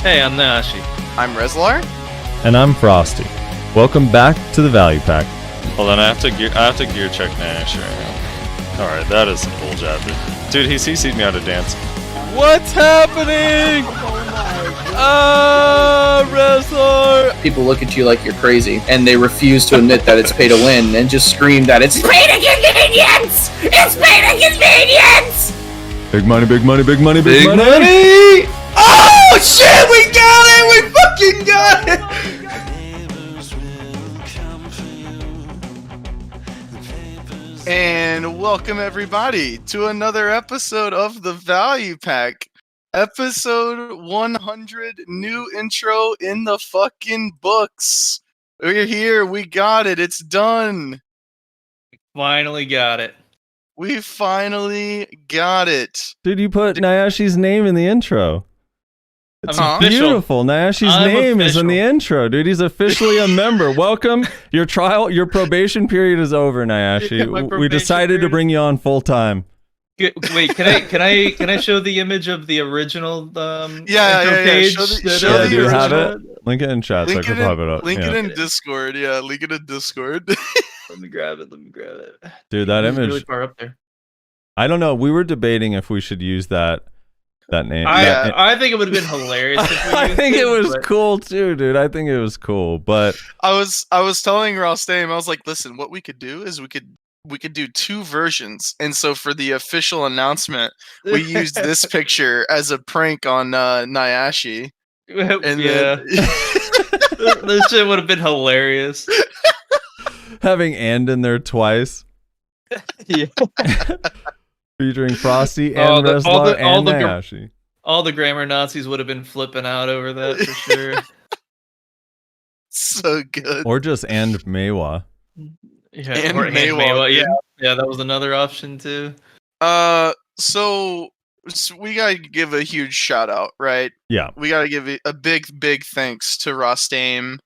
Hey, I'm Nashi. I'm Rezlar. And I'm Frosty. Welcome back to the Value Pack. Hold on, I have to gear check Nash right now. Alright, that is some bull jabber. Dude, he CC'd me out of dance. What's happening? Rezlar! People look at you like you're crazy, and they refuse to admit that it's pay to win, and just scream that it's pay to convenience! It's pay to convenience! Big money, big money, big money, big money! Oh shit, we got it! We fucking got it! And welcome everybody to another episode of the Value Pack. Episode 100, new intro in the fucking books. We're here, we got it, it's done. Finally got it. We finally got it. Dude, you put Nyashi's name in the intro. It's beautiful. Nyashi's name is in the intro, dude. He's officially a member. Welcome. Your probation period is over, Nyashi. We decided to bring you on full time. Wait, can I show the image of the original page? Yeah. Do you have it? Link it in chat so I can pop it up. Link it in Discord. Yeah, link it in Discord. Let me grab it. Dude, that image really far up there. I don't know. We were debating if we should use that name. I think it would have been hilarious if we used I think it was cool too, dude. I think it was cool, but I was telling Rostame, I was like, listen, what we could do is we could do two versions. And so for the official announcement, we used this picture as a prank on Nyashi. And yeah. This shit would have been hilarious. Having "and" in there twice. Yeah. Featuring Frosty and Rezlar and Nyashi. All the grammar Nazis would have been flipping out over that for sure. So good. Or just "and Maewa." Yeah, and or Maewa. Yeah, that was another option too. So we gotta give a huge shout out, right? Yeah. We gotta give a big thanks to Rostame.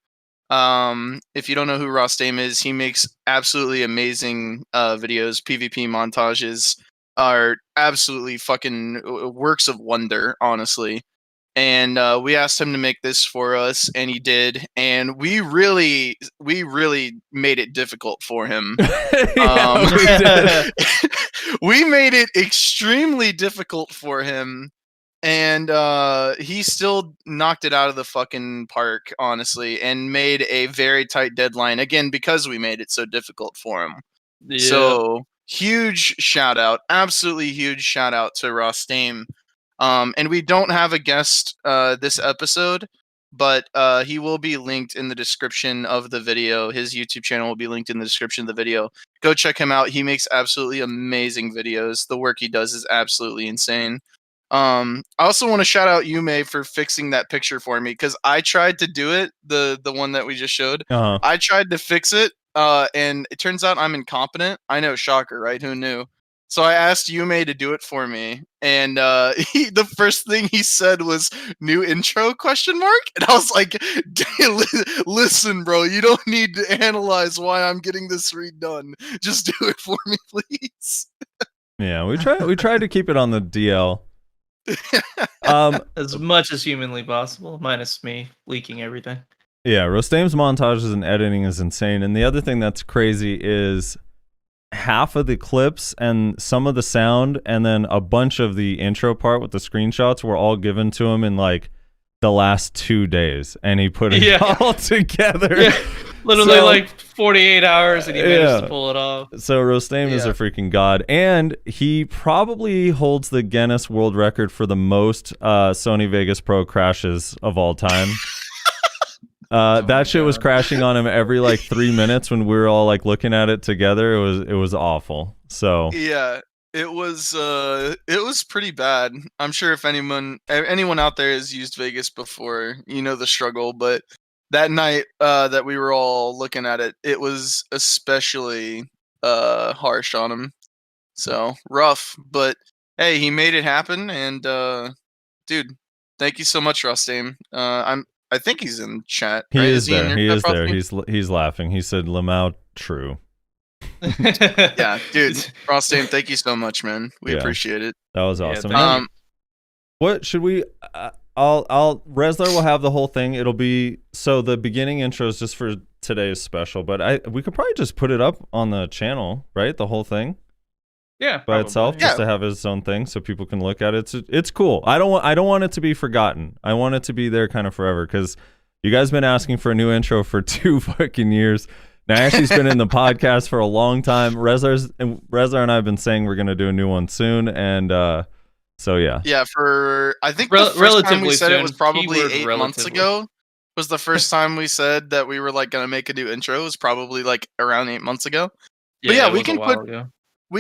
If you don't know who Rostame is, he makes absolutely amazing videos. PvP montages are absolutely fucking works of wonder, honestly. And we asked him to make this for us, and he did. And we really made it difficult for him. We made it extremely difficult for him. And he still knocked it out of the fucking park, honestly, and made a very tight deadline, again, because we made it so difficult for him. Yeah. So, huge shout out, absolutely huge shout out to Rostame. And we don't have a guest this episode, but he will be linked in the description of the video. His YouTube channel will be linked in the description of the video. Go check him out. He makes absolutely amazing videos. The work he does is absolutely insane. I also want to shout out Yume for fixing that picture for me, because I tried to do it, the one that we just showed. I tried to fix it, and it turns out I'm incompetent. I know, shocker, right? Who knew? So I asked Yume to do it for me, and the first thing he said was "new intro?" ? And I was like, listen, bro, you don't need to analyze why I'm getting this redone. Just do it for me, please. Yeah, we tried to keep it on the DL. As much as humanly possible, minus me leaking everything. Yeah, Rostame's montages and editing is insane. And the other thing that's crazy is half of the clips and some of the sound and then a bunch of the intro part with the screenshots were all given to him in like the last 2 days, and he put it all together. Yeah. Literally like 48 hours, and he managed to pull it off. So Rostame is a freaking god, and he probably holds the Guinness World Record for the most Sony Vegas Pro crashes of all time. That shit was crashing on him every like 3 minutes when we were all like looking at it together. It was awful. So yeah, it was pretty bad. I'm sure if anyone out there has used Vegas before, you know the struggle. But that night that we were all looking at it, it was especially harsh on him. So rough, but hey, he made it happen. And dude, thank you so much, Rostame. I think he's in chat. He right? is there. He is there. Probably? He's laughing. He said, "Lamau, true." Yeah, dude. Rostame, thank you so much, man. We appreciate it. That was awesome. Yeah, what should we? Resler will have the whole thing. It'll be so the beginning intro is just for today's special, but we could probably just put it up on the channel, right? The whole thing. Yeah, by probably. itself, just to have its own thing, so people can look at it. It's cool. I don't want it to be forgotten. I want it to be there kind of forever because you guys been asking for a new intro for 2 fucking years. Nayashi's been in the podcast for a long time. Rezar and I have been saying we're gonna do a new one soon, and so yeah. Yeah, I think the first time we said it was probably 8 months ago. Was the first time we said that we were like gonna make a new intro. It was probably like around 8 months ago. But yeah, we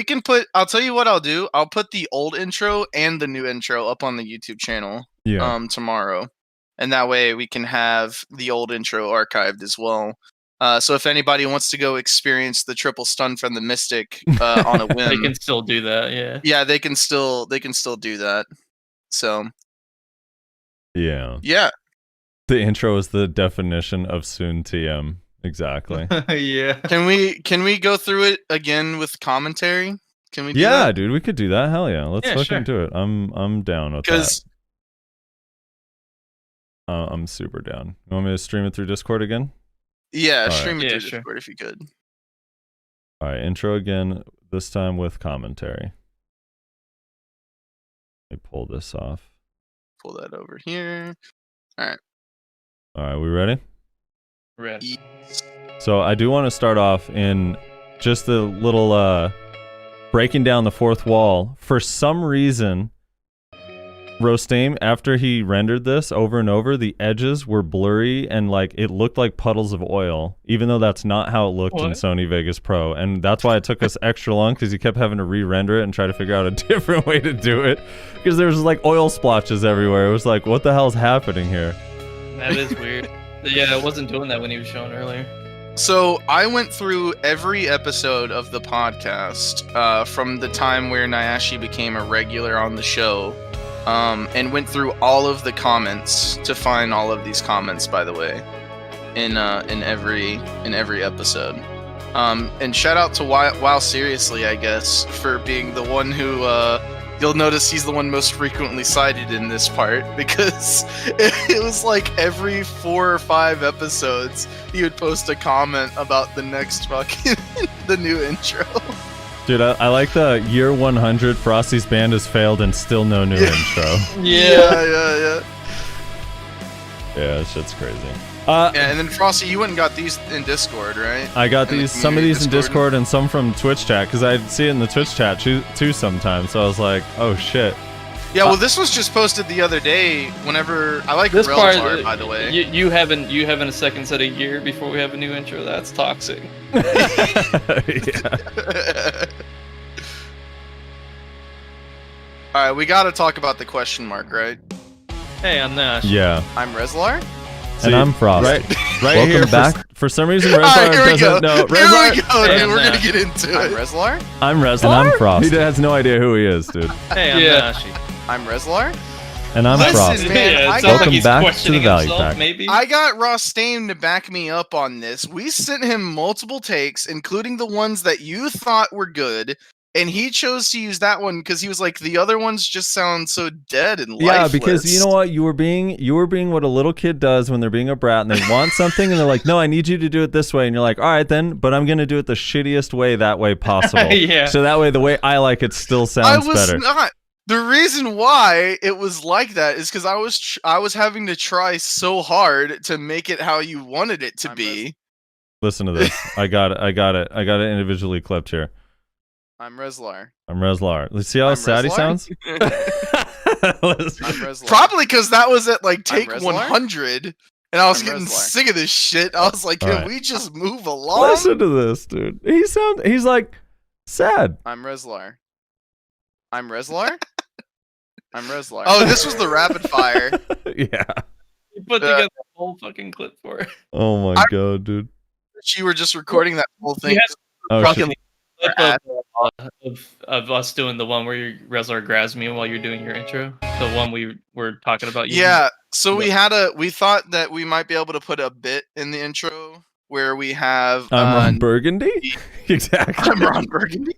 can put. I'll tell you what I'll do. I'll put the old intro and the new intro up on the YouTube channel. Tomorrow, and that way we can have the old intro archived as well. So if anybody wants to go experience the triple stun from the Mystic on a whim, they can still do that. Yeah. Yeah, they can still do that. So. Yeah. The intro is the definition of soon TM. Exactly. Yeah. Can we go through it again with commentary? Can we? Do that? Dude, we could do that. Hell yeah, let's fucking do it. I'm down with that. I'm super down. You want me to stream it through Discord again? Yeah, stream it through Discord if you could. All right, intro again. This time with commentary. Let me pull this off. Pull that over here. All right. All right, we ready? Ready. So I do want to start off in just a little breaking down the fourth wall. For some reason, Rostame, after he rendered this over and over, the edges were blurry and like it looked like puddles of oil, even though that's not how it looked in Sony Vegas Pro. And that's why it took us extra long, because he kept having to re-render it and try to figure out a different way to do it, because there was like oil splotches everywhere. It was like, what the hell's happening here? That is weird. Yeah, I wasn't doing that when he was showing earlier. So I went through every episode of the podcast from the time where Nayashe became a regular on the show, and went through all of the comments to find all of these comments. By the way, in every episode, and shout out to Wow Seriously, I guess, for being the one who. You'll notice he's the one most frequently cited in this part, because it was like every 4 or 5 episodes he would post a comment about the next fucking the new intro. Dude, I like the year 100 Frosty's band has failed and still no new intro. Yeah. Yeah, that shit's crazy. And then Frosty, you went and got these in Discord, right? I got some of these in Discord and some from Twitch chat, because I see it in the Twitch chat too sometimes. So I was like, oh shit. Yeah, well, this was just posted the other day. Whenever I like this part, by the way. You having a second set of year before we have a new intro. That's toxic. Yeah. All right, we got to talk about the question mark, right? Hey, I'm Nash. Yeah. I'm Rezlar. And I'm Frost. Right Welcome here back. For some reason, Rezlar doesn't know. Here we go, dude. We're gonna get into it. I'm Rezlar. I'm Rezlar. And I'm Frost. He has no idea who he is, dude. Hey, I'm Nash. I'm Rezlar. And I'm Frost. Man, welcome back to the Value Pack. Maybe? I got Rostame to back me up on this. We sent him multiple takes, including the ones that you thought were good, and he chose to use that one because he was like, the other ones just sound so dead and lifeless. Yeah, because you know what, you were being what a little kid does when they're being a brat and they want something and they're like, no, I need you to do it this way, and you're like, all right then, but I'm gonna do it the shittiest way that way possible. Yeah. So that way, the way I like it still sounds better. Not. The reason why it was like that is because I was having to try so hard to make it how you wanted it to be. Listen to this. I got it individually clipped here. I'm Rezlar. Let's see how sad he sounds. I'm Rezlar. Probably because that was at like take 100, and I was getting sick of this shit. I was like, can we just move along? Listen to this, dude. He's like sad. I'm Rezlar. Oh, this was the rapid fire. Yeah. You put together the whole fucking clip for it. Oh my god, dude. You were just recording that whole thing. Of us doing the one where Rezlar grabs me while you're doing your intro, the one we were talking about. Yeah, so we thought that we might be able to put a bit in the intro where we have I'm Ron Burgundy. Exactly. I'm Ron Burgundy.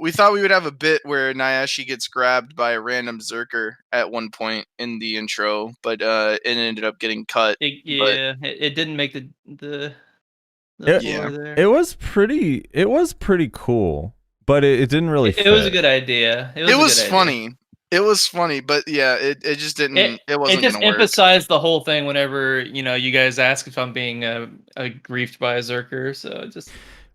we thought we would have a bit where Nayashe gets grabbed by a random Zerker at one point in the intro, but it ended up getting cut. It didn't make the Yeah. floor there. It was pretty cool, but it didn't really fit. It was a good idea. It was funny. It was funny, but yeah, it just didn't. It wasn't. It just gonna work. emphasized the whole thing whenever you guys ask if I'm being griefed by a Zerker. So it just.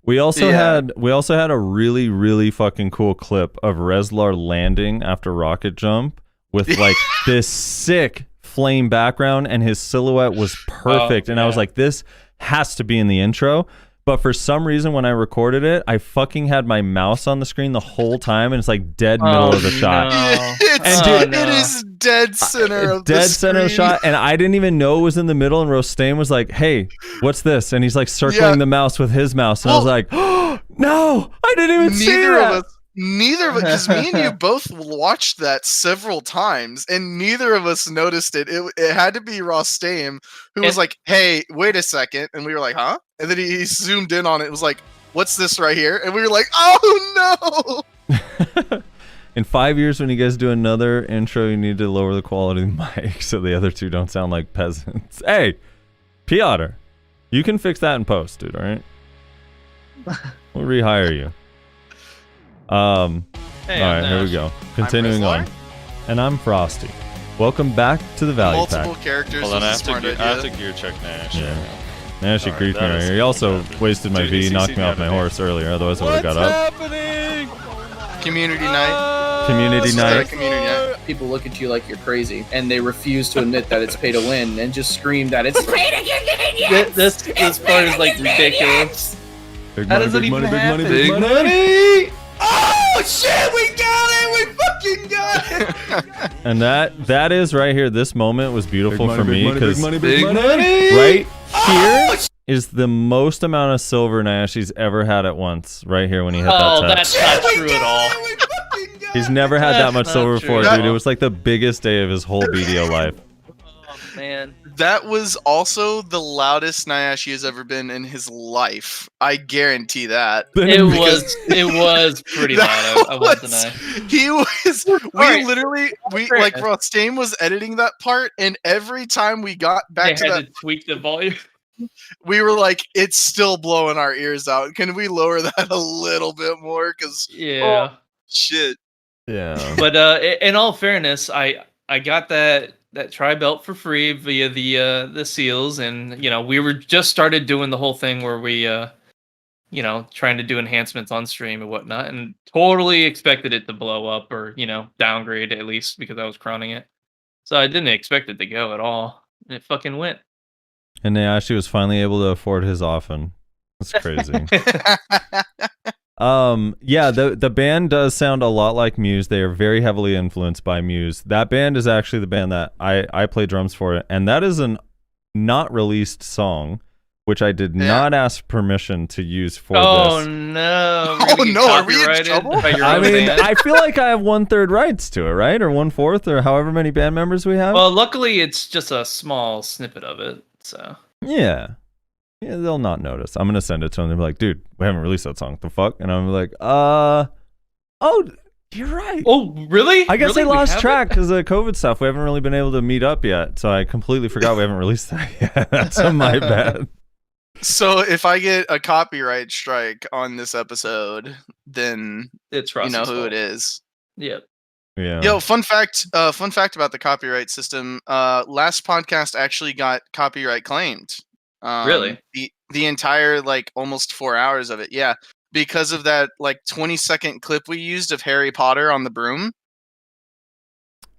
We also had a really, really fucking cool clip of Rezlar landing after rocket jump with like this sick flame background, and his silhouette was perfect. And I was like, this has to be in the intro. But for some reason, when I recorded it, I fucking had my mouse on the screen the whole time, and it's like dead middle of the shot. It is dead center of dead the center of the screen. shot, and I didn't even know it was in the middle. And Rostame was like, "Hey, what's this?" And he's like circling the mouse with his mouse, and I was like, "Oh no, I didn't even see that." Neither of us, because me and you both watched that several times, and neither of us noticed it. It had to be Rostame who was like, "Hey, wait a second," and we were like, "Huh?" And then he zoomed in on it. It was like, "What's this right here?" And we were like, "Oh no!" In 5 years, when you guys do another intro, you need to lower the quality of the mic so the other two don't sound like peasants. Hey, Piotr, you can fix that in post, dude. All right, we'll rehire you. All right, here we go. Continuing on. And I'm Frosty. Welcome back to the Value Multiple Pack. characters. Hold on, I was a have smart to idea. gear check Nash. Yeah. Nash Alright, griefed me that right is here. He also cool. wasted my Dude, V, he's knocked CC'd me me off my out of horse earlier. Otherwise, I would have got up. happening? Community night. Community This was at a night. community night. People look at you like you're crazy, and they refuse to admit that it's pay to win, and just scream that it's pay to win. This part is like ridiculous. Big How money, does it big even money, big money, happen? big Big money. Oh shit! We got it! We fucking got it! And that is right here. This moment was beautiful for me because Big money! right here is the most amount of silver Nayashe's ever had at once. Right here when he hit Oh, that tech. that's not true at all. He's never had that That's much not silver true. before, That- dude. It was like the biggest day of his whole BDO life. Oh man. That was also the loudest Nayashe has ever been in his life. I guarantee that. It was pretty loud. I won't deny. He was. Alright. We Fair like enough. Rostame was editing that part, and every time we got back They to had that, to tweak the volume. we were like, "It's still blowing our ears out. Can we lower that a little bit more?" Because Yeah. shit. Yeah. But in all fairness, I got that tri belt for free via the seals, and we were just started doing the whole thing where we trying to do enhancements on stream and whatnot, and totally expected it to blow up or downgrade at least because I was crowning it. So I didn't expect it to go at all. And it fucking went. And Nayashe was finally able to afford his often. That's crazy. Yeah, the band does sound a lot like Muse. They are very heavily influenced by Muse. That band is actually the band that I play drums for, and that is an not released song, which I did not ask permission to use for Oh this. no! Oh, no, are we in Copyrighted trouble? by your I own mean, band? I feel like I have 1/3 rights to it, right? Or 1/4, or however many band members we have. Well, luckily it's just a small snippet of it, so. Yeah, they'll not notice. I'm gonna send it to them. They'll be like, "Dude, we haven't released that song. The fuck?" And I'm like, "Oh, you're right." Oh, really? I guess Really? I We lost haven't? track because of COVID stuff. We haven't really been able to meet up yet, so I completely forgot we haven't released that yet. That's my bad. So if I get a copyright strike on this episode, then It's you Rossi's know who fault. it is. Yep. Yeah. Yo, fun fact about the copyright system. Last podcast actually got copyright claimed. Really? The entire like almost 4 hours of it. Yeah. Because of that like 20-second clip we used of Harry Potter on the broom.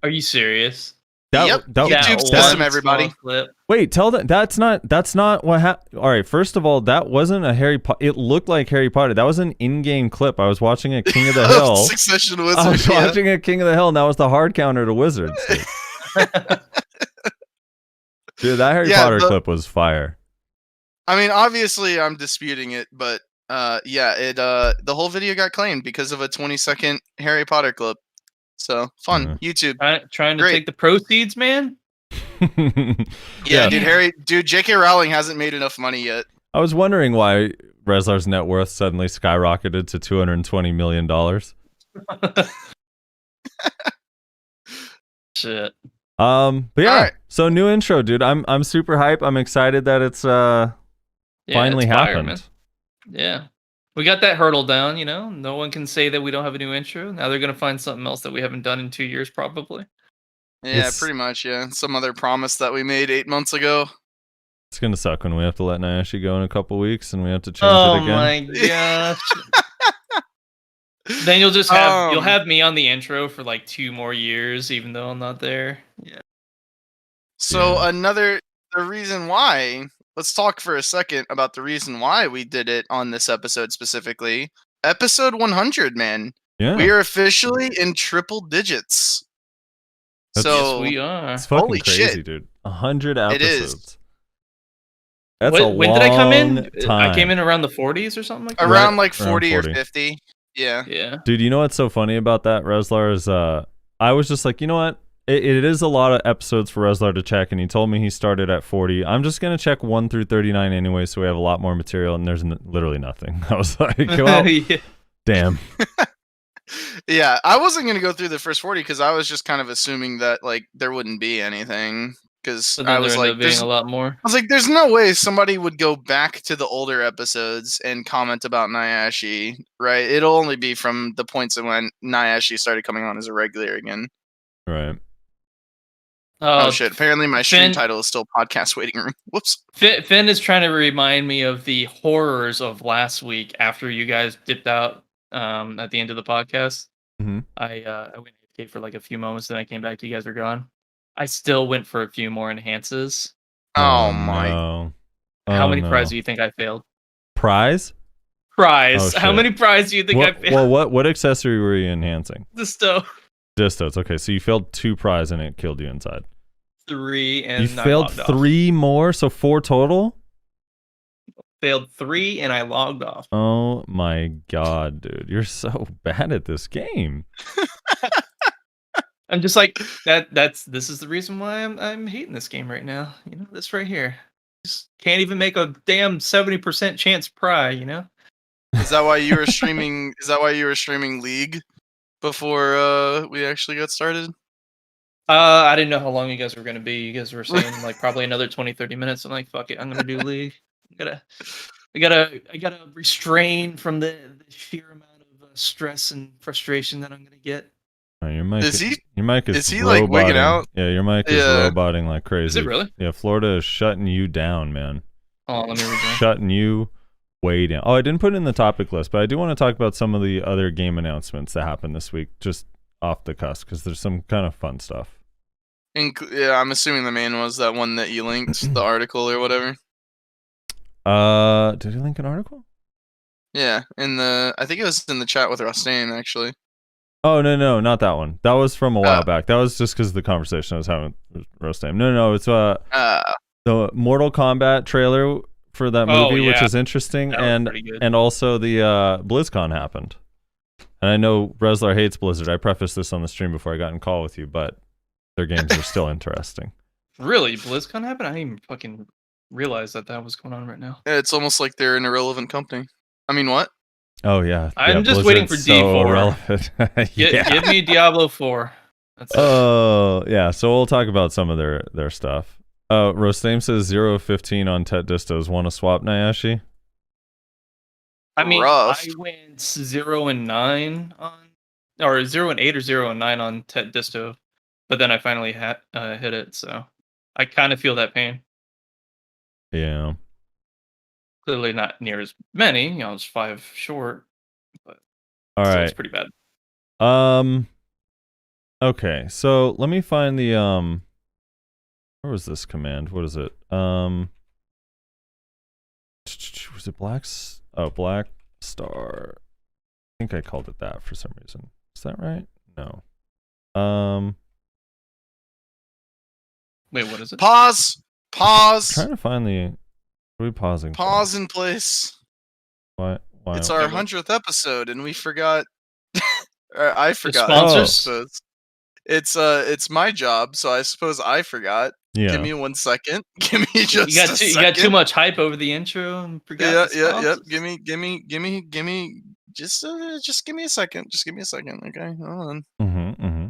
Are you serious? Yep. that- YouTube That system, one everybody. small clip. Wait, tell that that's not what happened. All right, first of all, that wasn't a Harry Potter. It looked like Harry Potter. That was an in-game clip. I was watching a King of the Hill. Succession I Wizard. was Yeah. watching a King of the Hill, and that was the hard counter to Wizards. Dude, that Harry Yeah, Potter but- clip was fire. I mean, obviously I'm disputing it, but the whole video got claimed because of a 20-second Harry Potter clip. So fun. YouTube. Trying to Great. take the proceeds, man. Yeah, dude, J.K. Rowling hasn't made enough money yet. I was wondering why Rezlar's net worth suddenly skyrocketed to $220 million. Shit. But yeah, Alright. so new intro, dude. I'm super hype. I'm excited that it's Yeah, finally it's fire, happened. man. Yeah. We got that hurdle down, you know. No one can say that we don't have a new intro. Now they're gonna find something else that we haven't done in 2 years, probably. Yeah, It's- pretty much. Yeah, some other promise that we made 8 months ago. It's gonna suck when we have to let Nyashi go in a couple weeks and we have to change Oh it again. my gosh. Then you'll just have you'll Um, have me on the intro for like 2 more years, even though I'm not there. Yeah. So Yeah. the reason why. Let's talk for a second about the reason why we did it on this episode specifically. Episode 100, man. Yeah, We are officially in triple digits. That's- Yes, So we are. it's fucking holy crazy, shit. dude. 100 It is. episodes. That's a When did I come in? long time. I came in around the 40s or something like that. Around Right, like around 40 or 40. 50. Yeah. Yeah. Dude, you know what's so funny about that, Reslar, is I was just like, you know what? It is a lot of episodes for Reslar to check, and he told me he started at 40. I'm just going to check 1 through 39 anyway, so we have a lot more material, and there's literally nothing. I was like, well, Yeah. damn. Yeah, I wasn't going to go through the first 40 because I was just kind of assuming that like there wouldn't be anything. Because But I then was there like, ended up being a lot more. I was like, there's no way somebody would go back to the older episodes and comment about Nyashi, right? It'll only be from the points of when Nyashi started coming on as a regular again. Right. Oh shit! Apparently, my stream Finn- title is still podcast waiting room. Whoops. Finn is trying to remind me of the horrors of last week after you guys dipped out at the end of the podcast. Mhm. I went AFK for like a few moments, then I came back to you guys were gone. I still went for a few more enhances. Oh my! No. How Oh, many no. prizes do you think I failed? Prize? Prize. Oh, How shit. many prizes do you think I What, failed? well, what accessory were you enhancing? The stove. Distos. Okay, so you failed 2 prize and it killed you inside. 3 and You I failed logged off. 3 more, so 4 total? Failed 3 and I logged off. Oh my god, dude. You're so bad at this game. I'm just like this is the reason why I'm hating this game right now. You know, this right here. Just can't even make a damn 70% chance pry, you know? Is that why you were streaming? Is that why you were streaming League before we actually got started? I didn't know how long you guys were gonna be. You guys were saying like probably another 20-30 minutes. I'm like, fuck it, I'm gonna do League. I gotta restrain from the sheer amount of stress and frustration that I'm gonna get. Oh, your mic Is he- your mic is he, like, wigging roboting. out? Yeah, your mic is Yeah. roboting like crazy. Is it really? Yeah, Florida is shutting you down, man. Oh, let me rejoin. Shutting you way down. Oh, I didn't put it in the topic list, but I do want to talk about some of the other game announcements that happened this week, just off the cusp, because there's some kind of fun stuff. Yeah, I'm assuming the main was that one that you linked, the article or whatever. Did he link an article? Yeah, I think it was in the chat with Rostame actually. Oh, no, not that one. That was from a while Oh. back. That was just because of the conversation I was having with Rostame. No, it's the Mortal Kombat trailer for that Oh, movie, which yeah. is interesting, That was and pretty good. and also the BlizzCon happened. And I know Reslar hates Blizzard. I prefaced this on the stream before I got in call with you, but their games are still interesting. Really, BlizzCon happened? I didn't even fucking realize that was going on right now. Yeah, it's almost like they're an irrelevant company. I mean, what? Oh yeah, I'm yeah, just waiting for Blizzard's so D4. irrelevant. Yeah. Give me Diablo 4. That's it. Oh yeah, so we'll talk about some of their stuff. Rostame says 0 of 15 on Tet Distos. Want to swap Nyashi? I mean, rough. I went 0 and 9 on, or 0 and 8 or 0 and 9 on Tet Disto, but then I finally hit it, so I kind of feel that pain. Yeah. Clearly not near as many, you know, it's 5 short, but All still right. it's pretty bad. Okay, so let me find the where was this command? What is it? Was it Black Star? I think I called it that for some reason. Is that right? No. Wait, what is it? Pause. Trying to find the. What are we pausing? for? Pause in place. Why? It's our Okay. 100th episode, and we forgot. Or I forgot. sponsors? So it's my job, so I suppose I forgot Yeah. Give me 1 second. Give me just You a got second. too much hype over the intro and forgot Yeah, the yeah. synopsis. Give me. Just give me a second. Just give me a second. Okay, hold on. Mm-hmm.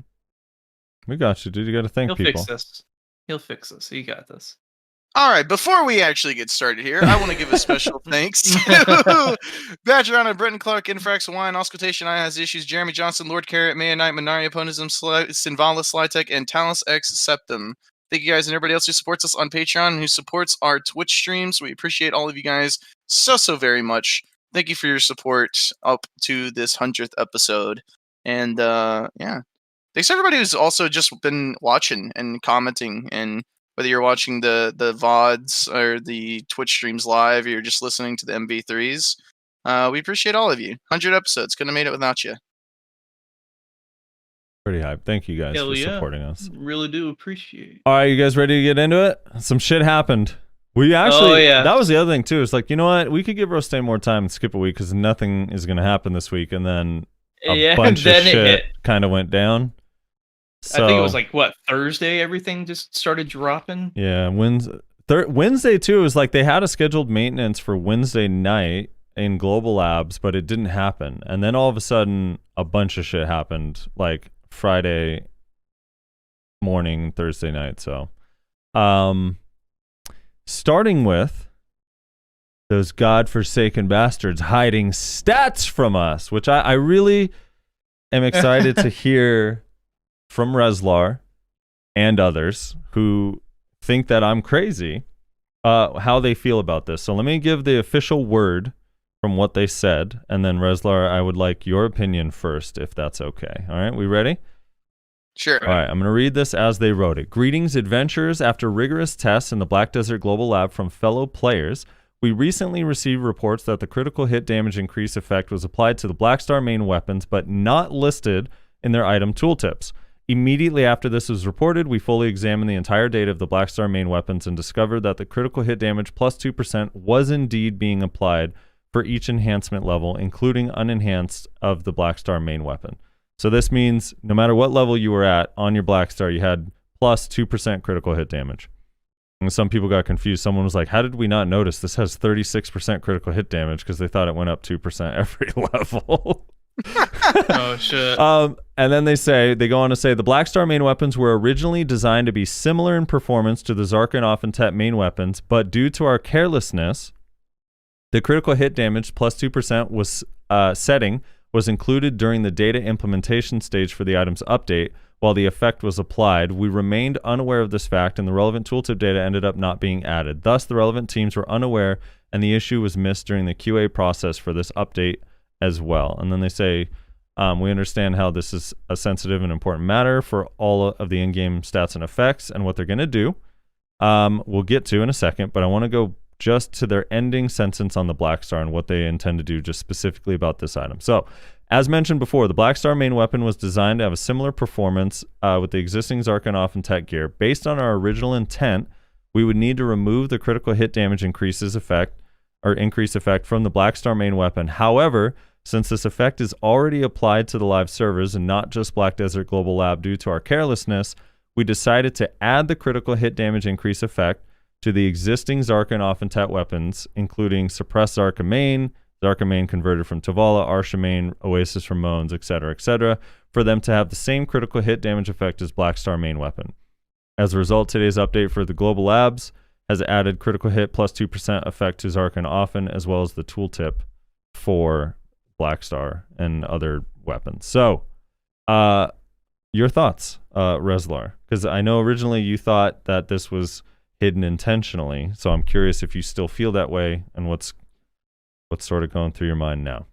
We got you, dude. You got to thank He'll people. fix this. He'll fix this. You got this. All right, before we actually get started here, I want to give a special thanks to Badgerana, Britton Clark, Infrax, Hawaiian, Auscultation, I Has Issues, Jeremy Johnson, Lord Carrot, Maya Knight, Minari, Oponism, Sinvala, Slytech, and Talus X Septum. Thank you guys and everybody else who supports us on Patreon and who supports our Twitch streams. We appreciate all of you guys so very much. Thank you for your support up to this 100th episode. And yeah, thanks to everybody who's also just been watching and commenting, and whether you're watching the VODs or the Twitch streams live, or you're just listening to the MV3s. We appreciate all of you. 100 episodes. Couldn't have made it without you. Pretty hype. Thank you guys Hell for yeah. supporting us. Really do appreciate. All right, you guys ready to get into it? Some shit happened. We actually, yeah. that was the other thing too. It's like, you know what? We could give Rostame more time and skip a week because nothing is going to happen this week. And then a bunch of then it shit hit. kind of went down. So, I think it was like, what, Thursday everything just started dropping? Yeah, Wednesday too was like they had a scheduled maintenance for Wednesday night in Global Labs, but it didn't happen. And then all of a sudden, a bunch of shit happened like Friday morning, Thursday night. So, starting with those godforsaken bastards hiding stats from us, which I really am excited to hear from Reslar and others who think that I'm crazy, how they feel about this. So let me give the official word from what they said, and then Reslar, I would like your opinion first, if that's okay. All right, we ready? Sure. All right, I'm going to read this as they wrote it. Greetings, adventurers. After rigorous tests in the Black Desert Global Lab from fellow players, we recently received reports that the critical hit damage increase effect was applied to the Black Star main weapons, but not listed in their item tooltips. Immediately after this was reported, we fully examined the entire data of the Black Star main weapons and discovered that the critical hit damage plus 2% was indeed being applied for each enhancement level, including unenhanced of the Black Star main weapon. So this means no matter what level you were at on your Black Star, you had plus 2% critical hit damage. And some people got confused. Someone was like, how did we not notice this has 36% critical hit damage? Because they thought it went up 2% every level. Oh, shit. And then they go on to say the Black Star main weapons were originally designed to be similar in performance to the Zarka and Offentet main weapons, but due to our carelessness, the critical hit damage plus 2% was setting was included during the data implementation stage for the item's update. While the effect was applied, we remained unaware of this fact, and the relevant tooltip data ended up not being added. Thus, the relevant teams were unaware, and the issue was missed during the QA process for this update as well. And then they say, we understand how this is a sensitive and important matter for all of the in-game stats and effects and what they're going to do. We'll get to in a second, but I want to go just to their ending sentence on the Black Star and what they intend to do just specifically about this item. So, as mentioned before, the Black Star main weapon was designed to have a similar performance with the existing Zarka and Offentet gear. Based on our original intent, we would need to remove the critical hit damage increase effect from the Black Star main weapon. However, since this effect is already applied to the live servers and not just Black Desert Global Lab due to our carelessness, we decided to add the critical hit damage increase effect to the existing Zarka and Offentet weapons, including Suppressed Zarka main converted from Tavala, Arsha main, Oasis from Moans, etc., for them to have the same critical hit damage effect as Black Star main weapon. As a result, today's update for the Global Labs has added critical hit plus 2% effect to Zarka and Offen, as well as the tooltip for Black Star and other weapons. So, your thoughts, Reslar? Because I know originally you thought that this was hidden intentionally, so I'm curious if you still feel that way and what's sort of going through your mind now.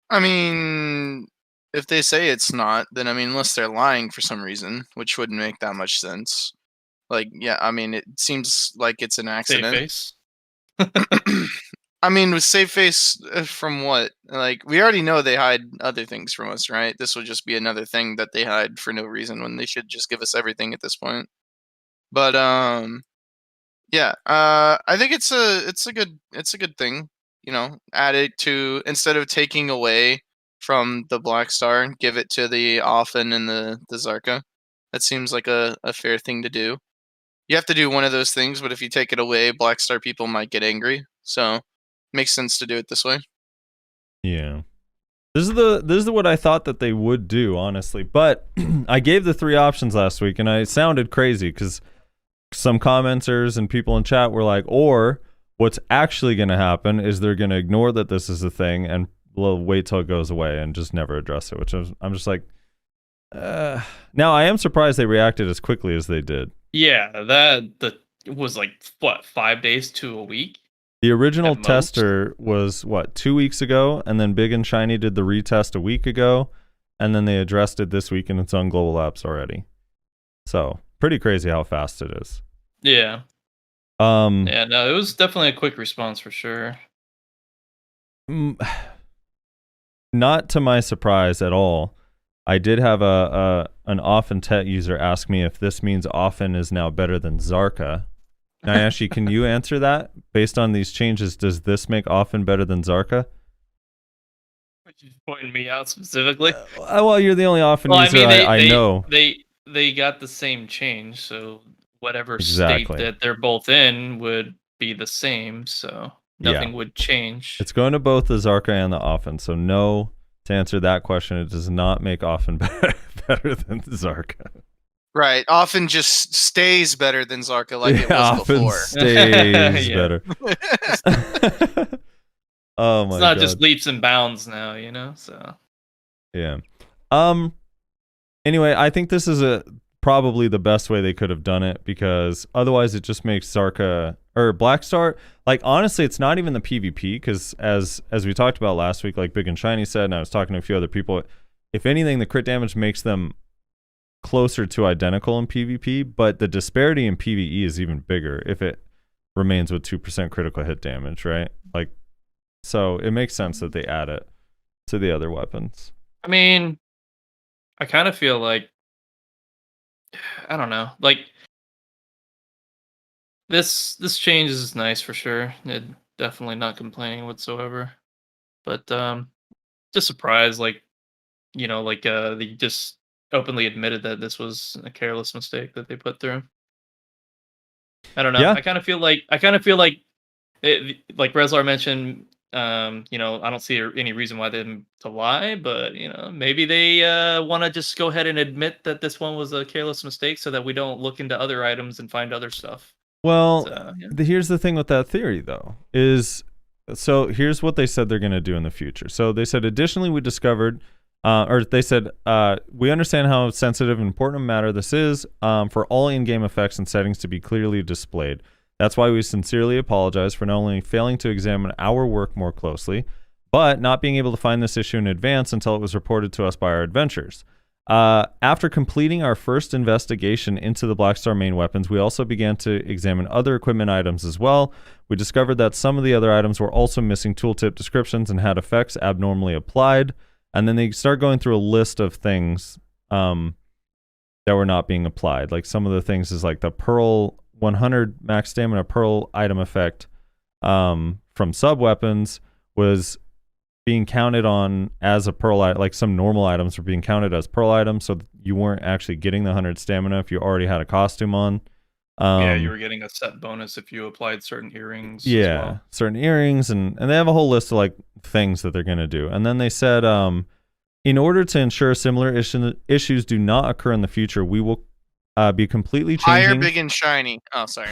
I mean, if they say it's not, then I mean, unless they're lying for some reason, which wouldn't make that much sense. Like, yeah, I mean, it seems like it's an Save accident. face. I mean, with save face from what? Like, we already know they hide other things from us, right? This will just be another thing that they hide for no reason when they should just give us everything at this point. But yeah, I think it's a good thing, you know. Add it to, instead of taking away from the Black Star, give it to the Offen and the Zarka. That seems like a fair thing to do. You have to do one of those things, but if you take it away, Blackstar people might get angry. So, makes sense to do it this way. Yeah. This is what I thought that they would do, honestly. But I gave the 3 options last week, and I sounded crazy because some commenters and people in chat were like, or what's actually going to happen is they're going to ignore that this is a thing and wait till it goes away and just never address it, which I'm just like, now I am surprised they reacted as quickly as they did. Yeah, that was like, what, 5 days to a week? The original At most? tester was, 2 weeks ago, and then Big and Shiny did the retest a week ago, and then they addressed it this week, and it's on global apps already. So, pretty crazy how fast it is. Yeah. Yeah, no, it was definitely a quick response for sure. Not to my surprise at all. I did have an often Tet user ask me if this means often is now better than Zarka. Nayaashi, can you answer that? Based on these changes, does this make often better than Zarka? Which is pointing me out specifically. Well, you're the only often Well, user I mean, I know. They got the same change, so whatever Exactly. state that they're both in would be the same, so nothing would change. It's going to both the Zarka and the often, so no, to answer that question, it does not make often better than Zarka. Right. Often just stays better than Zarka like it was often before. stays Yeah. better. Oh my It's not god. just leaps and bounds now, you know. So Yeah. Anyway, I think this is probably the best way they could have done it, because otherwise it just makes Zarka or Blackstar, like, honestly, it's not even the PvP, because as we talked about last week, like Big and Shiny said, and I was talking to a few other people, if anything, the crit damage makes them closer to identical in PvP, but the disparity in PvE is even bigger if it remains with 2% critical hit damage, right? Like, so it makes sense that they add it to the other weapons. I mean, I kind of feel like, I don't know, like this change is nice for sure. Definitely not complaining whatsoever, but just surprised, like, you know, like they just openly admitted that this was a careless mistake that they put through. I don't know. Yeah. I kind of feel like like Reslar mentioned, you know, I don't see any reason why them to lie, but you know, maybe they want to just go ahead and admit that this one was a careless mistake, so that we don't look into other items and find other stuff. Well, So, yeah. here's the thing with that theory, though, is so here's what they said they're going to do in the future. So they said, additionally, we discovered, or they said, we understand how sensitive and important a matter this is for all in-game effects and settings to be clearly displayed. That's why we sincerely apologize for not only failing to examine our work more closely, but not being able to find this issue in advance until it was reported to us by our adventurers. After completing our first investigation into the Blackstar main weapons, we also began to examine other equipment items as well. We discovered that some of the other items were also missing tooltip descriptions and had effects abnormally applied. And then they start going through a list of things that were not being applied. Like, some of the things is like the Pearl 100 max stamina Pearl item effect from sub weapons was being counted on as a Pearl item. Like, some normal items were being counted as Pearl items, so you weren't actually getting the 100 stamina if you already had a costume on. Yeah, you were getting a set bonus if you applied certain earrings. Yeah, as well. certain earrings, and they have a whole list of like things that they're going to do. And then they said, in order to ensure similar issues do not occur in the future, we will be completely changing. Higher, Big and Shiny. Oh, sorry.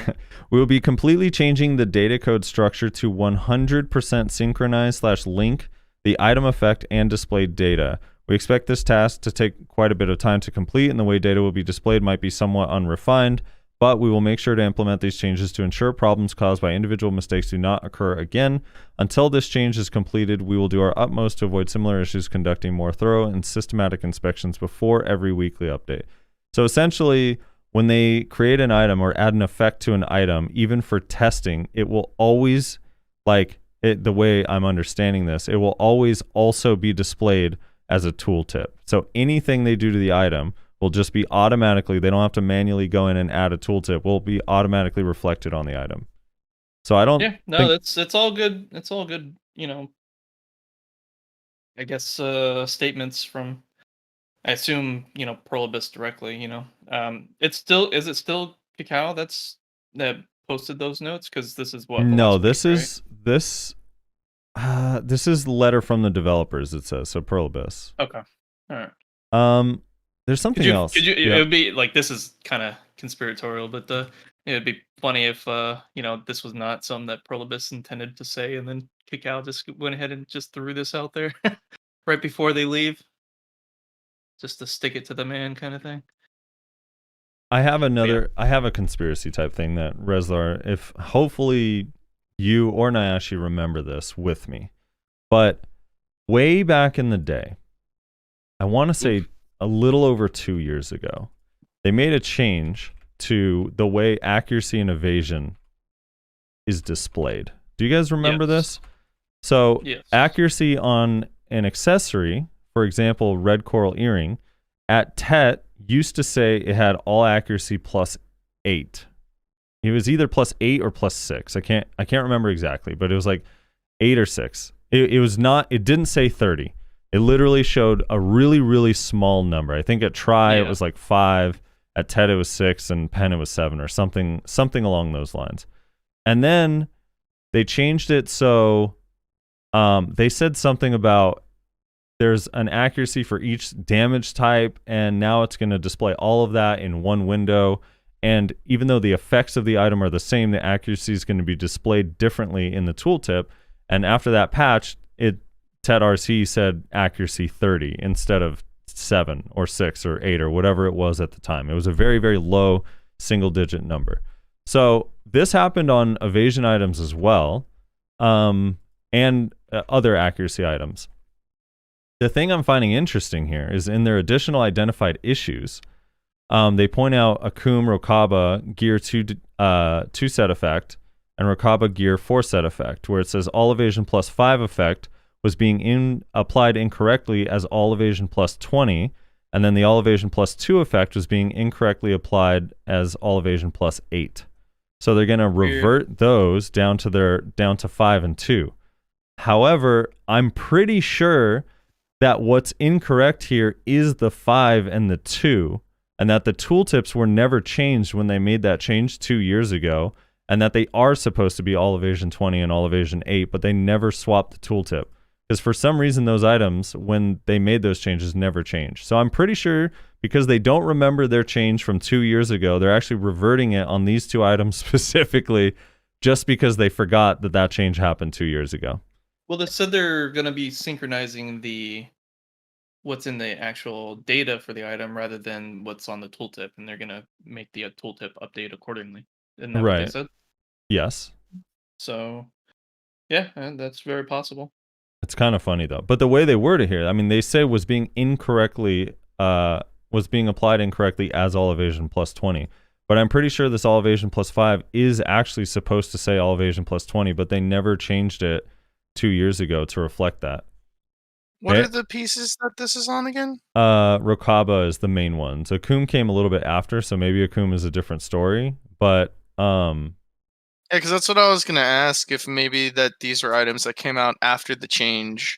We will be completely changing the data code structure to 100% synchronize / link the item effect and displayed data. We expect this task to take quite a bit of time to complete, and the way data will be displayed might be somewhat unrefined, but we will make sure to implement these changes to ensure problems caused by individual mistakes do not occur again. Until this change is completed, we will do our utmost to avoid similar issues, conducting more thorough and systematic inspections before every weekly update. So essentially, when they create an item or add an effect to an item, even for testing, it will always, like, the way I'm understanding this, it will always also be displayed as a tooltip. So anything they do to the item will just be automatically, they don't have to manually go in and add a tooltip, will be automatically reflected on the item. So I don't It's all good. It's all good, you know, I guess statements from, I assume, you know, Pearl Abyss directly, you know. Is it still Cacao that posted those notes? Because this is what. No, last this week, is this is the letter from the developers. It says so. Pearl Abyss. right? Okay. All right. There's something Could you? else. Could you? Yeah. It would be like this is kind of conspiratorial, but it would be funny if this was not something that Pearl Abyss intended to say, and then Cacao just went ahead and just threw this out there right before they leave, just to stick it to the man, kind of thing. I have a conspiracy type thing that Rezlar, if hopefully you or Nyashi remember this with me, but way back in the day, I want to say a little over 2 years ago, they made a change to the way accuracy and evasion is displayed. Do you guys remember this? So Yes. accuracy on an accessory, for example, red coral earring, at TET used to say it had all accuracy +8. It was either +8 or +6. I can't remember exactly, but it was like 8 or 6. It was not. It didn't say 30. It literally showed a really, really small number. I think at Try it was like 5, at TED it was 6, and Pen it was 7 or something along those lines. And then they changed it so they said something about there's an accuracy for each damage type, and now it's going to display all of that in one window. And even though the effects of the item are the same, the accuracy is going to be displayed differently in the tooltip. And after that patch, TED RC said accuracy 30 instead of 7 or 6 or 8 or whatever it was at the time. It was a very, very low single-digit number. So this happened on evasion items as well, and other accuracy items. The thing I'm finding interesting here is in their additional identified issues, they point out Akum Rokaba Gear 2 set effect and Rokaba Gear 4 set effect, where it says all evasion +5 effect was being applied incorrectly as all evasion +20, and then the all evasion +2 effect was being incorrectly applied as all evasion +8. So they're going to revert those down to 5 and 2. However, I'm pretty sure that what's incorrect here is the 5 and the 2, and that the tooltips were never changed when they made that change 2 years ago, and that they are supposed to be all evasion 20 and all evasion 8, but they never swapped the tooltip. Because for some reason, those items, when they made those changes, never changed. So I'm pretty sure because they don't remember their change from 2 years ago, they're actually reverting it on these two items specifically just because they forgot that change happened 2 years ago. Well, they said they're going to be synchronizing what's in the actual data for the item rather than what's on the tooltip, and they're going to make the tooltip update accordingly. Isn't that what they said? Yes. So, yeah, that's very possible. It's kind of funny though. But the way they word it here, I mean, they say was being applied incorrectly as all evasion +20. But I'm pretty sure this all evasion +5 is actually supposed to say all evasion +20, but they never changed it 2 years ago to reflect that. What are the pieces that this is on again? Rokaba is the main one. So Akum came a little bit after, so maybe Akum is a different story. But yeah, because that's what I was gonna ask, if maybe that these are items that came out after the change,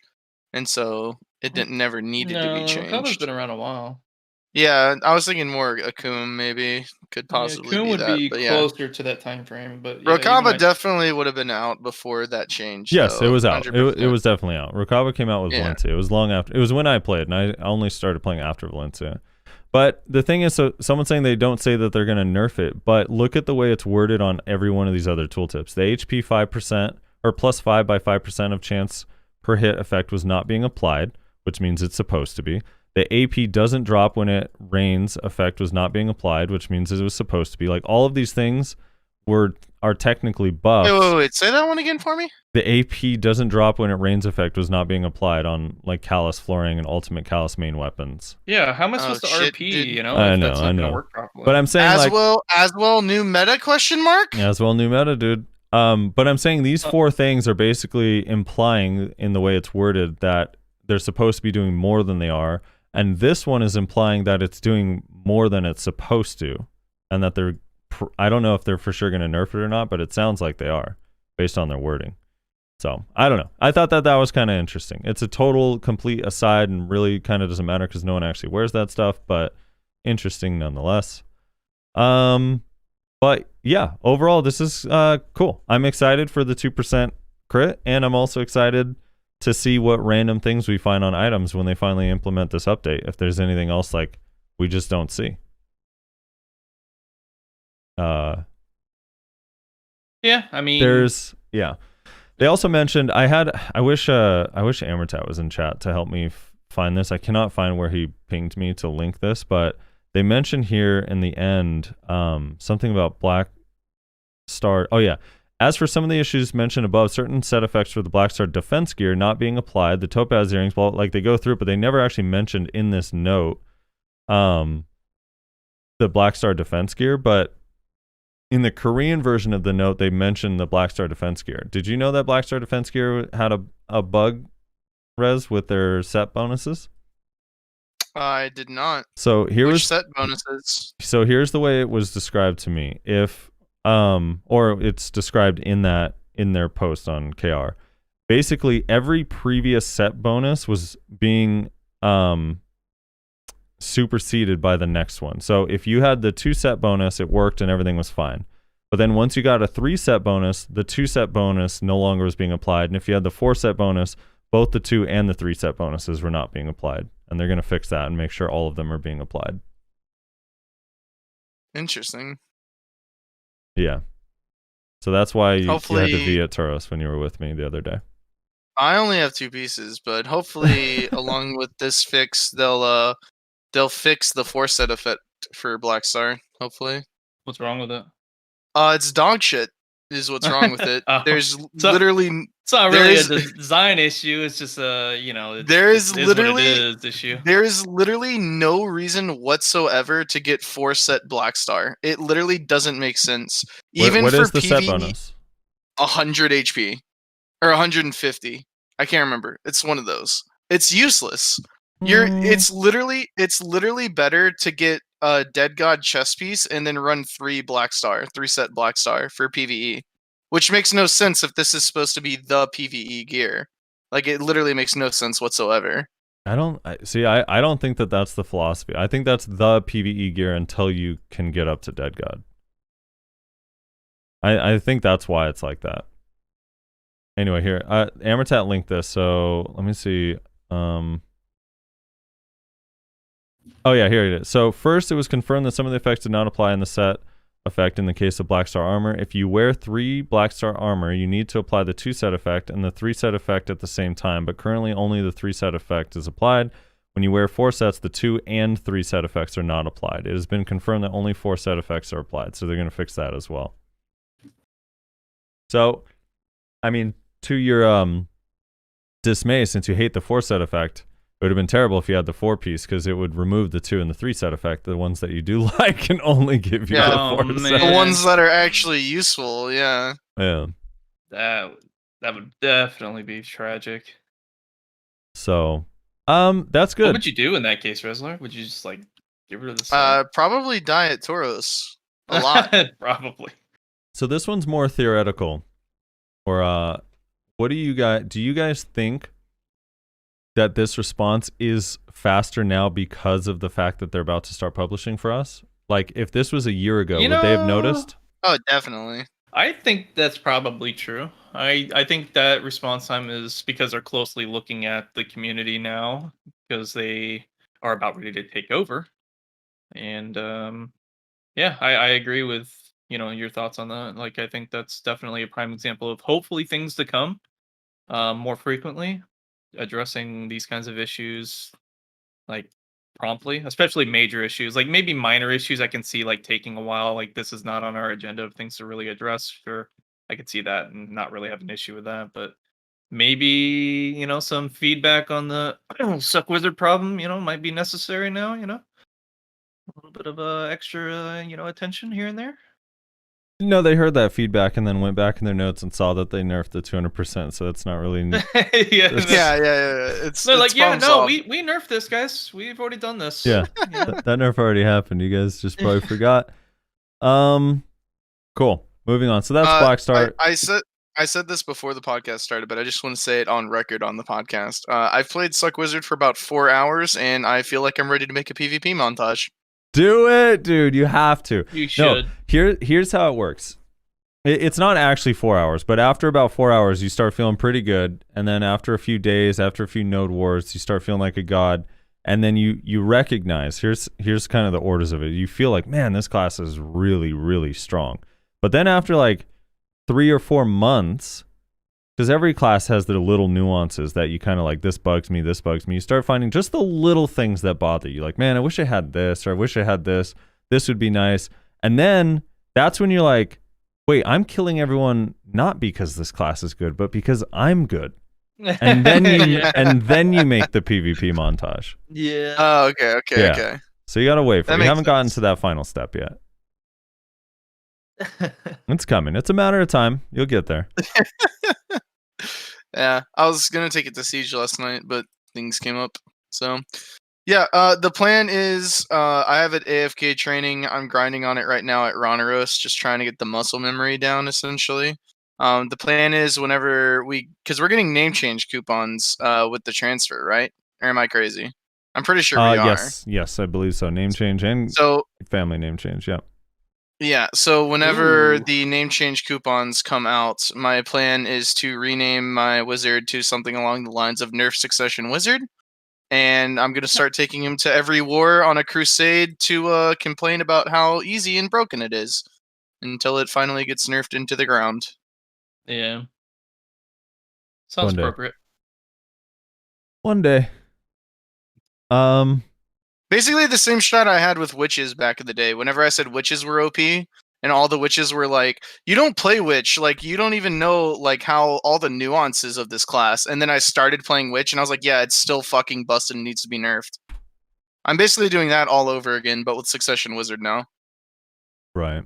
and so it never needed to be changed. Rokaba's been around a while. Yeah, I was thinking more Akum maybe could possibly Akum be would that, be but yeah. closer to that time frame. But yeah, Rokaba definitely would have been out before that change. Yes, though, it was out. 100%. It was definitely out. Rokaba came out with Valencia. It was long after. It was when I played, and I only started playing after Valencia. But the thing is, so someone's saying they don't say that they're going to nerf it, but look at the way it's worded on every one of these other tooltips. The HP 5% or +5 by 5% of chance per hit effect was not being applied, which means it's supposed to be. The AP doesn't drop when it rains effect was not being applied, which means it was supposed to be. Like all of these things are technically buffs. Wait, say that one again for me? The AP doesn't drop when it rains effect was not being applied on like Callus flooring and ultimate Callus main weapons. Yeah, how am I supposed to shit, RP, dude. you know? I if know, that's not I gonna know. work properly. But I'm saying as well new meta question mark? as well new meta, dude. But I'm saying these four things are basically implying in the way it's worded that they're supposed to be doing more than they are. And this one is implying that it's doing more than it's supposed to, and that I don't know if they're for sure going to nerf it or not, but it sounds like they are based on their wording. So I don't know. I thought that was kind of interesting. It's a total complete aside and really kind of doesn't matter because no one actually wears that stuff, but interesting nonetheless. But yeah, overall, this is cool. I'm excited for the 2% crit, and I'm also excited to see what random things we find on items when they finally implement this update. If there's anything else like we just don't see. Yeah, I mean, They also mentioned I wish Amertat was in chat to help me find this. I cannot find where he pinged me to link this, but they mentioned here in the end something about Black Star. Oh yeah. As for some of the issues mentioned above, certain set effects for the Black Star defense gear not being applied, the Topaz earrings, well, like they go through it, but they never actually mentioned in this note the Black Star defense gear, but in the Korean version of the note, they mentioned the Black Star defense gear. Did you know that Black Star defense gear had a bug, Rez, with their set bonuses? I did not. So Which set bonuses? So here's the way it was described to me. If or it's described in their post on KR. Basically, every previous set bonus was being superseded by the next one. So if you had the 2 set bonus, it worked and everything was fine. But then once you got a 3 set bonus, the 2 set bonus no longer was being applied. And if you had the 4 set bonus, both the 2 and the 3 set bonuses were not being applied. And they're going to fix that and make sure all of them are being applied. Interesting. Yeah. So that's why you had to Hopefully- be at Tauros when you were with me the other day. I only have 2 pieces, but hopefully, along with this fix, they'll fix the 4 set effect for Black Star. Hopefully, what's wrong with it? it's dog shit. Is what's wrong with it. Oh. There's So- literally It's not really a There's- design issue. It's just There is it literally- what it is issue. there is literally no reason whatsoever to get 4 set Black Star. It literally doesn't make sense. Even what for is the set PvE, bonus? 100 HP or 150. I can't remember. It's one of those. It's useless. It's literally better to get a Dead God chest piece and then run 3 set Black Star for PvE, which makes no sense if this is supposed to be the PvE gear. Like, it literally makes no sense whatsoever. I don't think that that's the philosophy. I think that's the PvE gear until you can get up to Dead God. I think that's why it's like that. Anyway, here, Amertat linked this, so let me see. Oh yeah, here it is. So first, it was confirmed that some of the effects did not apply in the set effect in the case of Black Star armor. If you wear 3 Black Star armor, you need to apply the 2 set effect and the 3 set effect at the same time, but currently only the 3 set effect is applied. When you wear 4 sets, the 2 and 3 set effects are not applied. It has been confirmed that only 4 set effects are applied, so they're going to fix that as well. So, I mean, to your dismay, since you hate the 4 set effect, it would have been terrible if you had the 4 piece, because it would remove the 2 and the 3 set effect. The ones that you do like can only give you Yeah. the Oh, 4 man. set. The ones that are actually useful, yeah. Yeah. That would definitely be tragic. So, that's What good. would you do in that case, Wrestler? Would you just like get rid of the set? Probably die at Tauros a lot. Probably. So this one's more theoretical. Or what do you guys think that this response is faster now because of the fact that they're about to start publishing for us? Like, if this was a year ago, would they have noticed? Oh, definitely. I think that's probably true. I think that response time is because they're closely looking at the community now, because they are about ready to take over. And yeah, I agree with your thoughts on that. Like, I think that's definitely a prime example of hopefully things to come more frequently, addressing these kinds of issues like promptly, especially major issues. Like, maybe minor issues I can see like taking a while, like this is not on our agenda of things to really address. Sure, I could see that and not really have an issue with that, but maybe some feedback on the suck wizard problem might be necessary now. A little bit of extra attention here and there. No, they heard that feedback and then went back in their notes and saw that they nerfed the 200%. So it's not really. Yeah, Yeah. It's they're like, it's yeah, problem no, solved. we nerfed this, guys. We've already done this. Yeah. that nerf already happened. You guys just probably forgot. Cool. Moving on. So that's Black Star. I said this before the podcast started, but I just want to say it on record on the podcast. I've played Suck Wizard for about 4 hours, and I feel like I'm ready to make a PvP montage. Do it, dude. You have to. You should. No, here's how it works. It's not actually 4 hours, but after about 4 hours, you start feeling pretty good. And then after a few days, after a few node wars, you start feeling like a god. And then you recognize, here's kind of the orders of it. You feel like, man, this class is really, really strong. But then after like 3 or 4 months, because every class has their little nuances that you kind of like, this bugs me, this bugs me. You start finding just the little things that bother you. Like, man, I wish I had this, or I wish I had this. This would be nice. And then that's when you're like, wait, I'm killing everyone not because this class is good, but because I'm good. And then you make the PvP montage. Yeah. Oh, okay. Yeah. Okay. So you gotta wait for it. That We makes haven't gotten sense. to that final step yet. It's coming. It's a matter of time. You'll get there. Yeah, I was gonna take it to Siege last night, but things came up. So, yeah, the plan is I have it AFK training. I'm grinding on it right now at Ronaros, just trying to get the muscle memory down, essentially. The plan is whenever because we're getting name change coupons with the transfer, right? Or am I crazy? I'm pretty sure we are. Yes, I believe so. Name change and So family name change. Yeah. yeah, so whenever Ooh. the name change coupons come out, my plan is to rename my wizard to something along the lines of Nerf Succession Wizard. And I'm going to start taking him to every war on a crusade to complain about how easy and broken it is until it finally gets nerfed into the ground. Yeah. Sounds One day. appropriate. One day. Basically the same strat I had with witches back in the day. Whenever I said witches were OP and all the witches were like, you don't play witch, like you don't even know like how all the nuances of this class. And then I started playing witch and I was like, yeah, it's still fucking busted and needs to be nerfed. I'm basically doing that all over again, but with Succession Wizard now. Right.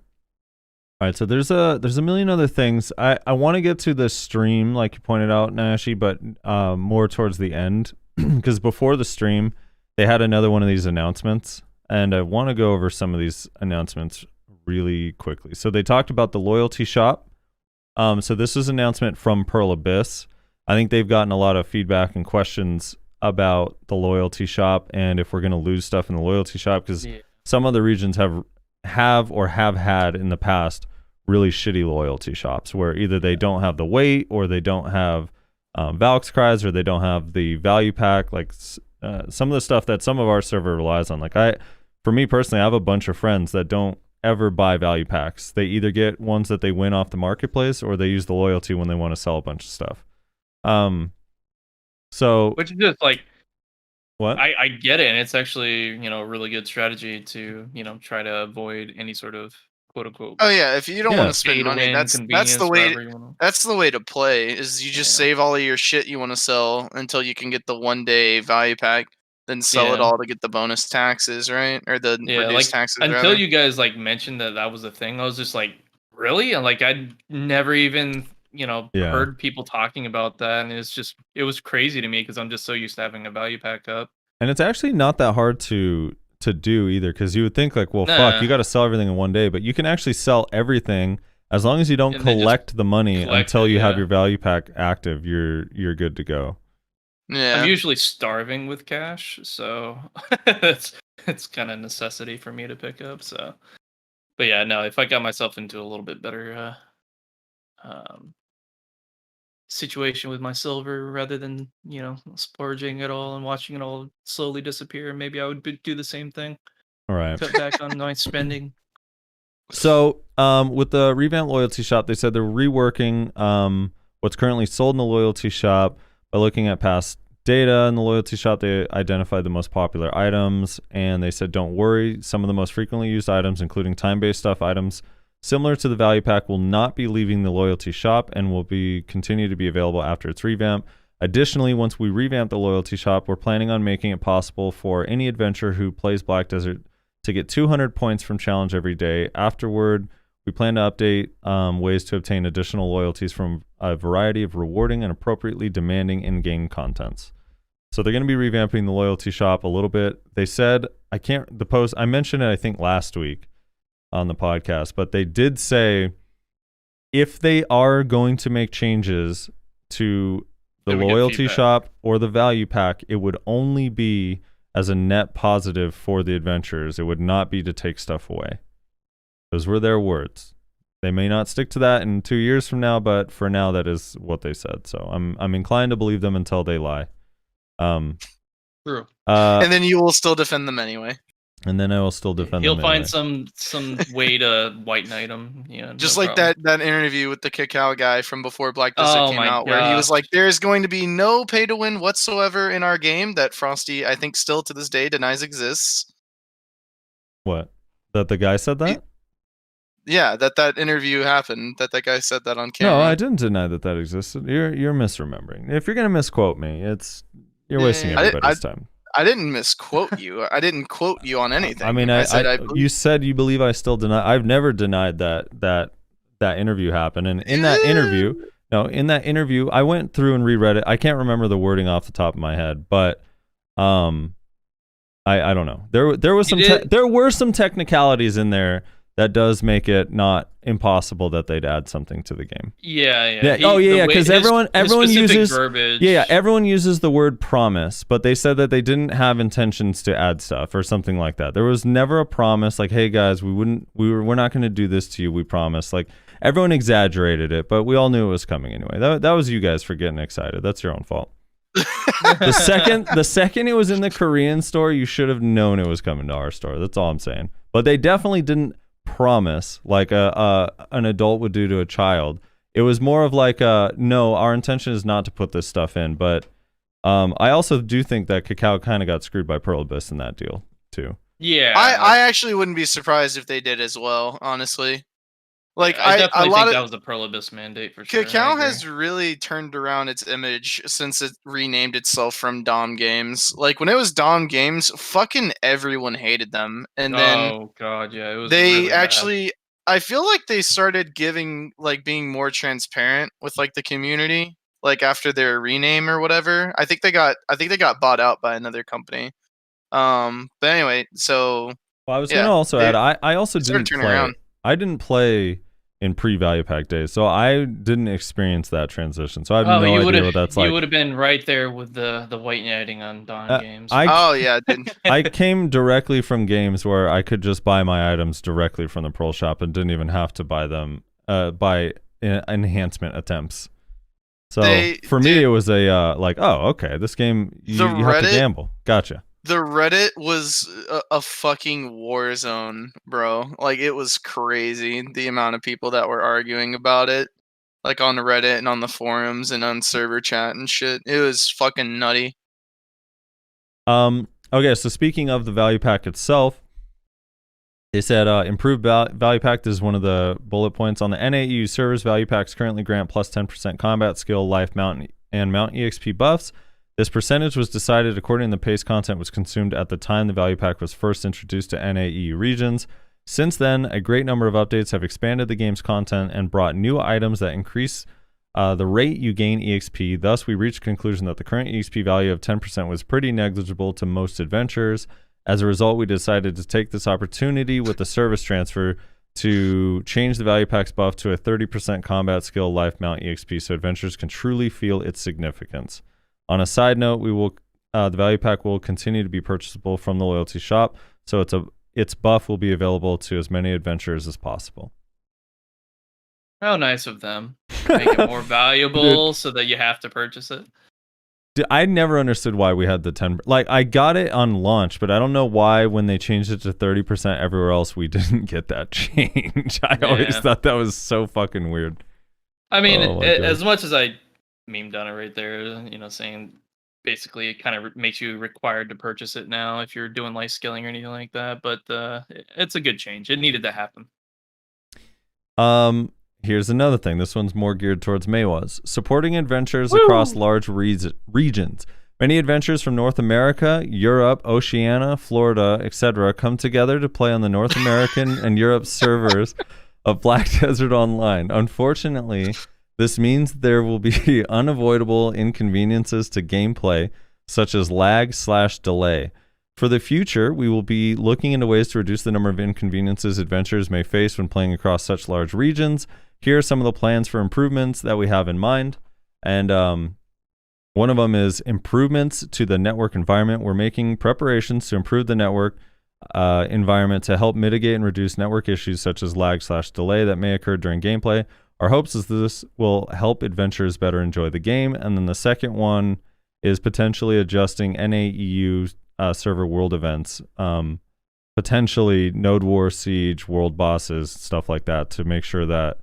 All right, so there's a million other things. I want to get to the stream, like you pointed out, Nashi, but more towards the end, because before the stream, they had another one of these announcements, and I want to go over some of these announcements really quickly. So they talked about the loyalty shop. So this is an announcement from Pearl Abyss. I think they've gotten a lot of feedback and questions about the loyalty shop and if we're going to lose stuff in the loyalty shop, because some other regions have or have had in the past really shitty loyalty shops where either they don't have the weight or they don't have Valk's cries or they don't have the value pack, like some of the stuff that some of our server relies on. Like for me personally, I have a bunch of friends that don't ever buy value packs. They either get ones that they win off the marketplace or they use the loyalty when they want to sell a bunch of stuff. So Which is just like, what? I get it, and it's actually, a really good strategy to, try to avoid any sort of quote unquote. Oh yeah, if you don't want to spend pay to money, win that's convenience the way. wherever you wanna- That's the way to play. Is you just save all of your shit you want to sell until you can get the 1-day value pack, then sell it Yeah. all to get the bonus taxes, right? Or the Yeah, like reduced taxes. until rather. you guys like mentioned that was a thing, I was just like, really? And like I'd never even heard people talking about that, and it was crazy to me because I'm just so used to having a value pack up. And it's actually not that hard to do either, because you would think like, well, fuck, you got to sell everything in one day, but you can actually sell everything as long as you don't And then collect the money until you have yeah. your value pack active. You're good to go. Yeah. I'm usually starving with cash, so it's kind of necessity for me to pick up. So, but yeah, no, if I got myself into a little bit better situation with my silver rather than splurging it all and watching it all slowly disappear, maybe I would do the same thing. All right. Cut back on my spending. So with the revamped loyalty shop, they said they're reworking what's currently sold in the loyalty shop by looking at past data in the loyalty shop. They identified the most popular items, and they said, don't worry, some of the most frequently used items, including time-based stuff items similar to the value pack, will not be leaving the loyalty shop and will continue to be available after its revamp. Additionally, once we revamp the loyalty shop, we're planning on making it possible for any adventurer who plays Black Desert to get 200 points from challenge every day. Afterward, we plan to update ways to obtain additional loyalties from a variety of rewarding and appropriately demanding in-game contents. So they're going to be revamping the loyalty shop a little bit. They said, I mentioned it, I think, last week on the podcast, but they did say if they are going to make changes to the loyalty shop or the value pack, it would only be as a net positive for the adventurers. It would not be to take stuff away. Those were their words. They may not stick to that in 2 years from now, but for now, that is what they said. So I'm inclined to believe them until they lie. True. And then you will still defend them anyway. And then I will still defend He'll them find anyway. some way to white knight him. Yeah, Just no like problem. that interview with the Cacao guy from before Black Desert Oh came my out, where he was gosh. like, "There's going to be no pay to win whatsoever in our game." That Frosty, I think, still to this day denies exists. What? That the guy said that? Yeah, that interview happened. That guy said that on camera. No, I didn't deny that existed. You're misremembering. If you're gonna misquote me, you're wasting everybody's time. I didn't misquote you. I didn't quote you on anything. I mean, you said you believe I still deny. I've never denied that interview happened. And in that interview, I went through and reread it. I can't remember the wording off the top of my head, but I don't know. There were some technicalities in there that does make it not impossible that they'd add something to the game. Yeah. Because everyone uses verbiage. everyone uses the word promise, but they said that they didn't have intentions to add stuff or something like that. There was never a promise like, "Hey guys, we're not going to do this to you. We promise." Like everyone exaggerated it, but we all knew it was coming anyway. That was you guys for getting excited. That's your own fault. The second it was in the Korean store, you should have known it was coming to our store. That's all I'm saying. But they definitely didn't promise like an adult would do to a child. It was more of like no, our intention is not to put this stuff in. But I also do think that Cacao kind of got screwed by Pearl Abyss in that deal too. Yeah. I actually wouldn't be surprised if they did as well, honestly. Like I definitely think that was the Pearl Abyss mandate for sure. Cacao has really turned around its image since it renamed itself from Dom Games. Like when it was Dom Games, fucking everyone hated them, and then oh god, yeah, it was. They really actually, I feel like they started being more transparent with like the community, like after their rename or whatever. I think they got bought out by another company. But anyway, so well, I was gonna also add, I also didn't turning play. around. I didn't play in pre-value pack days, so I didn't experience that transition. So I have no idea what that's like. You would have been right there with the white knighting on Dawn Games. I came directly from games where I could just buy my items directly from the Pearl Shop and didn't even have to buy them by enhancement attempts. So for me, it was a like, oh, okay, this game you have to gamble. Gotcha. The Reddit was a fucking war zone, bro. Like, it was crazy, the amount of people that were arguing about it. Like, on Reddit and on the forums and on server chat and shit. It was fucking nutty. Okay, so speaking of the value pack itself, they said improved value pack. This is one of the bullet points on the NAEU servers. Value packs currently grant plus 10% combat skill, life, mount, and mount EXP buffs. This percentage was decided according to the pace content was consumed at the time the value pack was first introduced to NAEU regions. Since then, a great number of updates have expanded the game's content and brought new items that increase the rate you gain EXP. Thus, we reached the conclusion that the current EXP value of 10% was pretty negligible to most adventurers. As a result, we decided to take this opportunity with the service transfer to change the value pack's buff to a 30% combat skill, life, mount EXP so adventurers can truly feel its significance. On a side note, the value pack will continue to be purchasable from the loyalty shop, so its buff will be available to as many adventurers as possible. How nice of them. Make it more valuable so that you have to purchase it. Dude, I never understood why we had the 10. Like, I got it on launch, but I don't know why when they changed it to 30% everywhere else, we didn't get that change. I always thought that was so fucking weird. I mean, as much as I memed on it right there, saying basically it kind of makes you required to purchase it now if you're doing life skilling or anything like that, but it's a good change. It needed to happen. Here's another thing. This one's more geared towards Maywas. Supporting adventures across large regions. Many adventures from North America, Europe, Oceania, Florida, etc. come together to play on the North American and Europe servers of Black Desert Online. Unfortunately, this means there will be unavoidable inconveniences to gameplay, such as lag/delay. For the future, we will be looking into ways to reduce the number of inconveniences adventurers may face when playing across such large regions. Here are some of the plans for improvements that we have in mind. And One of them is improvements to the network environment. We're making preparations to improve the network environment to help mitigate and reduce network issues such as lag/delay that may occur during gameplay. Our hopes is this will help adventurers better enjoy the game. And then the second one is potentially adjusting NAEU server world events, potentially Node War, Siege, world bosses, stuff like that, to make sure that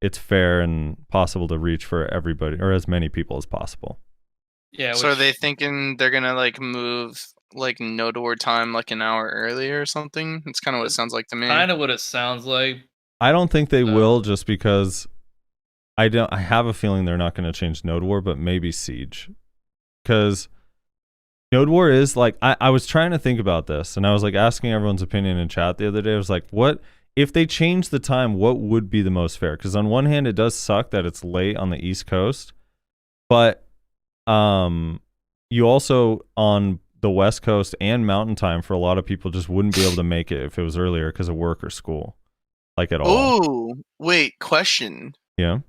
it's fair and possible to reach for everybody or as many people as possible. Yeah. So are they thinking they're gonna like move like Node War time like an hour earlier or something? That's kind of what it sounds like to me. Kind of what it sounds like. I don't think they will, just because I have a feeling they're not going to change Node War, but maybe Siege. Because Node War is like, I was trying to think about this, and I was like asking everyone's opinion in chat the other day. I was like, what if they change the time, what would be the most fair? Because on one hand, it does suck that it's late on the East Coast, but you also on the West Coast and Mountain Time, for a lot of people, just wouldn't be able to make it if it was earlier because of work or school, like at all. Oh, wait, question. Yeah.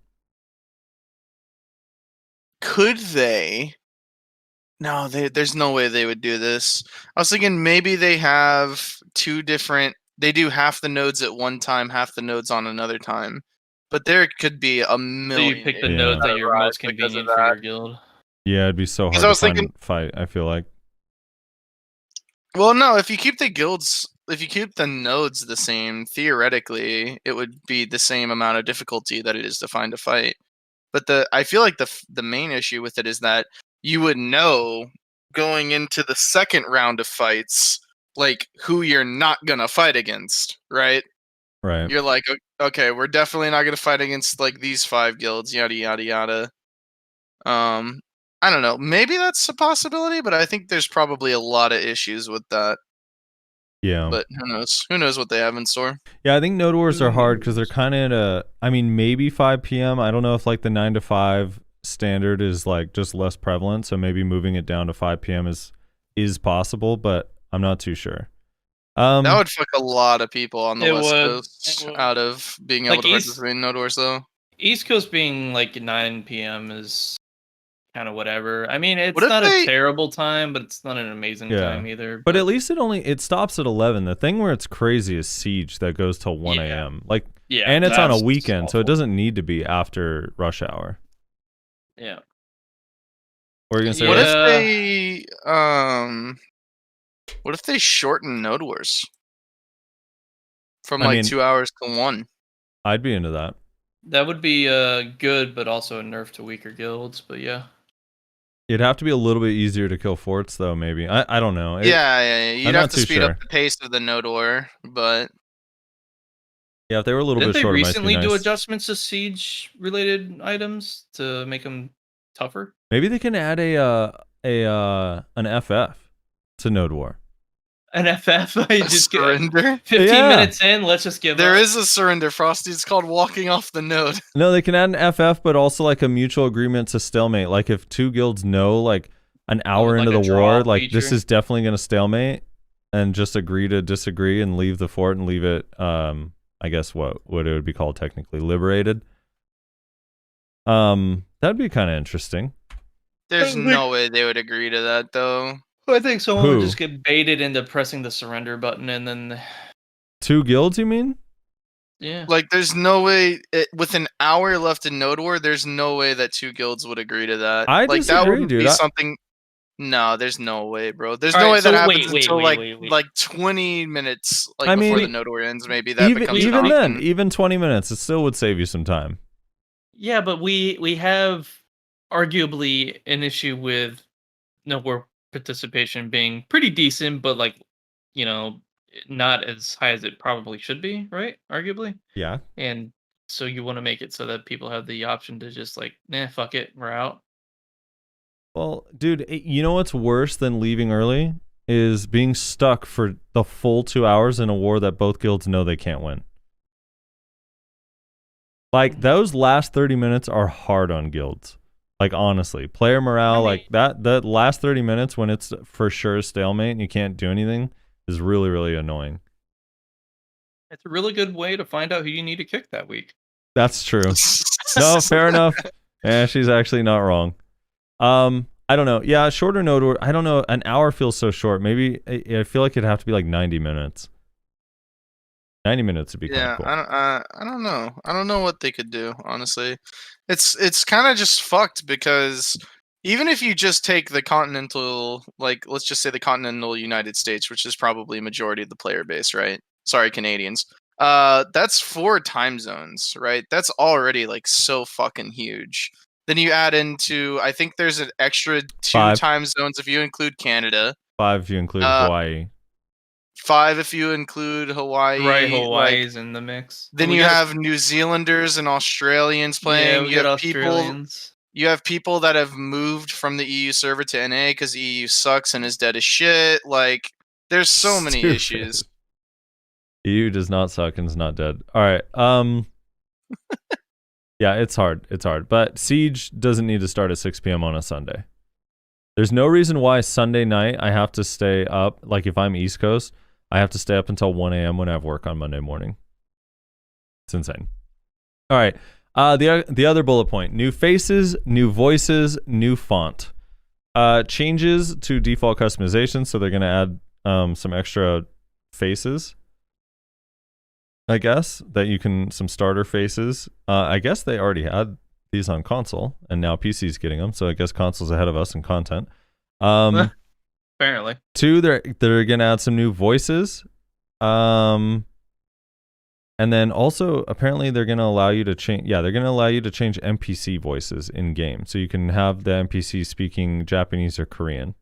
Could they? No, there's no way they would do this. I was thinking maybe they have two different. They do half the nodes at one time, half the nodes on another time. But there could be a So million. you pick the Yeah. node that you're most because of convenient for your guild. Yeah, it'd be so hard 'Cause I to was thinking- fight, I feel like. Well, no, if you keep the guilds, if you keep the nodes the same, theoretically, it would be the same amount of difficulty that it is to find a fight. But I feel like the main issue with it is that you would know going into the second round of fights, like who you're not gonna fight against, right? Right. You're like, okay, we're definitely not gonna fight against like these 5 guilds, yada yada yada. I don't know. Maybe that's a possibility, but I think there's probably a lot of issues with that. Yeah. But who knows? Who knows what they have in store? Yeah, I think Node Wars are hard because they're kind of at a, I mean, maybe 5 p.m. I don't know if like the 9 to 5 standard is like just less prevalent, so maybe moving it down to 5 p.m. is possible, but I'm not too sure. That would fuck a lot of people on the It West would. Coast It would. out of being able Like to East- participate in Node Wars, though. East Coast being like 9 p.m. is kind of whatever. I mean, it's What if not they- a terrible time, but it's not an amazing Yeah. time either. But at least it stops at 11. The thing where it's crazy is Siege that goes till 1 Yeah. a.m. Like, yeah, and it's on a that's weekend, so it awful. doesn't need to be after rush hour. Yeah. What are you gonna say? What Russ? if they what if they shorten Node Wars from I like mean- 2 hours to 1? I'd be into that. That would be good, but also a nerf to weaker guilds. But yeah. It'd have to be a little bit easier to kill forts, though. Maybe I don't know. Yeah. You'd I'm have not to too speed sure. up the pace of the Node War, but Yeah, if they were a little Didn't bit they shorter, might be recently do nice. adjustments to siege related items to make them tougher? Maybe they can add an FF to Node War. An FF? I a just get surrender. 15 Yeah. minutes in. Let's just give There up. is a surrender, Frosty. It's called walking off the node. No, they can add an FF, but also like a mutual agreement to stalemate. Like if two guilds know like an hour like into a the draw war, like this feature? is definitely going to stalemate, and just agree to disagree and leave the fort and leave it. I guess what it would be called technically liberated. That'd be kind of interesting. There's no way they would agree to that, though. I think someone Who? would just get baited into pressing the surrender button and then, Two guilds, you mean? yeah. Like, there's no way with an hour left in Node War. There's no way that 2 guilds would agree to that. I like that disagree, would dude. be something. No, there's no way, bro. There's no Alright, way that so happens wait, until wait. like 20 minutes, like I before mean, the Node War ends. Maybe that becomes an even then, option. even 20 minutes, it still would save you some time. Yeah, but we have arguably an issue with nowhere participation being pretty decent, but like, not as high as it probably should be, right? Arguably. Yeah. And so you want to make it so that people have the option to just like, nah, fuck it, we're out. Well, dude, you know what's worse than leaving early is being stuck for the full 2 hours in a war that both guilds know they can't win. Like those last 30 minutes are hard on guilds. Like honestly, player morale, like that last 30 minutes when it's for sure stalemate and you can't do anything is really, really annoying. It's a really good way to find out who you need to kick that week. That's true. No, fair enough. Yeah, she's actually not wrong. I don't know. Yeah, shorter node. I don't know. An hour feels so short. Maybe I feel like it'd have to be like 90 minutes. 90 minutes would be kind Yeah, of cool. I don't know. I don't know what they could do, honestly. It's kind of just fucked because even if you just take the continental, like let's just say the continental United States, which is probably a majority of the player base, right? Sorry, Canadians. That's 4 time zones, right? That's already like so fucking huge. Then you add into, I think there's an extra 2 5. time zones if you include Canada. 5 if you include Uh, Hawaii. 5 if you include Hawaii. Right, Hawaii's in the mix. Then We you got- have New Zealanders and Australians playing. Yeah, we you got have people. Australians. You have people that have moved from the EU server to NA because EU sucks and is dead as shit. Like, there's so many Stupid. issues. EU does not suck and is not dead. All right. Yeah, it's hard. It's hard. But Siege doesn't need to start at 6 p.m. on a Sunday. There's no reason why Sunday night I have to stay up. Like if I'm East Coast, I have to stay up until 1 a.m. when I have work on Monday morning. It's insane. All right. The other bullet point: new faces, new voices, new font. Changes to default customization. So they're gonna add some extra faces. I guess that you can some starter faces. I guess they already had these on console, and now PC's getting them. So I guess console's ahead of us in content. Apparently. 2, they're gonna add some new voices. And then also apparently they're gonna allow you to change. Yeah, they're gonna allow you to change NPC voices in game, so you can have the NPC speaking Japanese or Korean.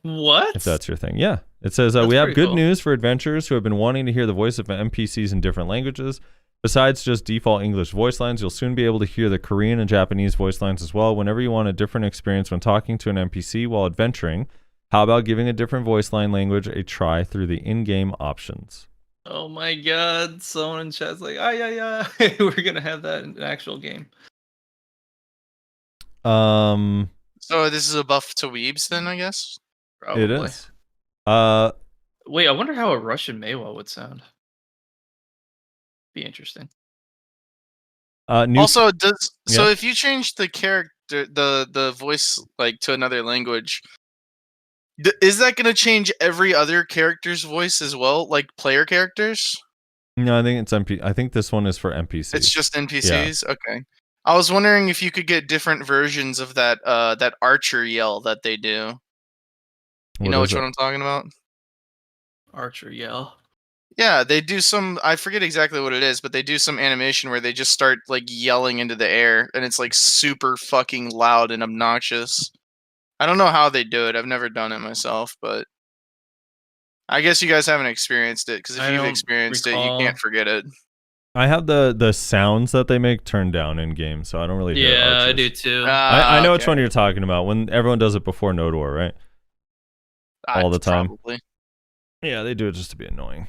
What? If that's your thing. Yeah. It says, That's we have pretty good cool. news for adventurers who have been wanting to hear the voice of NPCs in different languages. Besides just default English voice lines, you'll soon be able to hear the Korean and Japanese voice lines as well. Whenever you want a different experience when talking to an NPC while adventuring, how about giving a different voice line language a try through the in-game options? Oh my god, someone in chat's like, yeah. We're gonna have that in an actual game. So this is a buff to weebs, then I guess. Probably. It is. Wait, I wonder how a Russian Maywa would sound. Be interesting. New Also, so Yeah. if you change the character, the voice like to another language, is that going to change every other character's voice as well, like player characters? No, I think it's I think this one is for NPCs. It's just NPCs. Okay. I was wondering if you could get different versions of that that archer yell that they do. You know which one I'm talking about? Archer yell. Yeah, they do some. I forget exactly what it is, but they do some animation where they just start like yelling into the air, and it's like super fucking loud and obnoxious. I don't know how they do it. I've never done it myself, but I guess you guys haven't experienced it because if I you've don't experienced it, you recall. can't forget it. I have the sounds that they make turned down in game, so I don't really hear Yeah, I archers. do too. I know which okay. one you're talking about, when everyone does it before Node War, right? all the time. Probably. Yeah, they do it just to be annoying.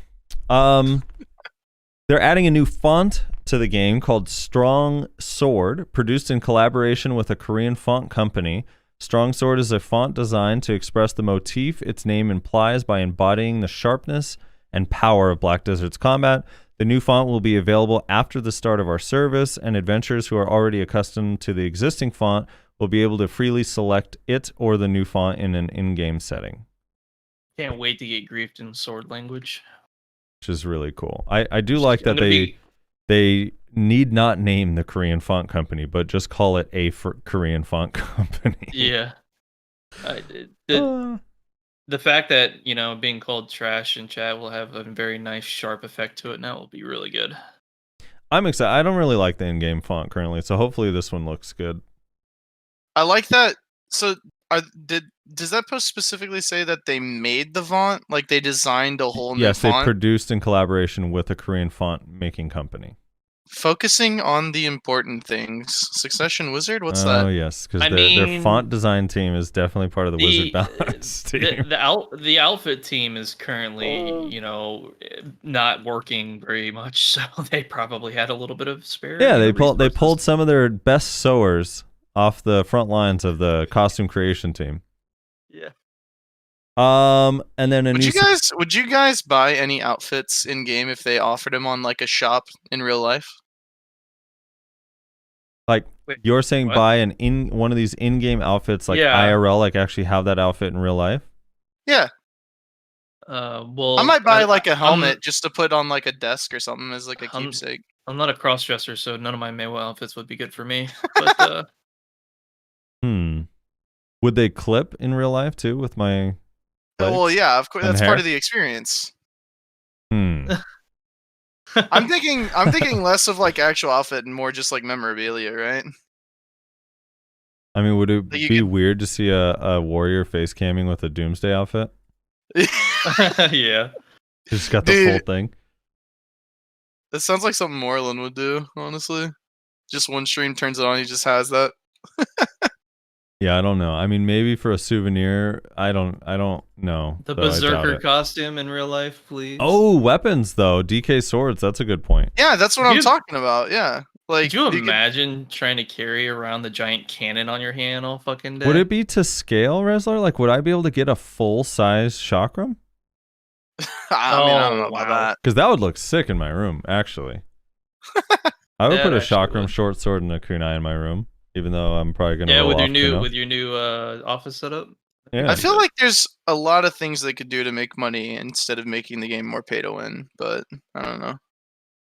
They're adding a new font to the game called Strong Sword, produced in collaboration with a Korean font company. Strong Sword is a font designed to express the motif its name implies by embodying the sharpness and power of Black Desert's combat. The new font will be available after the start of our service, and adventurers who are already accustomed to the existing font will be able to freely select it or the new font in an in-game setting. Can't wait to get griefed in sword language. Which is really cool. I do like that I'm they need not name the Korean font company, but just call it a Korean font company. Yeah. The fact that, being called trash in chat will have a very nice sharp effect to it now will be really good. I'm excited. I don't really like the in-game font currently, so hopefully this one looks good. I like that. So, does that post specifically say that they made the font? Like they designed a whole new Yes, they font? produced in collaboration with a Korean font making company. Focusing on the important things. Succession Wizard? What's Oh, that? yes, because their font design team is definitely part of the Wizard Balance team. The outfit team is currently, not working very much, so they probably had a little bit of spare. Yeah, they pulled some of their best sewers off the front lines of the costume creation team. Yeah. And then would you guys buy any outfits in game if they offered them on like a shop in real life? Like Wait, you're saying what? buy one of these in-game outfits, like Yeah. IRL, like actually have that outfit in real life. Yeah, Well, I might buy like a I'm- helmet just to put on like a desk or something as like a I'm- keepsake. I'm not a cross dresser, so none of my Mayweather outfits would be good for me. But Would they clip in real life too with my Well, legs yeah, of course, and that's hair? part of the experience. Hmm. I'm thinking less of like actual outfit and more just like memorabilia, right? I mean, would it Like you be could- weird to see a warrior face camming with a Doomsday outfit? yeah. Just got the full Dude. thing. That sounds like something Moreland would do, honestly. Just one stream turns it on, he just has that. Yeah, I don't know. I mean, maybe for a souvenir. I don't know. The though, I doubt berserker it. costume in real life, please. Oh, weapons though. DK swords. That's a good point. Yeah, that's what I'm Dude. talking about. Yeah, like Could you could- imagine trying to carry around the giant cannon on your hand all fucking day? Would it be to scale, Resler? Like, would I be able to get a full size chakram? I mean, I don't know Oh, about wow. that. Because that would look sick in my room, actually. I would That put a actually chakram would. short sword and a kunai in my room, even though I'm probably gonna Yeah, roll with your off new kuno. office setup? Yeah. I feel like there's a lot of things they could do to make money instead of making the game more pay to win, but I don't know.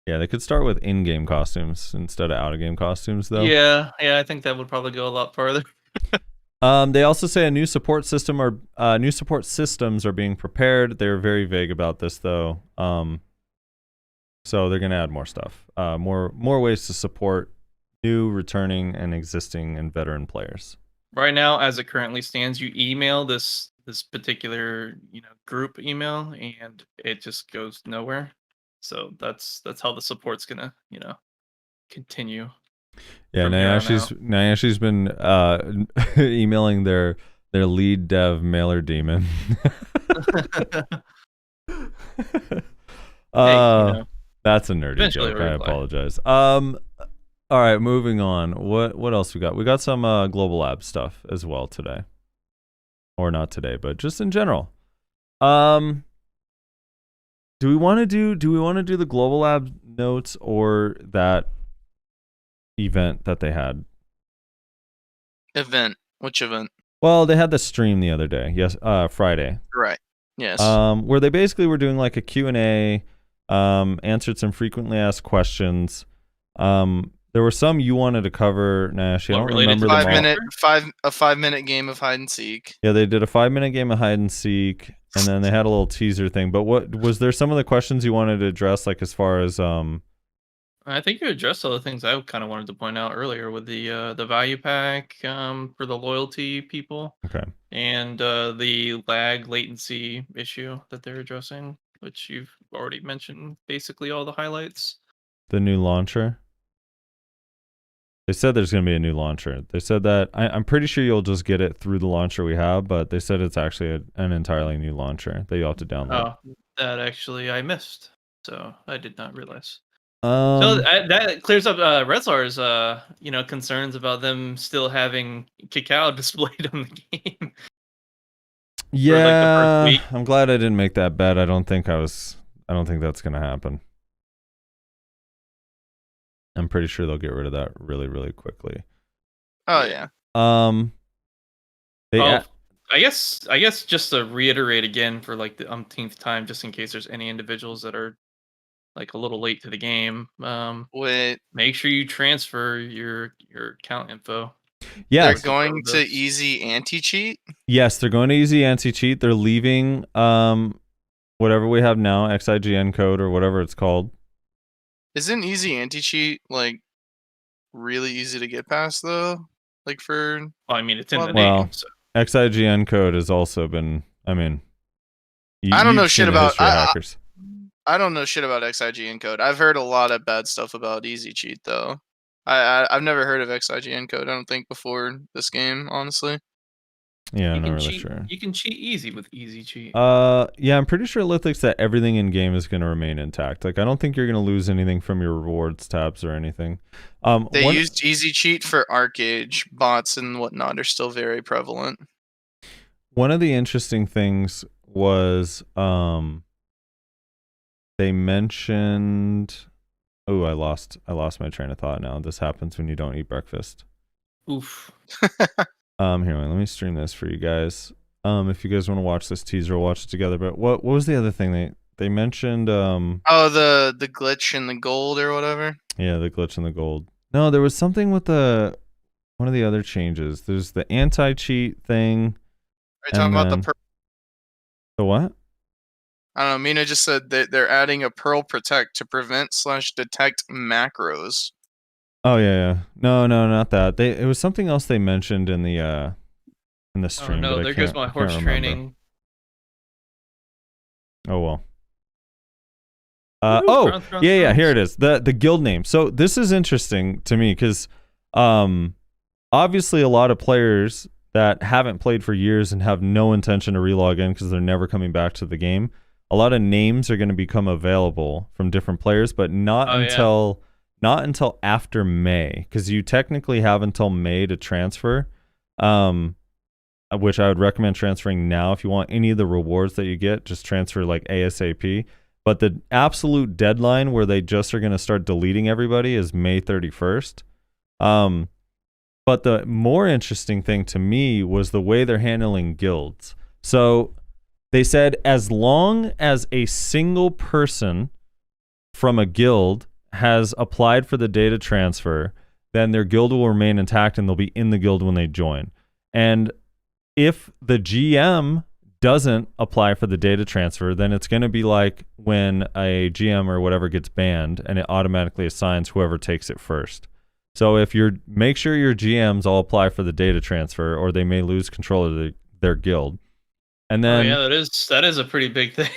Yeah, they could start with in-game costumes instead of out-of-game costumes, though. Yeah, I think that would probably go a lot farther. They also say new support systems are being prepared. They're very vague about this, though. So they're gonna add more stuff, more ways to support new, returning, and existing and veteran players. Right now, as it currently stands, you email this particular group email, and it just goes nowhere. So that's how the support's gonna continue. Yeah, From here on Nayashi's been emailing their lead dev mailer demon. Hey, That's a nerdy eventually joke. it'll I reply. apologize. All right, moving on. What else we got? We got some Global Lab stuff as well today, or not today, but just in general. Do we want to do the Global Lab notes or that event that they had? Event. Which event? Well, they had the stream the other day. Yes, Friday. Right. Yes. Where they basically were doing like a Q&A, answered some frequently asked questions. There were some you wanted to cover, Nash. I What, don't related remember to them all. a 5-minute game of hide and seek. Yeah, they did a 5-minute game of hide and seek, and then they had a little teaser thing. But what was there some of the questions you wanted to address, like as far as I think you addressed all the things I kind of wanted to point out earlier with the value pack for the loyalty people. Okay. And the lag latency issue that they're addressing, which you've already mentioned basically all the highlights. The new launcher? They said there's going to be a new launcher. They said that I'm pretty sure you'll just get it through the launcher we have, but they said it's actually an entirely new launcher that you'll have to download. Oh, that actually I missed, so I did not realize. Um, So that clears up Redslar's concerns about them still having cacao displayed on the game. yeah, week. I'm glad I didn't make that bet. I don't think that's going to happen. I'm pretty sure they'll get rid of that really, really quickly. Oh yeah. They I guess just to reiterate again for like the umpteenth time, just in case there's any individuals that are like a little late to the game. Wait. Make sure you transfer your account info. yes, They're going to easy anti-cheat? yes, they're going to easy anti-cheat. They're leaving whatever we have now, XIGN code or whatever it's called. Isn't easy anti-cheat like really easy to get past though? Like for Well, I mean, it's in the Well, name. So. XIGN code has also been. I mean, I don't know you've shit seen the about- history of hackers. I don't know shit about XIGN code. I've heard a lot of bad stuff about easy cheat though. I've never heard of XIGN code. I don't think before this game, honestly. Yeah, I'm You not can really cheat. sure. You can cheat easy with easy cheat. Yeah, I'm pretty sure Lithics that everything in game is going to remain intact. Like, I don't think you're going to lose anything from your rewards tabs or anything. They used easy cheat for ArcAge bots and whatnot are still very prevalent. One of the interesting things was they mentioned Oh, I lost my train of thought now. This happens when you don't eat breakfast. Oof. Here, let me stream this for you guys. If you guys want to watch this teaser, we'll watch it together. But what was the other thing they mentioned? Oh, the glitch in the gold or whatever. Yeah, the glitch in the gold. No, there was something with one of the other changes. There's the anti-cheat thing. Are you talking about the the what? I don't know. Mina just said that they're adding a Pearl Protect to prevent/detect macros. Oh yeah. No, not that. It was something else they mentioned in the stream. Oh no, but there goes my horse training. Oh well. Woo, Yeah, here it is. The guild name. So this is interesting to me because obviously a lot of players that haven't played for years and have no intention to relog in because they're never coming back to the game. A lot of names are going to become available from different players, but not until after May, because you technically have until May to transfer, which I would recommend transferring now. If you want any of the rewards that you get, just transfer like ASAP. But the absolute deadline where they just are going to start deleting everybody is May 31st. But the more interesting thing to me was the way they're handling guilds. So they said as long as a single person from a guild has applied for the data transfer, then their guild will remain intact and they'll be in the guild when they join. And if the GM doesn't apply for the data transfer, then it's going to be like when a GM or whatever gets banned and it automatically assigns whoever takes it first. So if make sure your GMs all apply for the data transfer or they may lose control of their guild. And then that is a pretty big thing.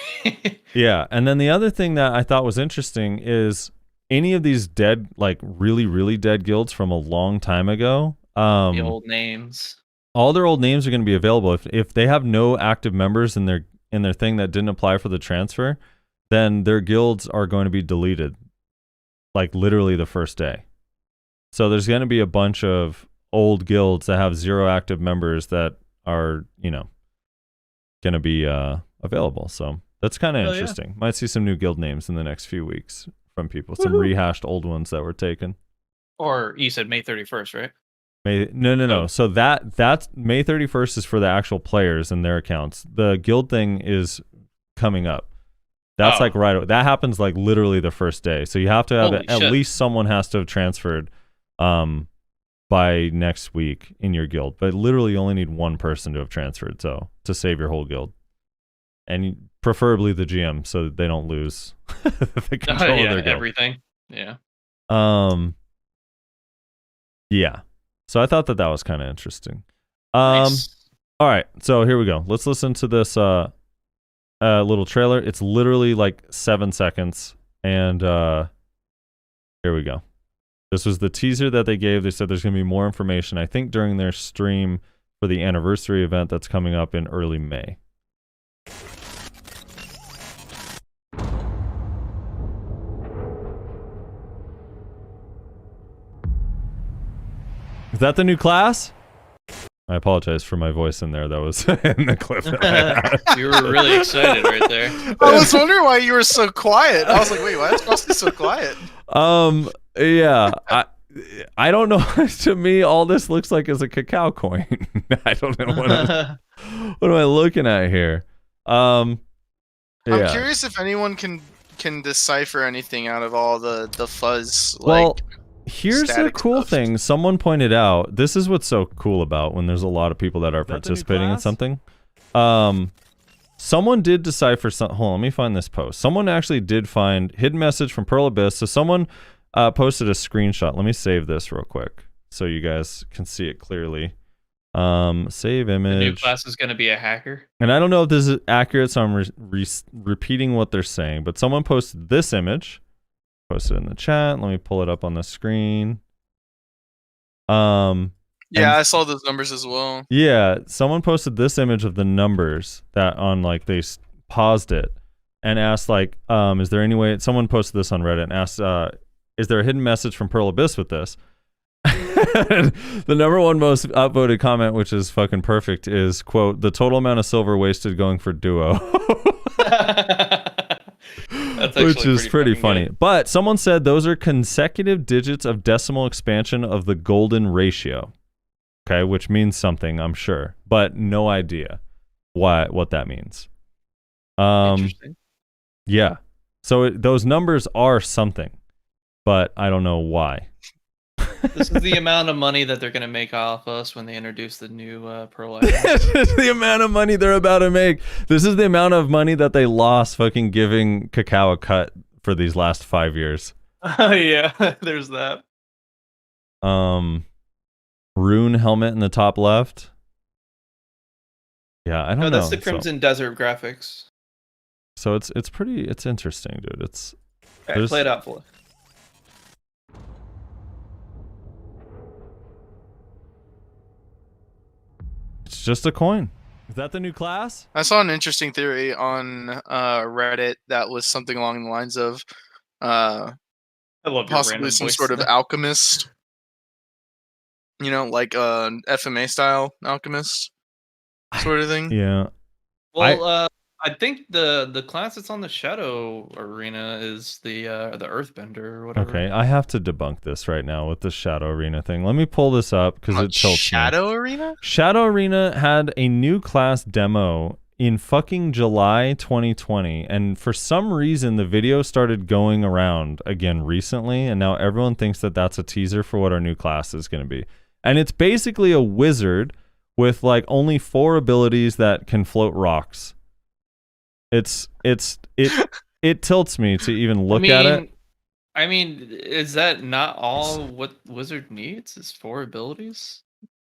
Yeah, and then the other thing that I thought was interesting is any of these dead, like really, really dead guilds from a long time ago. The old names. All their old names are going to be available. If they have no active members in their thing that didn't apply for the transfer, then their guilds are going to be deleted, like literally the first day. So there's going to be a bunch of old guilds that have 0 active members that are, going to be available. So that's kind of interesting. Yeah. Might see some new guild names in the next few weeks from people. Some rehashed old ones that were taken. Or you said May 31st, right? No. So that's May 31st is for the actual players and their accounts. The guild thing is coming up. That's like that happens like literally the first day. So you have to have at least someone has to have transferred by next week in your guild, but literally you only need one person to have transferred, so to save your whole guild, and preferably the GM, so that they don't lose the control of their guild. Everything. Yeah. Yeah. So I thought that was kind of interesting. Nice. All right, so here we go. Let's listen to this little trailer. It's literally like 7 seconds, and here we go. This was the teaser that they gave. They said there's going to be more information, I think, during their stream for the anniversary event that's coming up in early May. Is that the new class? I apologize for my voice in there. That was in the clip. You were really excited right there. I was wondering why you were so quiet. I was like, wait, why is Frosty so quiet? Yeah, I don't know. To me, all this looks like is a cacao coin. I don't know what am I looking at here. I'm curious if anyone can decipher anything out of all the fuzz. Well, here's the cool thing. Someone pointed out, this is what's so cool about when there's a lot of people that are participating in something. Someone did decipher some. Hold on, let me find this post. Someone actually did find hidden message from Pearl Abyss. So someone posted a screenshot. Let me save this real quick so you guys can see it clearly. Save image. The new class is going to be a hacker. And I don't know if this is accurate, so I'm repeating what they're saying. But someone posted this image. Posted in the chat. Let me pull it up on the screen. Yeah, I saw those numbers as well. Yeah, someone posted this image of the numbers that on like they paused it and asked like, is there any way? Someone posted this on Reddit and asked, is there a hidden message from Pearl Abyss with this? The number one most upvoted comment, which is fucking perfect, is quote, the total amount of silver wasted going for duo. That's which is pretty funny. good. But someone said those are consecutive digits of decimal expansion of the golden ratio. Okay, which means something, I'm sure, but no idea what that means. Interesting. Yeah. So those numbers are something, but I don't know why. This is the amount of money that they're going to make off us when they introduce the new Pearl items. This is the amount of money they're about to make. This is the amount of money that they lost fucking giving Cacao a cut for these last 5 years. Oh, yeah, there's that. Rune helmet in the top left. Yeah, I don't know. No, that's the Crimson Desert graphics. So it's interesting, dude. Okay, play it out for us. It's just a coin. Is that the new class? I saw an interesting theory on Reddit that was something along the lines of I love your possibly random some voice. sort of alchemist. You know, like FMA style alchemist sort of thing. Yeah. Well, I think the class that's on the Shadow Arena is the Earthbender or whatever. Okay, I have to debunk this right now with the Shadow Arena thing. Let me pull this up because it tilts me. Shadow Arena? Shadow Arena had a new class demo in fucking July 2020, and for some reason the video started going around again recently, and now everyone thinks that that's a teaser for what our new class is going to be. And it's basically a wizard with like only 4 abilities that can float rocks. It tilts me to even look at it. I mean, is that not all what Wizard needs? Is 4 abilities?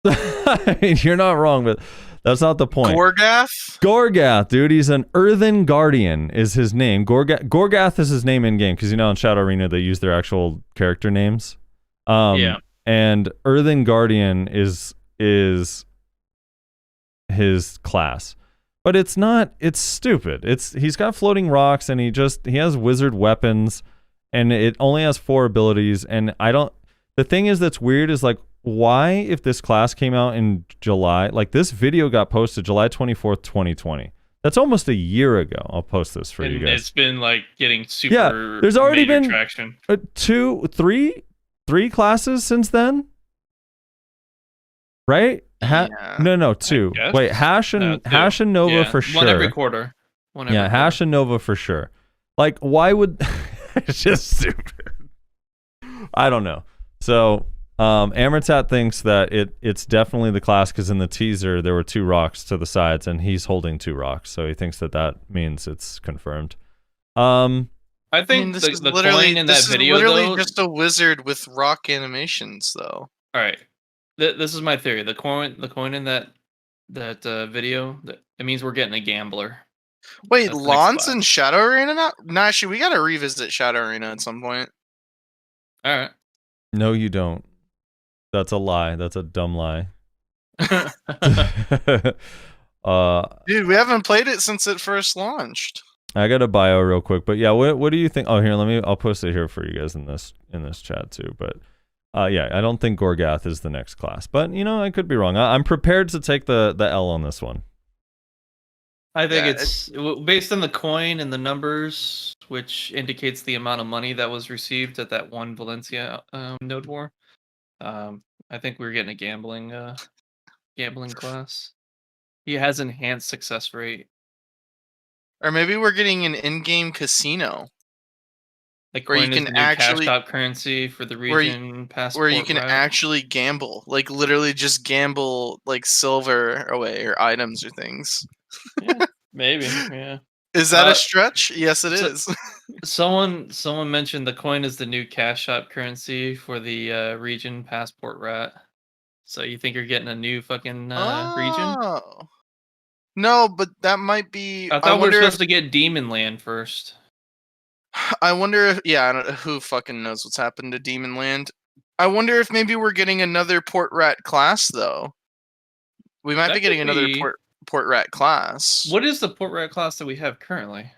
I mean, you're not wrong, but that's not the point. Gorgath, dude. He's an Earthen Guardian is his name. Gorgath is his name in game because in Shadow Arena they use their actual character names. Yeah. And Earthen Guardian is his class. But it's not, it's stupid. He's got floating rocks and he has wizard weapons and it only has 4 abilities. And the thing is that's weird is like, why, if this class came out in July, like this video got posted July 24th, 2020. That's almost a year ago. I'll post this for you guys. It's been like getting super there's already been traction. 3 classes since then. Right? No, 2. Wait, Hash and Nova for sure. One every quarter. Hash and Nova for sure. Like, why would... It's just stupid. I don't know. So, Amritat thinks that it's definitely the class because in the teaser there were 2 rocks to the sides and he's holding 2 rocks. So he thinks that means it's confirmed. I think this is the literally coin in that video, literally just a wizard with rock animations, though. All right. This is my theory. The coin in that video, it means we're getting a gambler. Wait, Lon's in Shadow Arena now? No, actually, we gotta revisit Shadow Arena at some point. All right. No, you don't. That's a lie. That's a dumb lie. Dude, we haven't played it since it first launched. I got a bio real quick, but yeah, what do you think? Oh, here, I'll post it here for you guys in this chat too. But yeah, I don't think Gorgath is the next class, but I could be wrong. I'm prepared to take the L on this one. I think it's based on the coin and the numbers, which indicates the amount of money that was received at that one Valencia node war. I think we're getting a gambling class. He has enhanced success rate. Or maybe we're getting an in-game casino. Like where you can actually cash currency for the region passport, where you can actually gamble, like literally just gamble like silver away or items or things. Yeah, maybe. Yeah. Is that a stretch? Yes, it is. Someone mentioned the coin is the new cash shop currency for the region passport rat. So you think you're getting a new fucking region? No, but that might be. I thought we were supposed to get Demon Land first. I wonder if I don't know who fucking knows what's happened to Demon Land. I wonder if maybe we're getting another Port Rat class though. We might be getting another Port Rat class. What is the Port Rat class that we have currently?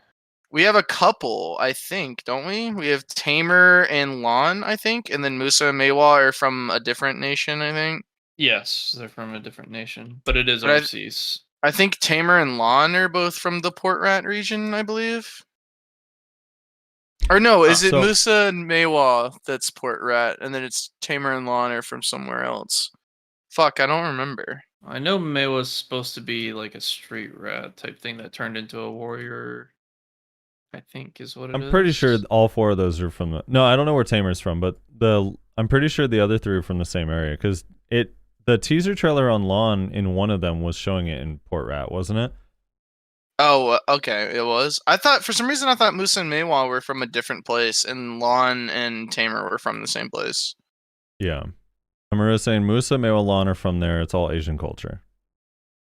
We have a couple, I think, don't we? We have Tamer and Lon, I think, and then Musa and Maywa are from a different nation, I think. Yes, they're from a different nation, but it is overseas. I think Tamer and Lon are both from the Port Rat region, I believe. Or no, is it So- Musa and Maywa that's Port Rat, and then it's Tamer and Lon are from somewhere else? Fuck, I don't remember. I know May was supposed to be like a street rat type thing that turned into a warrior. I think is what it is. I'm pretty sure all 4 of those are from the. No, I don't know where Tamer's from, but I'm pretty sure the other 3 are from the same area because the teaser trailer on Lawn in one of them was showing it in Port Rat, wasn't it? Oh, okay, it was. I thought for some reason I thought Musa and Maywa were from a different place, and Lon and Tamer were from the same place. Yeah. Amara's saying Musa, Mewa, Lawn are from there. It's all Asian culture.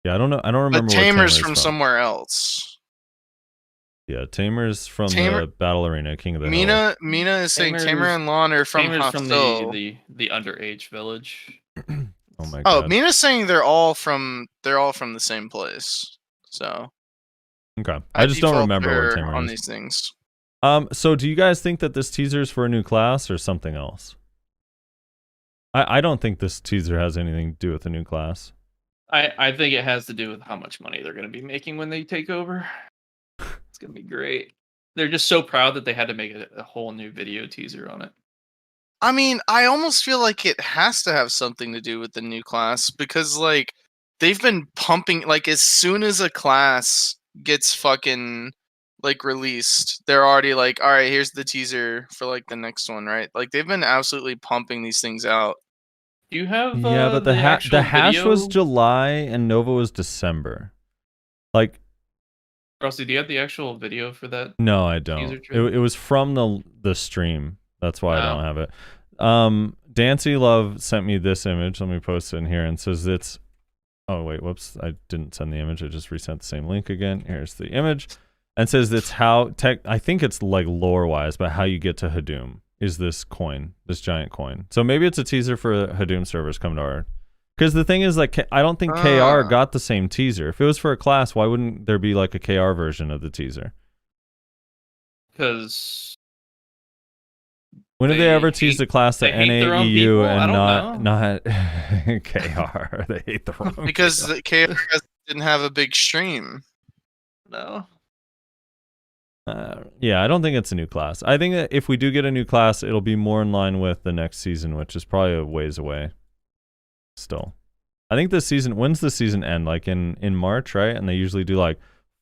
Yeah, I don't know. I don't remember But where Tamer's from somewhere else. Yeah, Tamer's from Tamer- the Battle Arena, King of the Hill. Mina is saying Tamer's- Tamer and Lon are from Tamer's from Hafso. the underage village. Oh my Oh, god. Mina's saying they're all from the same place. So Okay. I just don't default remember where there Tamer on is. these things. So do you guys think that this teaser is for a new class or something else? I don't think this teaser has anything to do with a new class. I think it has to do with how much money they're going to be making when they take over. It's going to be great. They're just so proud that they had to make a whole new video teaser on it. I mean, I almost feel like it has to have something to do with the new class because, like, they've been pumping. Like, as soon as a class gets fucking like released, they're already like, all right, here's the teaser for like the next one, right? Like, they've been absolutely pumping these things out. Do you have Yeah, but the actual hash was video? July and Nova was December. Like, Frosty, do you have the actual video for that? no, I Teaser don't. trailer? It was from the stream. That's why I Oh. don't have it. Dancy Love sent me this image. Let me post it in here and says it's. Oh wait, whoops! I didn't send the image. I just resent the same link again. Here's the image, and says it's how I think it's like lore wise, but how you get to Hadoom is this coin, this giant coin. So maybe it's a teaser for Hadoom servers come to our. Because the thing is, like, I don't think KR got the same teaser. If it was for a class, why wouldn't there be like a KR version of the teaser? Because When did they ever tease the class to they hate their own NAEU people? I and don't not KR? They hate the wrong Because people. the KRS didn't have a big stream. no. Yeah, I don't think it's a new class. I think that if we do get a new class, it'll be more in line with the next season, which is probably a ways away. Still, I think this season. When's the season end? Like in March, right? And they usually do like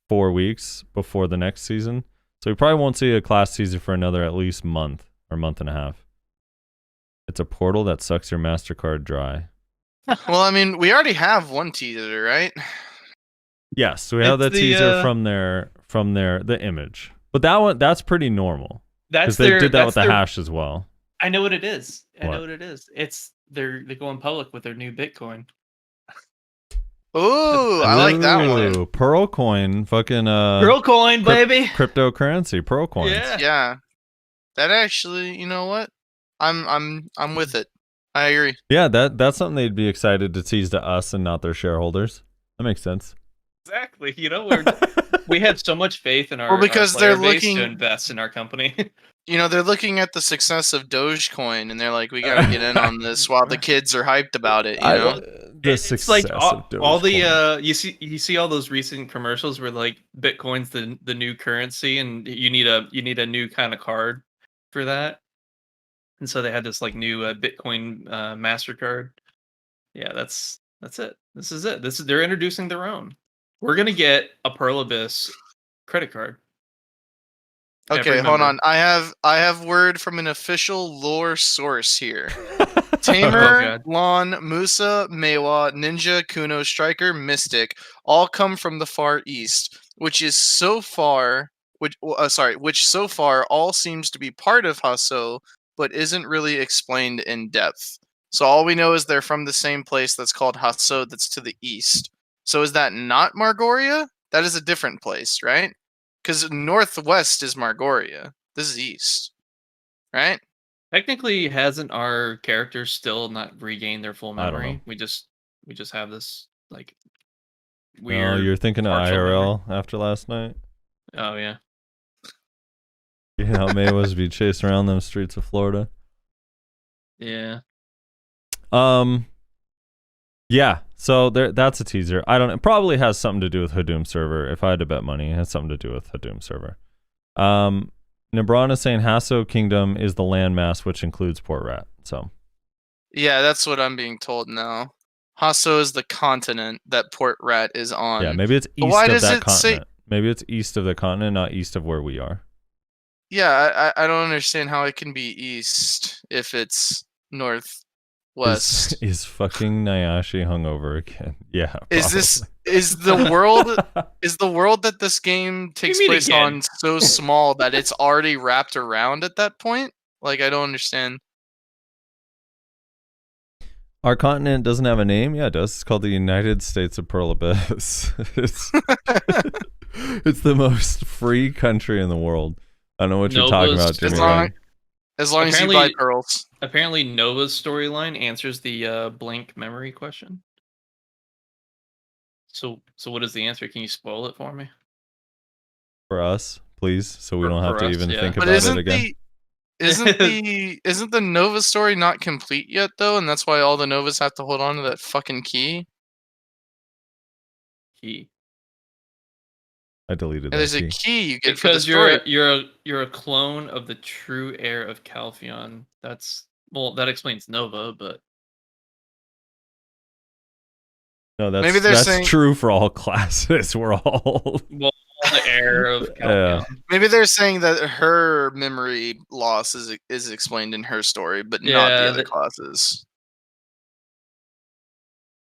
4 weeks before the next season. So we probably won't see a class teaser for another at least month or month and a half. It's a portal that sucks your MasterCard dry. Well, I mean, we already have one teaser, right? Yes, so we have It's the the, teaser from the image. But that's pretty normal. Because That's they their. did that with that's the their- hash as well. I know what it is. I What? know what it is. It's they're going public with their new Bitcoin. Ooh, I like that one. Ooh, Pearl coin, fucking Girl coin, baby. cryptocurrency, Pearl coins. Yeah. Yeah, that actually, you know what? I'm with it. I agree. Yeah, that's something they'd be excited to tease to us and not their shareholders. That makes sense. Exactly. You know, we have so much faith in our Well, because our player they're base looking- to invest in our company. You know, they're looking at the success of Dogecoin, and they're like, we gotta get in on this while the kids are hyped about it. You know, The It's success like all of the Dogecoin. you see all those recent commercials where like Bitcoin's the new currency and you need a new kind of card for that. And so they had this like new Bitcoin MasterCard. Yeah, that's it. This is it. They're introducing their own. We're gonna get a Pearl Abyss credit card. okay, Every hold member. on. I have word from an official lore source here. Oh, Tamer, God. Lon, Musa, Mewa, Ninja, Kuno, Striker, Mystic all come from the Far East, which so far all seems to be part of Hasso, but isn't really explained in depth. So all we know is they're from the same place that's called Hasso that's to the east. So is that not Margoria? That is a different place, right? Because northwest is Margoria. This is east, right? Technically, hasn't our characters still not regained their full I don't memory? know. We just have this like No, weird. you're thinking of partial IRL after last night. Oh yeah. You know how May was be chasing around them streets of Florida. Yeah. Yeah, so that's a teaser. I don't. It probably has something to do with Hadoom server. If I had to bet money, it has something to do with Hadoom server. Nebron is saying Hasso Kingdom is the landmass, which includes Port Rat. So Yeah, that's what I'm being told now. Hasso is the continent that Port Rat is on. yeah, maybe it's But east why of does that it say- continent. Maybe it's east of the continent, not east of where we are. Yeah, I don't understand how it can be east if it's northwest. Is fucking Nayashe hungover again? Yeah. Is the world that this game takes mean place again? on so small that it's already wrapped around at that point? Like, I don't understand. Our continent doesn't have a name? Yeah, it does. It's called the United States of Pearl Abyss. It's the most free country in the world. I don't know what you're talking about, Jimmy. As long as you buy Apparently- pearls. Apparently, Nova's storyline answers the blank memory question. So what is the answer? Can you spoil it for me? For us, please, so we don't have For to us, even yeah. think But about it again. isn't the Nova story not complete yet though, and that's why all the Novas have to hold on to that fucking key? Key. I deleted And there's that a key. key you get for the Because story. you're a clone of the true heir of Calpheon. That explains Nova, but No, that's Maybe they're saying- true for all classes. We're all the heir of Calpheon. Maybe they're saying that her memory loss is explained in her story, but not Yeah, the other classes.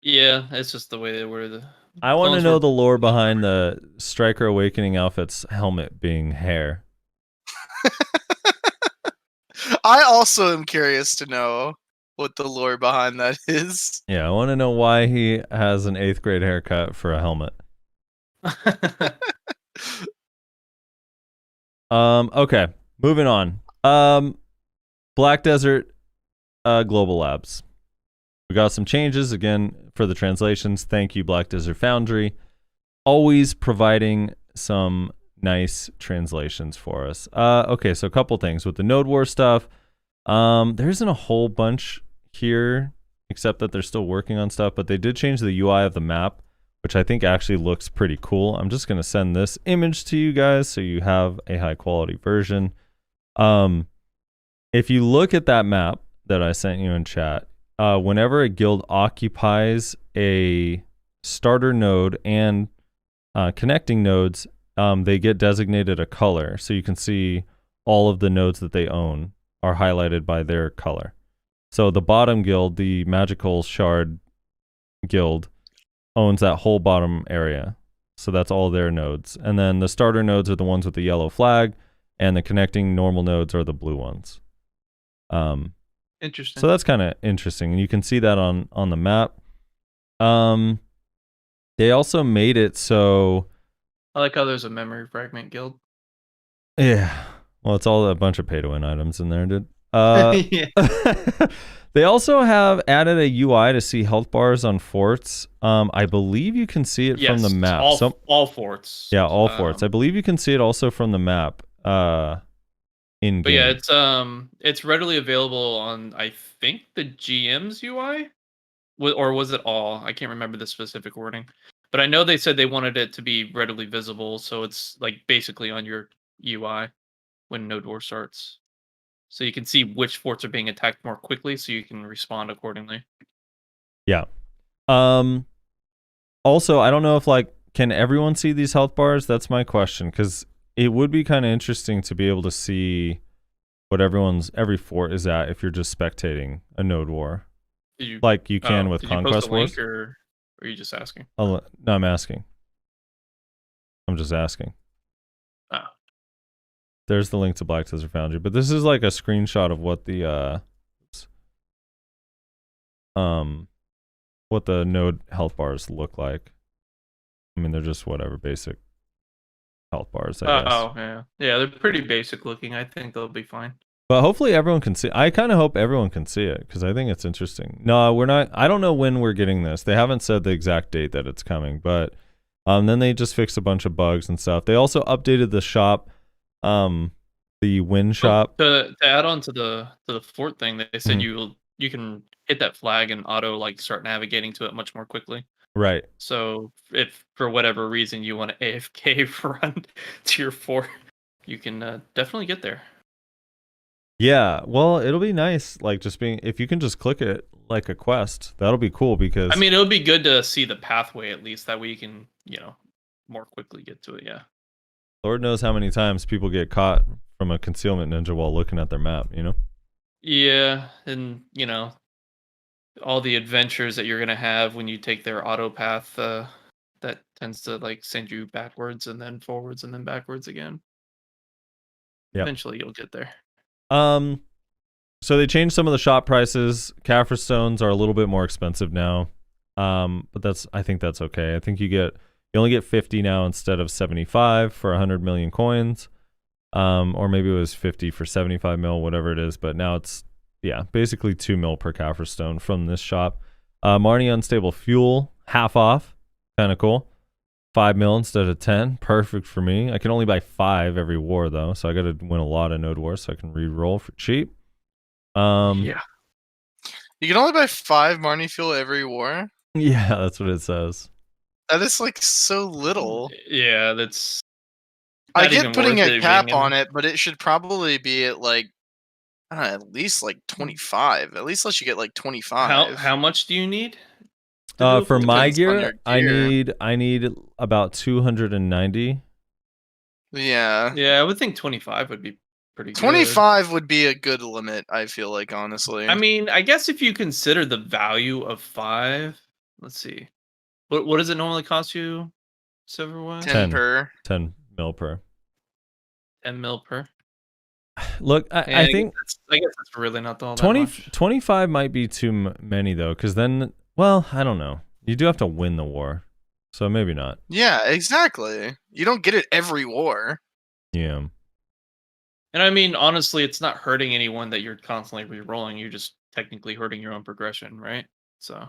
Yeah, it's just the way they were. I want to Clones know were- the lore behind the Striker Awakening outfit's helmet being hair. I also am curious to know what the lore behind that is. Yeah, I want to know why he has an 8th grade haircut for a helmet. Okay, moving on. Black Desert Global Labs. We got some changes again for the translations. Thank you, Black Desert Foundry. Always providing some nice translations for us. Okay, so a couple things with the Node War stuff. There isn't a whole bunch here, except that they're still working on stuff, but they did change the UI of the map, which I think actually looks pretty cool. I'm just going to send this image to you guys so you have a high quality version. If you look at that map that I sent you in chat, whenever a guild occupies a starter node and connecting nodes, they get designated a color. So you can see all of the nodes that they own are highlighted by their color. So the bottom guild, the Magical Shard guild, owns that whole bottom area. So that's all their nodes. And then the starter nodes are the ones with the yellow flag, and the connecting normal nodes are the blue ones. Interesting. So that's kind of interesting. And you can see that on the map. They also made it so... I like how there's a memory fragment guild. Yeah. Well, it's all a bunch of pay-to-win items in there, dude. Yeah. They also have added a UI to see health bars on forts. I believe you can see it from the map. All forts. Yeah, all forts. I believe you can see it also from the map. In game. But yeah, it's readily available on, I think, the GM's UI, or was it all? I can't remember the specific wording, but I know they said they wanted it to be readily visible, so it's like basically on your UI when Node War starts, so you can see which forts are being attacked more quickly, so you can respond accordingly. Yeah. Also, I don't know if can everyone see these health bars? That's my question, because it would be kind of interesting to be able to see what every fort is at if you're just spectating a Node War, like you can with Conquest Wars. Or are you just asking? No, I'm asking. I'm just asking. Oh. There's the link to Black Desert Foundry, but this is like a screenshot of what the node health bars look like. I mean, they're just whatever basic health bars, I guess. Oh, yeah. Yeah, they're pretty basic looking. I think they'll be fine. But hopefully everyone can see. I kind of hope everyone can see it, because I think it's interesting. No, we're not. I don't know when we're getting this. They haven't said the exact date that it's coming, but then they just fixed a bunch of bugs and stuff. They also updated the shop, the win shop. To add on to the fort thing, they said you can hit that flag and auto start navigating to it much more quickly. Right. So if for whatever reason you want to AFK run to your fort, you can definitely get there. Yeah, well, it'll be nice, like just being if you can just click it like a quest, that'll be cool because I mean, it'll be good to see the pathway at least. That way you can, more quickly get to it. Yeah. Lord knows how many times people get caught from a concealment ninja while looking at their map, you know? Yeah, and all the adventures that you're gonna have when you take their auto path, that tends to like send you backwards and then forwards and then backwards again. Yep. Eventually, you'll get there. So they changed some of the shop prices. Kaffir stones are a little bit more expensive now. But I think that's okay. I think you only get 50 now instead of 75 for 100 million coins. Or maybe it was 50 for 75 mil, whatever it is, but now it's basically 2 mil per Kaffir stone from this shop. Marnie unstable fuel, half off. Kind of cool. 5 mil instead of 10. Perfect for me. I can only buy 5 every war though, so I gotta win a lot of node wars so I can re-roll for cheap. Yeah. You can only buy 5 Marnie fuel every war. Yeah, that's what it says. That is like so little. Yeah, that's. I not even get putting worth a it cap being in- on it, but it should probably be at like, I don't know, at least like 25. At least let you get like 25. How much do you need? to do For it? my Depends on gear, your I need about 290. Yeah. Yeah, I would think 25 would be pretty good. 25 would be a good limit, I feel like, honestly. I mean, I guess if you consider the value of 5, let's see. What does it normally cost you, Silverwise? 10 10. per. 10 mil per. 10 mil per. Look, Yeah, I think I guess that's really not all that 20, much. 25 might be too many though, because then, well, I don't know. You do have to win the war, so maybe not. Yeah, exactly. You don't get it every war. Yeah. And I mean, honestly, it's not hurting anyone that you're constantly re-rolling. You're just technically hurting your own progression, right? So.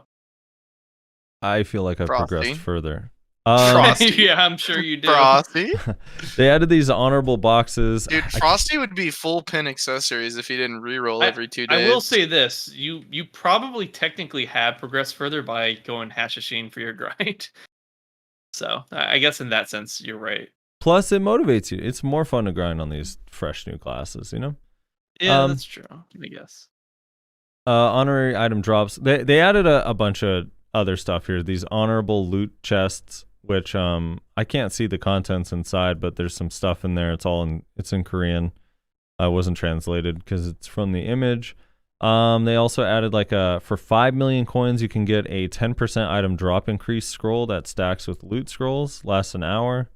I feel like I've Frosty. progressed further. Frosty. Yeah, I'm sure you do. Frosty? They added these honorable boxes. Dude, Frosty would be full pin accessories if he didn't re-roll every 2 days. I will say this: you probably technically have progressed further by going Hashishine for your grind. So I guess in that sense, you're right. Plus, it motivates you. It's more fun to grind on these fresh new classes, you know? Yeah, that's true. I guess. Honorary item drops. They added a bunch of other stuff here. These honorable loot chests, which I can't see the contents inside, but there's some stuff in there. It's in Korean. It wasn't translated because it's from the image. They also added for 5 million coins, you can get a 10% item drop increase scroll that stacks with loot scrolls, lasts an hour.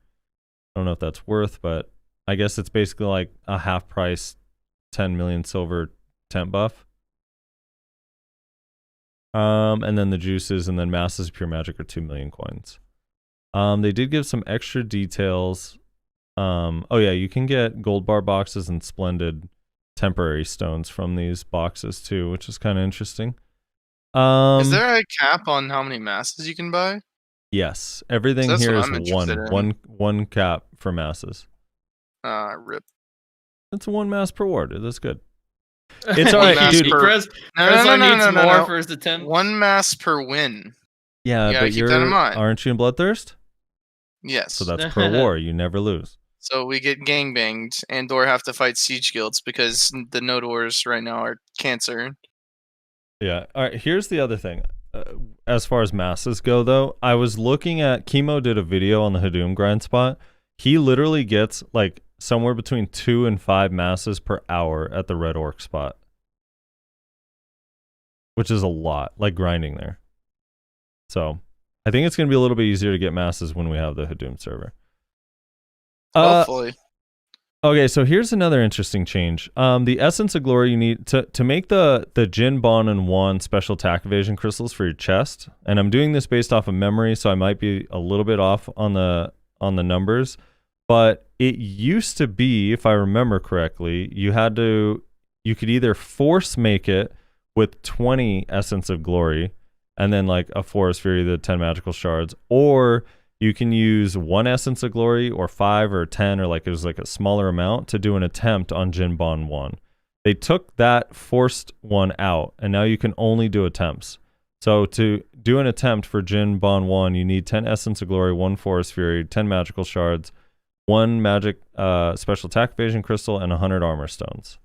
I don't know if that's worth, but I guess it's basically like a half price 10 million silver temp buff. And then the juices and then masses of pure magic are 2 million coins. They did give some extra details. Oh yeah, you can get gold bar boxes and splendid temporary stones from these boxes too, which is kind of interesting. Is there a cap on how many masses you can buy? Yes, everything That's here what is I'm interested in. one cap for masses. Rip. That's 1 mass per war, dude. That's good. It's all right, mass dude. per- Chris needs more for his attempt. 1 mass per win. Yeah, You gotta but keep that in mind. aren't you in Bloodthirst? Yes. So that's per war. You never lose. So we get gangbanged and or have to fight siege guilds because the node wars right now are cancer. Yeah. All right. Here's the other thing. As far as masses go, though, I was looking at Chemo did a video on the Hadoom grind spot. He literally gets like somewhere between 2 and 5 masses per hour at the Red Orc spot, which is a lot, like grinding there. So I think it's going to be a little bit easier to get masses when we have the Hadoom server. Hopefully. Okay, so here's another interesting change. The Essence of Glory you need to make the Jin, Bon, and Wan special attack evasion crystals for your chest. And I'm doing this based off of memory, so I might be a little bit off on the numbers. But it used to be, if I remember correctly, you could either force make it with 20 Essence of Glory, and then like a Forest Fury, the 10 magical shards, or you can use 1 Essence of Glory or 5 or 10 or like it was like a smaller amount to do an attempt on Jin Bon 1. They took that forced one out and now you can only do attempts. So to do an attempt for Jin Bon 1, you need 10 Essence of Glory, 1 Forest Fury, 10 magical shards, 1 magic special attack evasion crystal, and 100 armor stones.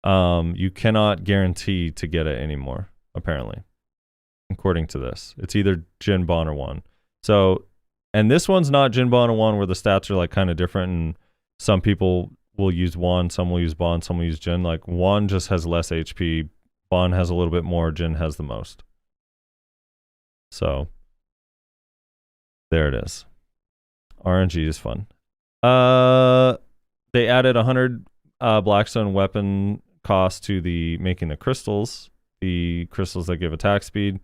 You cannot guarantee to get it anymore, apparently, according to this. It's either Jin, Bon, or Wan. So, and this one's not Jin, Bon, or Wan, where the stats are like kind of different, and some people will use Wan, some will use Bon, some will use Jin. Like Wan just has less HP, Bon has a little bit more, Jin has the most. So there it is. RNG is fun. They added 100 Blackstone weapon cost to the making the crystals that give attack speed.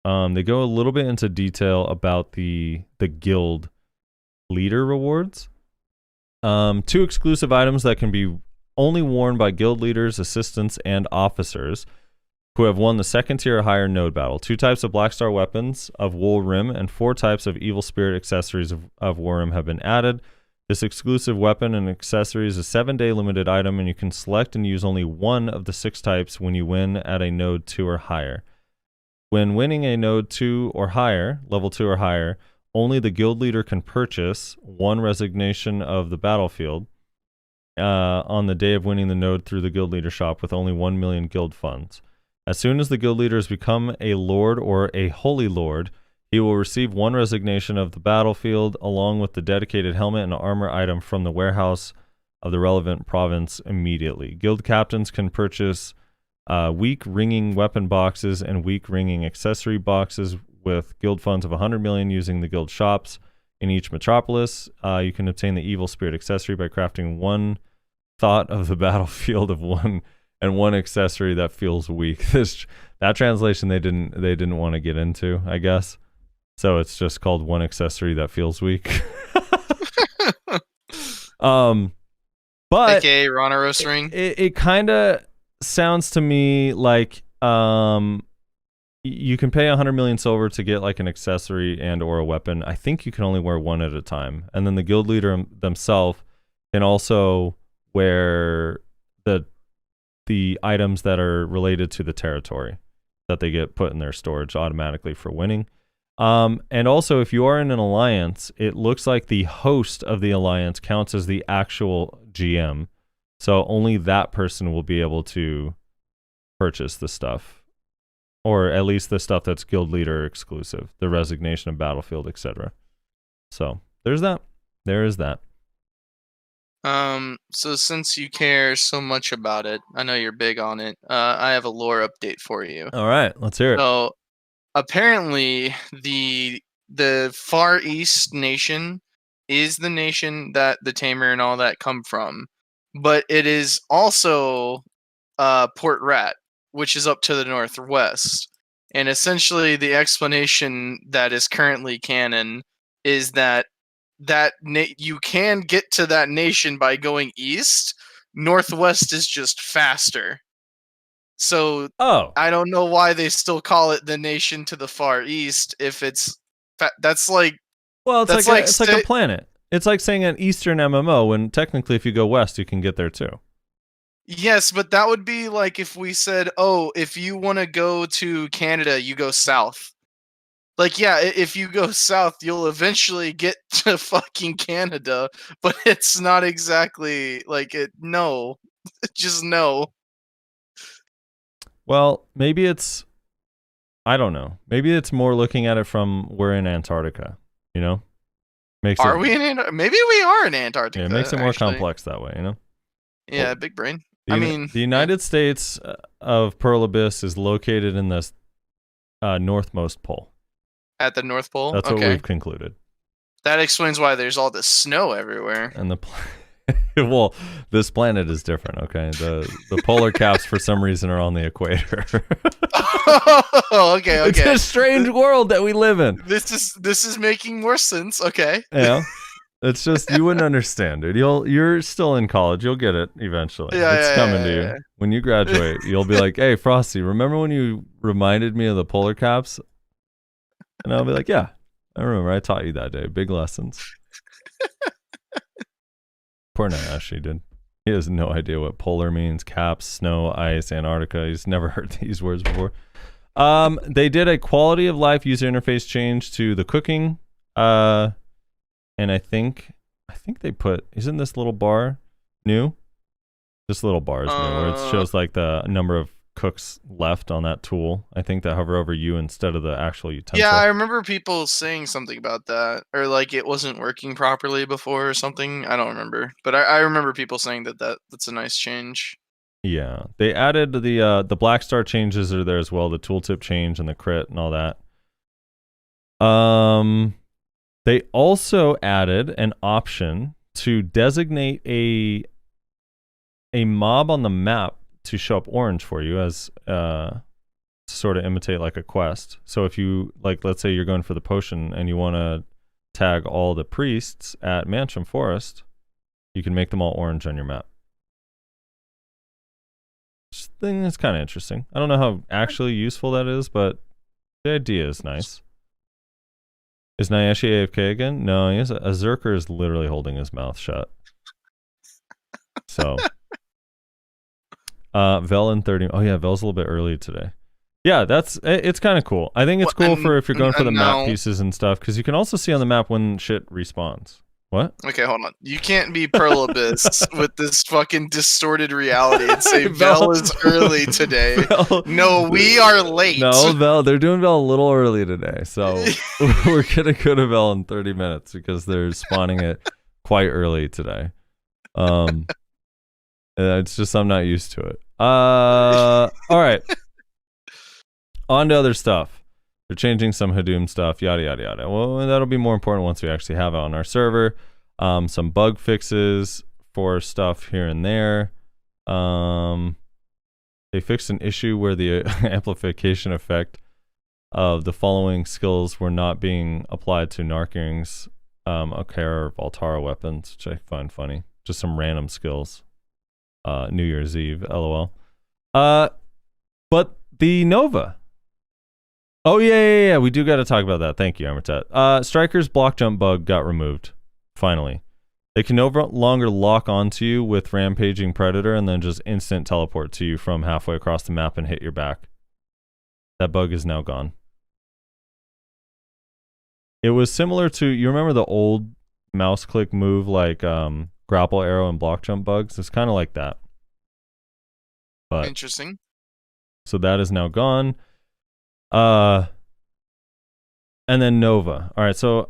They go a little bit into detail about the guild leader rewards. 2 exclusive items that can be only worn by guild leaders, assistants, and officers who have won the 2nd tier or higher node battle. 2 types of Blackstar weapons of Wool Rim and 4 types of Evil Spirit accessories of Wool Rim have been added. This exclusive weapon and accessory is a 7-day limited item, and you can select and use only one of the 6 types when you win at a node 2 or higher. When winning a node 2 or higher, level 2 or higher, only the guild leader can purchase 1 resignation of the battlefield on the day of winning the node through the guild leader shop with only 1 million guild funds. As soon as the guild leader has become a lord or a holy lord, he will receive 1 resignation of the battlefield along with the dedicated helmet and armor item from the warehouse of the relevant province immediately. Guild captains can purchase weak ringing weapon boxes and weak ringing accessory boxes with guild funds of 100 million using the guild shops in each metropolis. You can obtain the evil spirit accessory by crafting 1 thought of the battlefield of 1 and 1 accessory that feels weak. That translation they didn't want to get into, I guess. So it's just called 1 accessory that feels weak. But AKA Ronaros ring. It kind of sounds to me like you can pay 100 million silver to get like an accessory and or a weapon. I think you can only wear 1 at a time. And then the guild leader themselves can also wear the items that are related to the territory that they get put in their storage automatically for winning. And also, if you are in an alliance, it looks like the host of the alliance counts as the actual GM. So only that person will be able to purchase the stuff. Or at least the stuff that's guild leader exclusive. The resignation of battlefield, etc. So there's that. There is that. So since you care so much about it, I know you're big on it, I have a lore update for you. All right, let's hear it. So apparently the Far East nation is the nation that the Tamer and all that come from, but it is also Port Rat, which is up to the northwest. And essentially the explanation that is currently canon is that you can get to that nation by going east. Northwest is just faster. So I don't know why they still call it the nation to the far east if it's that's like it's like a planet. It's like saying an eastern MMO when technically if you go west you can get there too. Yes, but that would be like if we said, "Oh, if you want to go to Canada, you go south." Like, yeah, if you go south, you'll eventually get to fucking Canada, but it's not exactly like it. No, just no. Well, maybe it's, I don't know. Maybe it's more looking at it from we're in Antarctica, you know? We in Antarctica? Maybe we are in Antarctica. Yeah, it makes it more complex that way, you know? Yeah, well, big brain. The United States of Pearl Abyss is located in the northmost pole. At the North Pole? That's what we've concluded. That explains why there's all this snow everywhere. And well, this planet is different, okay? The polar caps for some reason are on the equator. Oh, okay. It's a strange world that we live in. This is making more sense. Okay. Yeah. It's just you wouldn't understand, dude. You're still in college. You'll get it eventually. It's coming to you. When you graduate, you'll be like, "Hey, Frosty, remember when you reminded me of the polar caps?" And I'll be like, "Yeah, I remember. I taught you that day. Big lessons." Poor Nayashi, dude. He has no idea what polar means. Caps, snow, ice, Antarctica. He's never heard these words before. They did a quality of life user interface change to the cooking. And I think think they put, isn't this little bar new? This little bar is new, where it shows like the number of cooks left on that tool. I think that hover over you instead of the actual utensil. Yeah, I remember people saying something about that, or like it wasn't working properly before or something. I don't remember, but I remember people saying that's a nice change. Yeah, they added the black star changes are there as well, the tooltip change and the crit and all that. They also added an option to designate a mob on the map to show up orange for you as to sort of imitate like a quest. So if you, like, let's say you're going for the potion and you want to tag all the priests at Mansion Forest, you can make them all orange on your map. Just think it's kind of interesting. I don't know how actually useful that is, but the idea is nice. Is Nayeshe AFK again? No, a Zerker is literally holding his mouth shut. So Vel in 30. Oh yeah, Vel's a little bit early today. Yeah, it's kind of cool. I think it's cool for if you're going for the map pieces and stuff, because you can also see on the map when shit respawns. What? Okay, hold on. You can't be Pearl Abyss with this fucking distorted reality and say Vel is early today. No, we are late. No, Vel, they're doing Vel a little early today, so we're gonna go to Vel in 30 minutes because they're spawning it quite early today. It's just I'm not used to it. All right. On to other stuff. They're changing some Hadoom stuff, yada yada yada. Well, that'll be more important once we actually have it on our server. Some bug fixes for stuff here and there. They fixed an issue where the amplification effect of the following skills were not being applied to Narking's Okara or Valtara weapons, which I find funny. Just some random skills. New Year's Eve, LOL. But the Nova. Oh yeah. We do got to talk about that. Thank you, Amartet. Striker's block jump bug got removed. Finally, they can no longer lock onto you with rampaging predator and then just instant teleport to you from halfway across the map and hit your back. That bug is now gone. It was similar to, you remember the old mouse click move like grapple arrow and block jump bugs? It's kind of like that. But interesting. So that is now gone. And then Nova. All right, so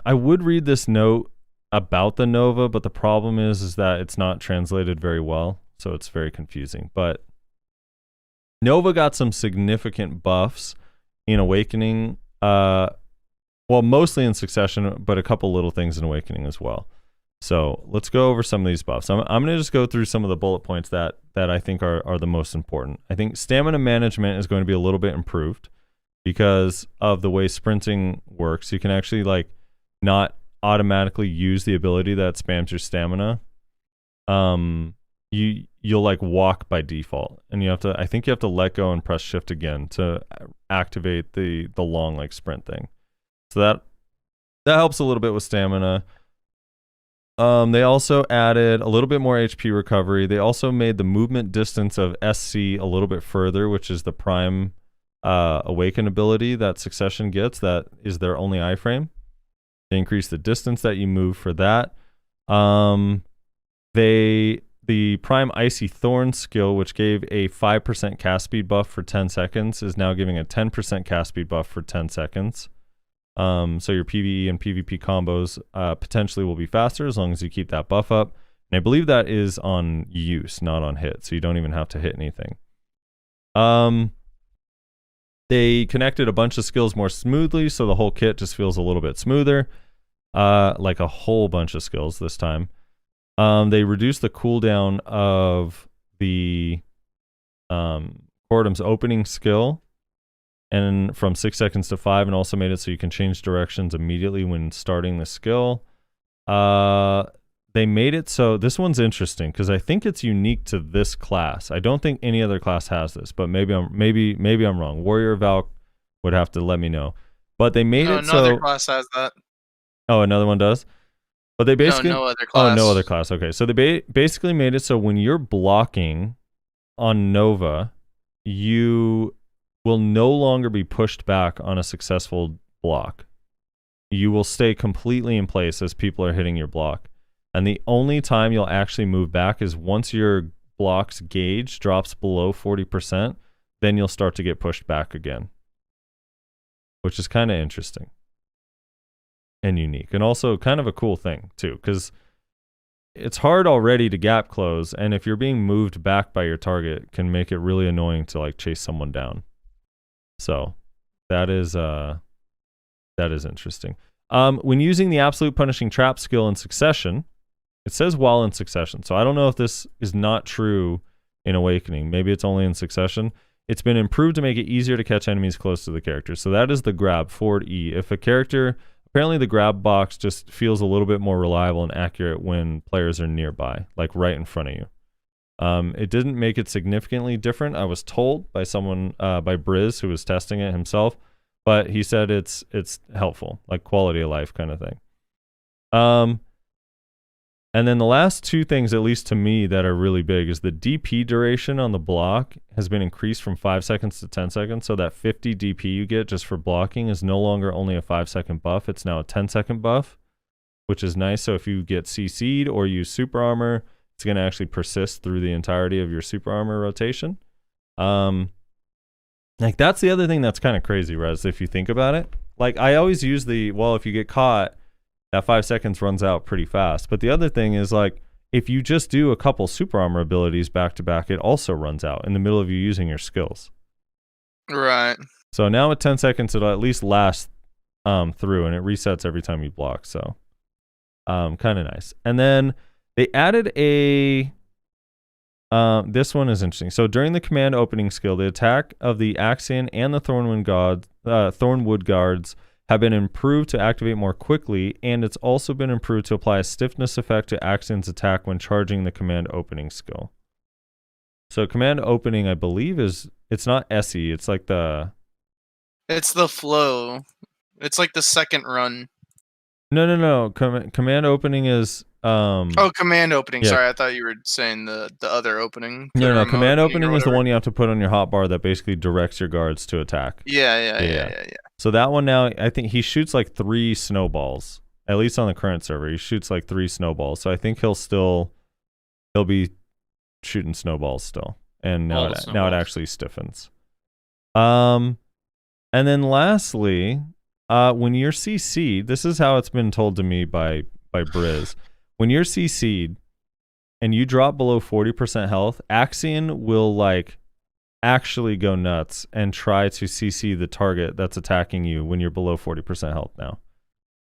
I would read this note about the Nova, but the problem is that it's not translated very well, so it's very confusing. But Nova got some significant buffs in Awakening, well, mostly in Succession, but a couple little things in Awakening as well. So let's go over some of these buffs. I'm going to just go through some of the bullet points that I think are the most important. I think stamina management is going to be a little bit improved because of the way sprinting works. You can actually like not automatically use the ability that spams your stamina. You'll like walk by default, and I think you have to let go and press shift again to activate the long like sprint thing. So that helps a little bit with stamina. They also added a little bit more HP recovery. They also made the movement distance of SC a little bit further, which is the prime awaken ability that Succession gets. That is their only iframe. They increased the distance that you move for that. The prime Icy Thorn skill, which gave a 5% cast speed buff for 10 seconds, is now giving a 10% cast speed buff for 10 seconds. So your PvE and PvP combos potentially will be faster as long as you keep that buff up. And I believe that is on use, not on hit, so you don't even have to hit anything. They connected a bunch of skills more smoothly, so the whole kit just feels a little bit smoother. Like a whole bunch of skills this time. They reduced the cooldown of the Cordum's opening skill and from 6 seconds to 5, and also made it so you can change directions immediately when starting the skill. They made it so this one's interesting because I think it's unique to this class. I don't think any other class has this, but maybe I'm wrong. Warrior Valk would have to let me know. But they made it so another class has that. Oh, another one does? But they basically no other class. Oh, no other class. Okay. So they basically made it so when you're blocking on Nova, you will no longer be pushed back on a successful block. You will stay completely in place as people are hitting your block. And the only time you'll actually move back is once your block's gauge drops below 40%, then you'll start to get pushed back again, which is kind of interesting and unique, and also kind of a cool thing too, because it's hard already to gap close, and if you're being moved back by your target, can make it really annoying to like chase someone down. So that is interesting. When using the absolute punishing trap skill in succession, it says while in succession. So I don't know if this is not true in Awakening. Maybe it's only in succession. It's been improved to make it easier to catch enemies close to the character. So that is the grab, forward E. If a character, apparently the grab box just feels a little bit more reliable and accurate when players are nearby, like right in front of you. It didn't make it significantly different. I was told by someone, by Briz, who was testing it himself, but he said it's helpful, like quality of life kind of thing. And then the last two things, at least to me, that are really big is the DP duration on the block has been increased from 5 seconds to 10 seconds. So that 50 DP you get just for blocking is no longer only a 5-second buff. It's now a 10-second buff, which is nice. So if you get CC'd or use super armor, it's going to actually persist through the entirety of your super armor rotation. Like that's the other thing that's kind of crazy, Rez, if you think about it. Like I always use if you get caught, that 5 seconds runs out pretty fast. But the other thing is like, if you just do a couple super armor abilities back to back, it also runs out in the middle of you using your skills. Right. So now with 10 seconds, it'll at least last through, and it resets every time you block. So kind of nice. And then they added this one is interesting. So during the command opening skill, the attack of the Axion and the Thornwood guards have been improved to activate more quickly, and it's also been improved to apply a stiffness effect to Axion's attack when charging the command opening skill. So command opening, I believe, it's not SE, it's like It's the flow. It's like the second run. No. Command opening is Command opening. Yeah. Sorry, I thought you were saying the other opening. The No. remote Command or opening is the whatever. one you have to put on your hotbar that basically directs your guards to attack. Yeah. So that one now, I think he shoots like 3 snowballs, at least on the current server. He shoots like 3 snowballs. So I think he'll be shooting snowballs still. And now it actually stiffens. And then lastly, when you're CC'd, this is how it's been told to me by Briz. When you're CC'd and you drop below 40% health, Axion will like actually go nuts and try to CC the target that's attacking you when you're below 40% health now.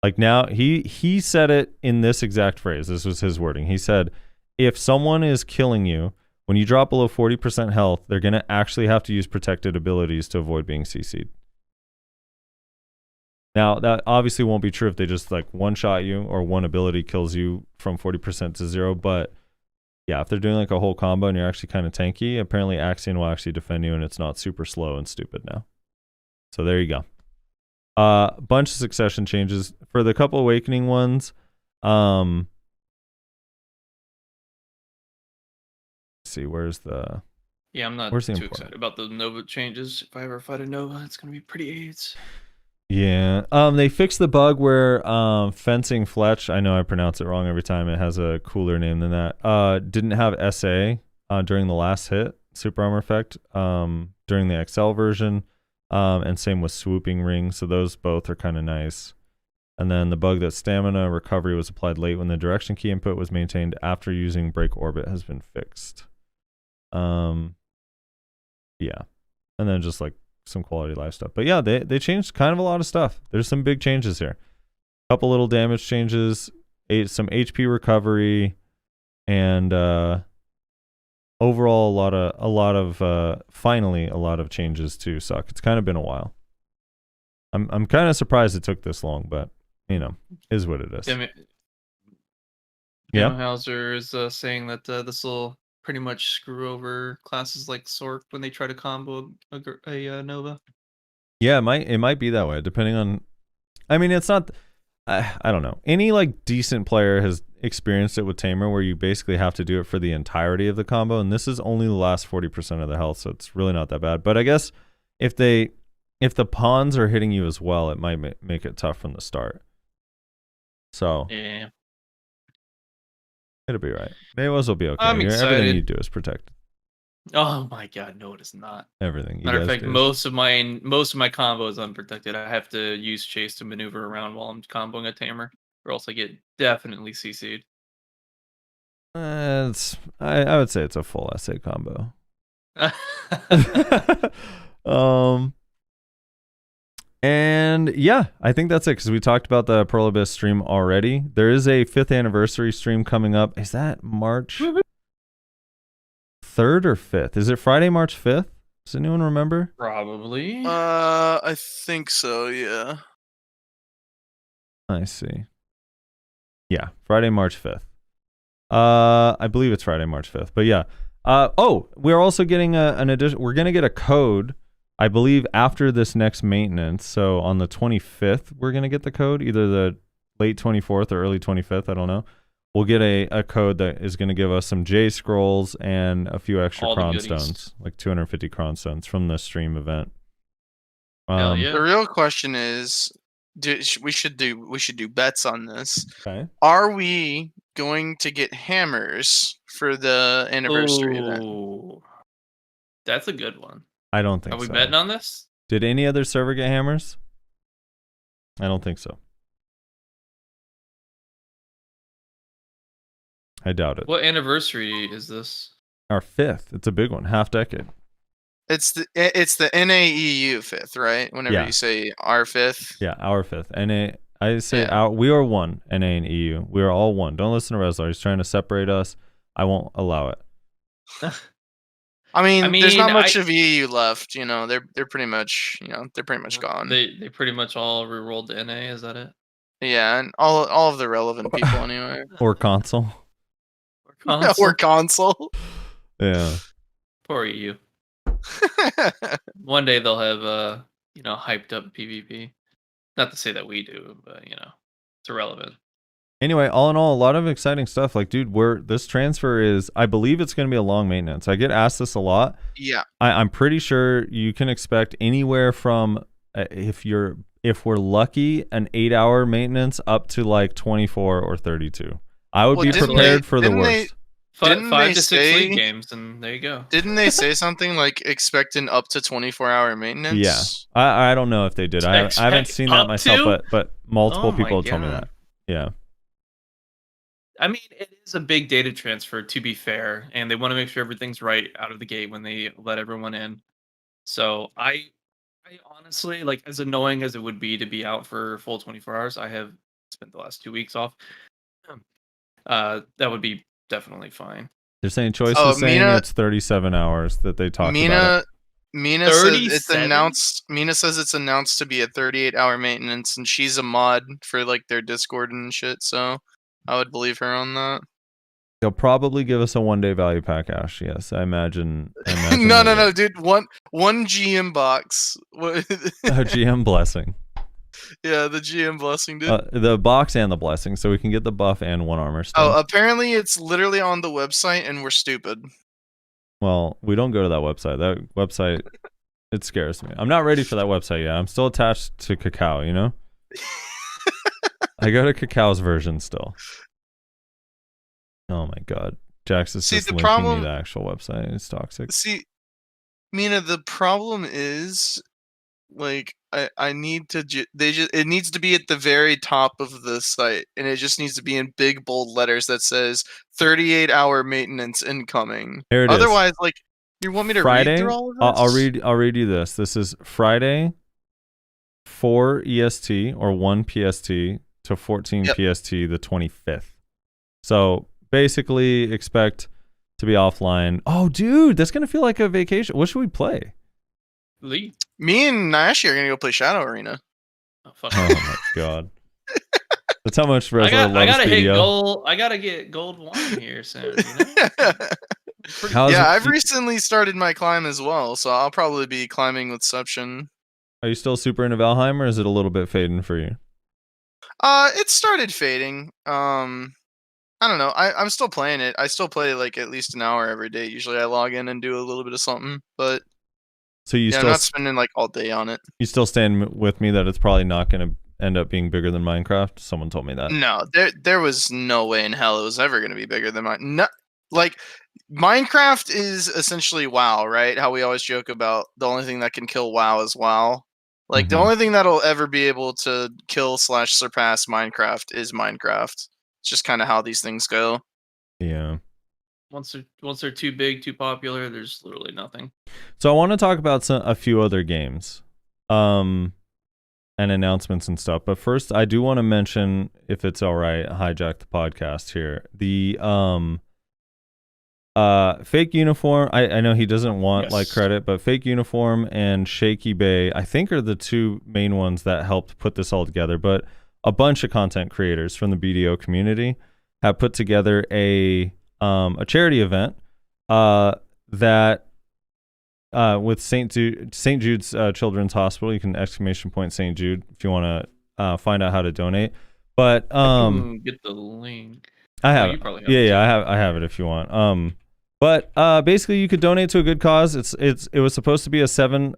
Like now, he said it in this exact phrase. This was his wording. He said, if someone is killing you, when you drop below 40% health, they're going to actually have to use protected abilities to avoid being CC'd. Now, that obviously won't be true if they just like one-shot you or one ability kills you from 40% to 0, but yeah, if they're doing like a whole combo and you're actually kind of tanky, apparently Axion will actually defend you and it's not super slow and stupid now. So there you go. Bunch of succession changes. For the couple Awakening ones, let's see, where's the... Yeah, I'm not Where's too the important? excited about the Nova changes. If I ever fight a Nova, it's going to be pretty AIDS. Yeah. They fixed the bug where Fencing Fletch, I know I pronounce it wrong every time, it has a cooler name than that, didn't have SA during the last hit, super armor effect, during the XL version, and same with Swooping Ring, so those both are kind of nice. And then the bug that stamina recovery was applied late when the direction key input was maintained after using Break Orbit has been fixed. Yeah. And then just like some quality of life stuff. But yeah, they changed kind of a lot of stuff. There's some big changes here. A couple little damage changes, some HP recovery, and overall finally a lot of changes to Suck. It's kind of been a while. I'm kind of surprised it took this long, but you know, is what it is. Yeah. Hauser is saying that this will pretty much screw over classes like Sork when they try to combo a Nova. Yeah, it might be that way, depending on... I mean, it's not... I don't know. Any like decent player has experienced it with Tamer, where you basically have to do it for the entirety of the combo, and this is only the last 40% of the health, so it's really not that bad. But I guess if the pawns are hitting you as well, it might make it tough from the start. So yeah. It'll be right. Mayos will be okay. I'm Everything excited. you do is protected. Oh my god, no, it is not. Everything. You Matter of guys fact, do. most of my combo is unprotected. I have to use chase to maneuver around while I'm comboing a tamer, or else I get definitely CC'd. I would say it's a full essay combo. And yeah, I think that's it because we talked about the Pearl Abyss stream already. There is a 5th anniversary stream coming up. Is that March 3rd or 5th? Is it Friday, March 5th? Does anyone remember? Probably. I think so. Yeah. I see. Yeah, Friday, March 5th. I believe it's Friday, March 5th. But yeah. We're also getting an addition. We're gonna get a code, I believe, after this next maintenance. So on the 25th, we're gonna get the code, either the late 24th or early 25th. I don't know. We'll get a code that is gonna give us some J scrolls and a few extra All the cron goodies. stones, like 250 cron stones from the stream event. Hell yeah. The real question is, we should do bets on this. Okay. Are we going to get hammers for the anniversary event? Ooh, that's a good one. I don't think Are we so. betting on this? Did any other server get hammers? I don't think so. I doubt it. What anniversary is this? Our 5th. It's a big one. Half decade. It's the NAEU 5th, right? Whenever Yeah. you say our 5th. Yeah, our 5th. NA. I say Yeah. we are one. NA and EU. We are all one. Don't listen to Reslar. He's trying to separate us. I won't allow it. I mean, there's not mean, much of EU left. You know, they're pretty much gone. They pretty much all rerolled to NA. Is that it? Yeah, and all of the relevant people anyway. Or console. Or console? Or console. Yeah. Poor EU. One day they'll have hyped up PvP. Not to say that we do, but it's irrelevant. Anyway, all in all, a lot of exciting stuff. Like, dude, this transfer is, I believe it's going to be a long maintenance. I get asked this a lot. Yeah. I'm pretty sure you can expect anywhere from, if we're lucky, an 8-hour maintenance up to like 24 or 32. I would be prepared for the worst. Didn't 5 they to 6 say- league games, and there you go. Didn't they say something like expect an up to 24-hour maintenance? Yeah. I don't know if they did. I haven't Expect seen that up myself, to? but multiple Oh my people have told me God. that. Yeah. I mean, it is a big data transfer, to be fair, and they want to make sure everything's right out of the gate when they let everyone in. So I honestly, like, as annoying as it would be to be out for full 24 hours, I have spent the last 2 weeks off. That would be definitely fine. They're saying Choice Oh, is saying Mina- it's 37 hours that they talked about Mina it. Mina says it's 37? announced. Mina says it's announced to be a 38-hour maintenance, and she's a mod for like their Discord and shit. So I would believe her on that. They'll probably give us a 1-day value pack, Ash. Yes, I imagine. No, dude. One GM box. A GM blessing. Yeah, the GM blessing, dude. The box and the blessing, so we can get the buff and 1 armor stone. Oh, apparently it's literally on the website, and we're stupid. Well, we don't go to that website. That website, it scares me. I'm not ready for that website yet. I'm still attached to Cacao, you know? I go to Cacao's version still. Oh my god. Jax is See, just the linking problem- me the actual website. It's toxic. See, Mina, the problem is, like, I need to. It needs to be at the very top of the site, and it just needs to be in big bold letters that says 38-hour maintenance incoming. Here it is. Otherwise, like, you want me to Friday, read through all of this? I'll read you this. This is Friday 4 EST or 1 PST to 14 Yep. PST the 25th. So basically expect to be offline. Oh, dude, that's going to feel like a vacation. What should we play? Lee. Me and Nashi are gonna go play Shadow Arena. Oh, fuck. Oh my god. That's how much I Resler loves gotta hit BDO. gold. I gotta get gold 1 here soon. You know? How's Yeah, it- I've recently started my climb as well, so I'll probably be climbing with Subshin. Are you still super into Valheim, or is it a little bit fading for you? It started fading. I don't know. I'm still playing it. I still play like at least an hour every day. Usually I log in and do a little bit of something, but So you yeah, I'm still not spending like all day on it. you still stand with me that it's probably not going to end up being bigger than Minecraft. Someone told me that. No, there was no way in hell it was ever going to be bigger than mine. No, like Minecraft is essentially WoW, right? How we always joke about the only thing that can kill WoW is WoW. Like the Mhm. only thing that'll ever be able to kill / surpass Minecraft is Minecraft. It's just kind of how these things go. Yeah. Once they're too big, too popular, there's literally nothing. So I want to talk about a few other games, and announcements and stuff. But first, I do want to mention, if it's all right, hijack the podcast here. The Fake Uniform. I know he doesn't want like credit, but Fake Uniform and Shaky Bay, I think, are the two main ones that helped put this all together. But a bunch of content creators from the BDO community have put together a charity event that with St. Jude's Children's Hospital. You can ! St. Jude if you want to find out how to donate. But Get the link. I have you probably have it. it Yeah, too. I have it if you want. But basically you could donate to a good cause. It was supposed to be a 7-day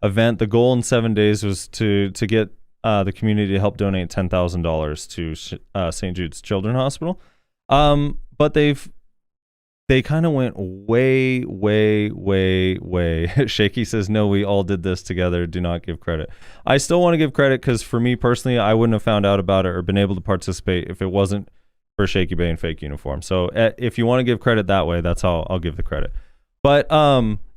event. The goal in 7 days was to get the community to help donate $10,000 to St. Jude's Children's Hospital. But they kind of went way. Shaky says, no, we all did this together. Do not give credit. I still want to give credit because for me personally, I wouldn't have found out about it or been able to participate if it wasn't for Shaky Bay and Fake Uniform. So if you want to give credit that way, that's how I'll give the credit. But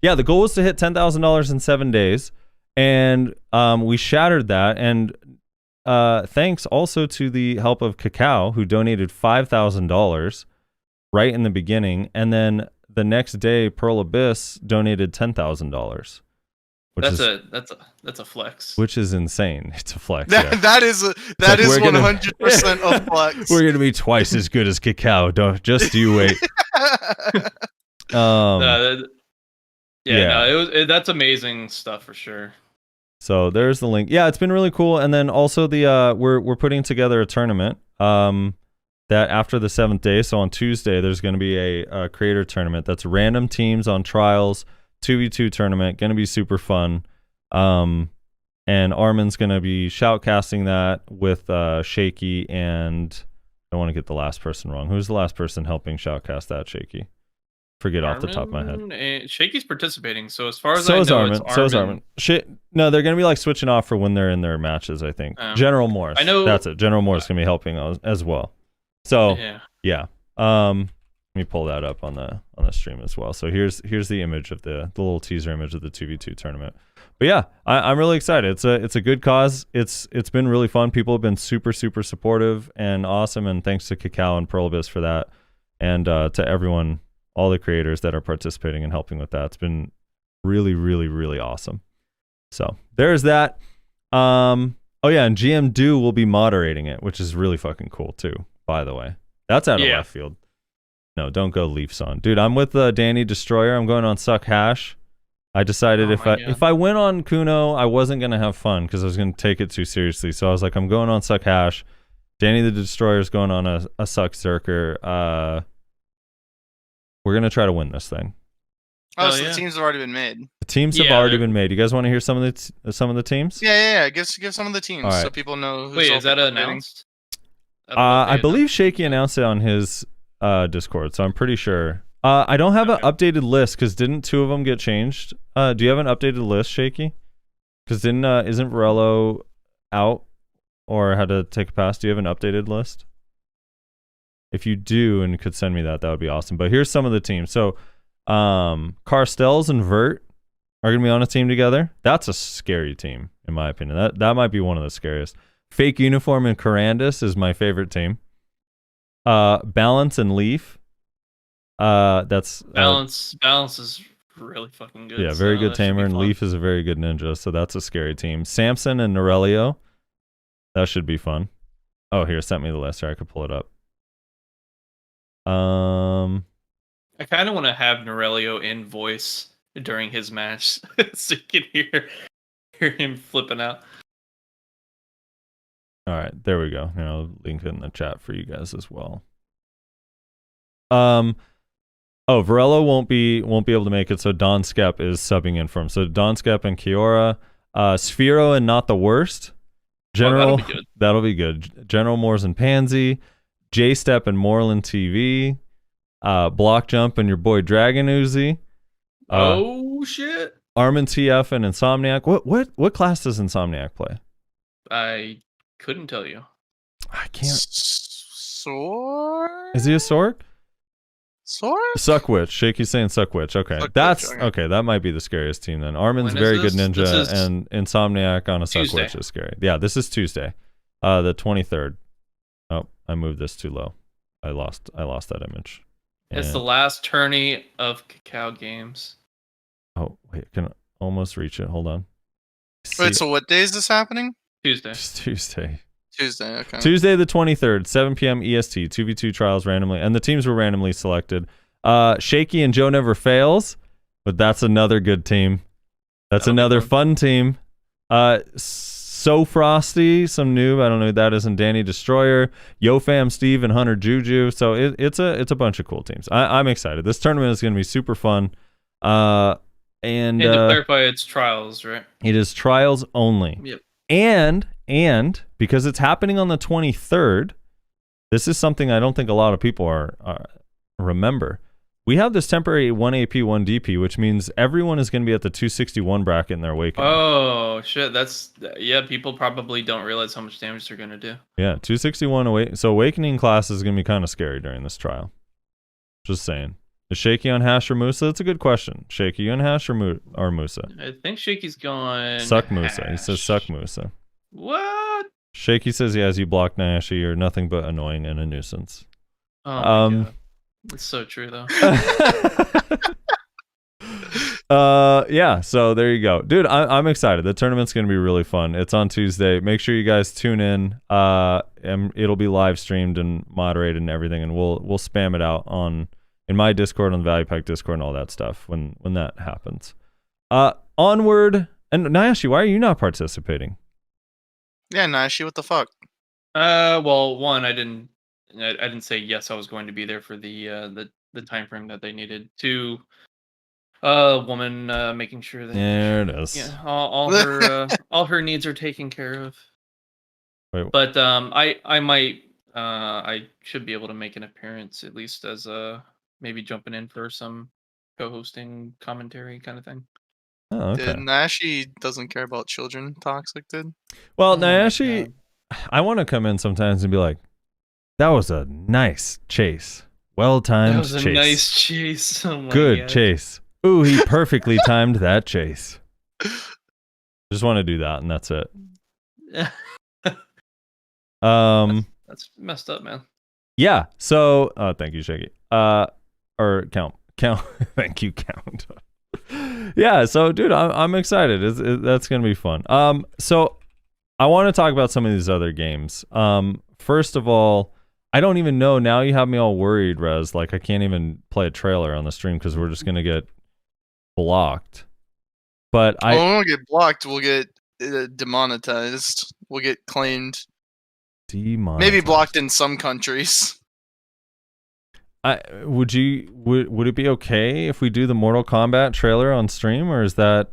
yeah, the goal was to hit $10,000 in 7 days. And we shattered that. And thanks also to the help of Cacao, who donated $5,000 right in the beginning. And then the next day, Pearl Abyss donated $10,000. That's a flex. Which is insane. It's a flex. That is like 100% a flex. We're gonna be twice as good as Cacao. Just you wait. No, that's amazing stuff for sure. So there's the link. Yeah, it's been really cool. And then also the we're putting together a tournament. That after the 7th day, so on Tuesday, there's going to be a creator tournament that's random teams on trials, 2v2 tournament, going to be super fun. And Armin's going to be shoutcasting that with Shaky, and I don't want to get the last person wrong. Who's the last person helping shoutcast that, Shaky? Forget off the top of my head. Shaky's participating, so as far as so I is know, Armin. it's So is Armin. No, they're going to be like switching off for when they're in their matches, I think. General Morris. I know. That's it. General Morris is going to be helping as well. So yeah. Let me pull that up on the stream as well. So here's the image of the little teaser image of the 2v2 tournament. But yeah, I'm really excited. It's a good cause. It's been really fun. People have been super supportive and awesome. And thanks to Cacao and Pearl Abyss for that, and to everyone, all the creators that are participating and helping with that. It's been really awesome. So there's that. Oh yeah, and GM Do will be moderating it, which is really fucking cool too. By the way, that's out of left field. No, don't go Leafs on, dude. I'm with Danny Destroyer. I'm going on Suck Hash. I decided if I went on Kuno, I wasn't gonna have fun because I was gonna take it too seriously. So I was like, I'm going on Suck Hash. Danny the Destroyer is going on a Suck Zerker. We're gonna try to win this thing. Oh, so the teams have already been made. The teams have already been made. You guys want to hear some of the teams? Yeah. Give some of the teams so people know. Wait, is that announced? I believe Shaky announced it on his Discord, so I'm pretty sure. I don't have an updated list because didn't 2 of them get changed? Do you have an updated list, Shaky? Because isn't Varello out or had to take a pass? Do you have an updated list? If you do and could send me that would be awesome. But here's some of the teams. So Carstels and Vert are gonna be on a team together. That's a scary team, in my opinion. That might be one of the scariest. Fake Uniform and Corandus is my favorite team. Balance and Leaf. That's Balance is really fucking good. Yeah, very good tamer, and Leaf is a very good ninja, so that's a scary team. Samson and Norelio. That should be fun. Oh, here, sent me the list. Here, I could pull it up. I kind of want to have Norelio in voice during his match so you can hear him flipping out. All right, there we go. I'll link it in the chat for you guys as well. Varello won't be able to make it, so Don Skep is subbing in for him. So Don Skep and Kiora. Sphero and Not the Worst. That'll be good. That'll be good. General Moores and Pansy. J-Step and Moreland TV. Block Jump and your boy Dragon Uzi. Oh shit! Armin TF and Insomniac. What class does Insomniac play? I couldn't tell you. I can't. Sword? Is he a Sork? Sword? Suckwitch. Shaky's saying Suckwitch. Okay. Suckwitch, That's okay. okay. That might be the scariest team then. Armin's When is very good this? ninja, This is and Insomniac on a Tuesday. Suckwitch is scary. Yeah, this is Tuesday, the 23rd. Oh, I moved this too low. I lost that image. It's And- the last tourney of Cacao Games. Oh wait, I can almost reach it. Hold on. Wait, so what day is this happening? Tuesday. It's Tuesday. Tuesday, okay. Tuesday the 23rd, 7 p.m. EST. 2v2 trials randomly, and the teams were randomly selected. Shaky and Joe Never Fails, but that's another good team. That's That'll be another fun. fun team. So Frosty, some noob, I don't know who that is, and Danny Destroyer, Yo Fam Steve, and Hunter Juju. So it's a bunch of cool teams. I'm excited. This tournament is going to be super fun. And And to clarify, it's trials, right? it is trials only. Yep. And because it's happening on the 23rd, this is something I don't think a lot of people are remember. We have this temporary 1 AP, 1 DP, which means everyone is going to be at the 261 bracket in their awakening. Oh shit! People probably don't realize how much damage they're gonna do. Yeah, 261 so awakening class is going to be kind of scary during this trial. Just saying. Is Shaky on Hash or Musa? That's a good question. Shaky, you on Hash or Musa? I think Shaky's going. Suck Musa. He Hash. says suck Musa. What? Shaky says he has you blocked, Nayashi. You're nothing but annoying and a nuisance. Oh my god. It's so true though. Yeah, so there you go. Dude, I'm excited. The tournament's going to be really fun. It's on Tuesday. Make sure you guys tune in. And it'll be live streamed and moderated and everything, and we'll spam it out in my Discord, on the Value Pack Discord, and all that stuff when that happens. Onward. And Nayashi, why are you not participating? Yeah, Nashi, what the fuck? Well, one, I didn't say yes. I was going to be there for the time frame that they needed. Two, woman making sure that There it is. yeah, all her needs are taken care of. Wait. But I should be able to make an appearance at least as maybe jumping in for some co-hosting commentary kind of thing. Oh, okay. Did Nashi doesn't care about children toxic, did? Well, Oh my Nayashi, God. I want to come in sometimes and be like, that was a nice chase. Well timed That was a chase. nice chase. Oh my Good God. chase. Ooh, he perfectly timed that chase. Just want to do that, and that's it. That's messed up, man. Yeah. So, thank you, Shaky. Or count. Thank you, count. Yeah. So, dude, I'm excited. That's gonna be fun. So I want to talk about some of these other games. First of all, I don't even know. Now you have me all worried, Rez. Like I can't even play a trailer on the stream because we're just gonna get blocked. But We won't get blocked. We'll get demonetized. We'll get claimed. Maybe blocked in some countries. Would it be okay if we do the Mortal Kombat trailer on stream, or is that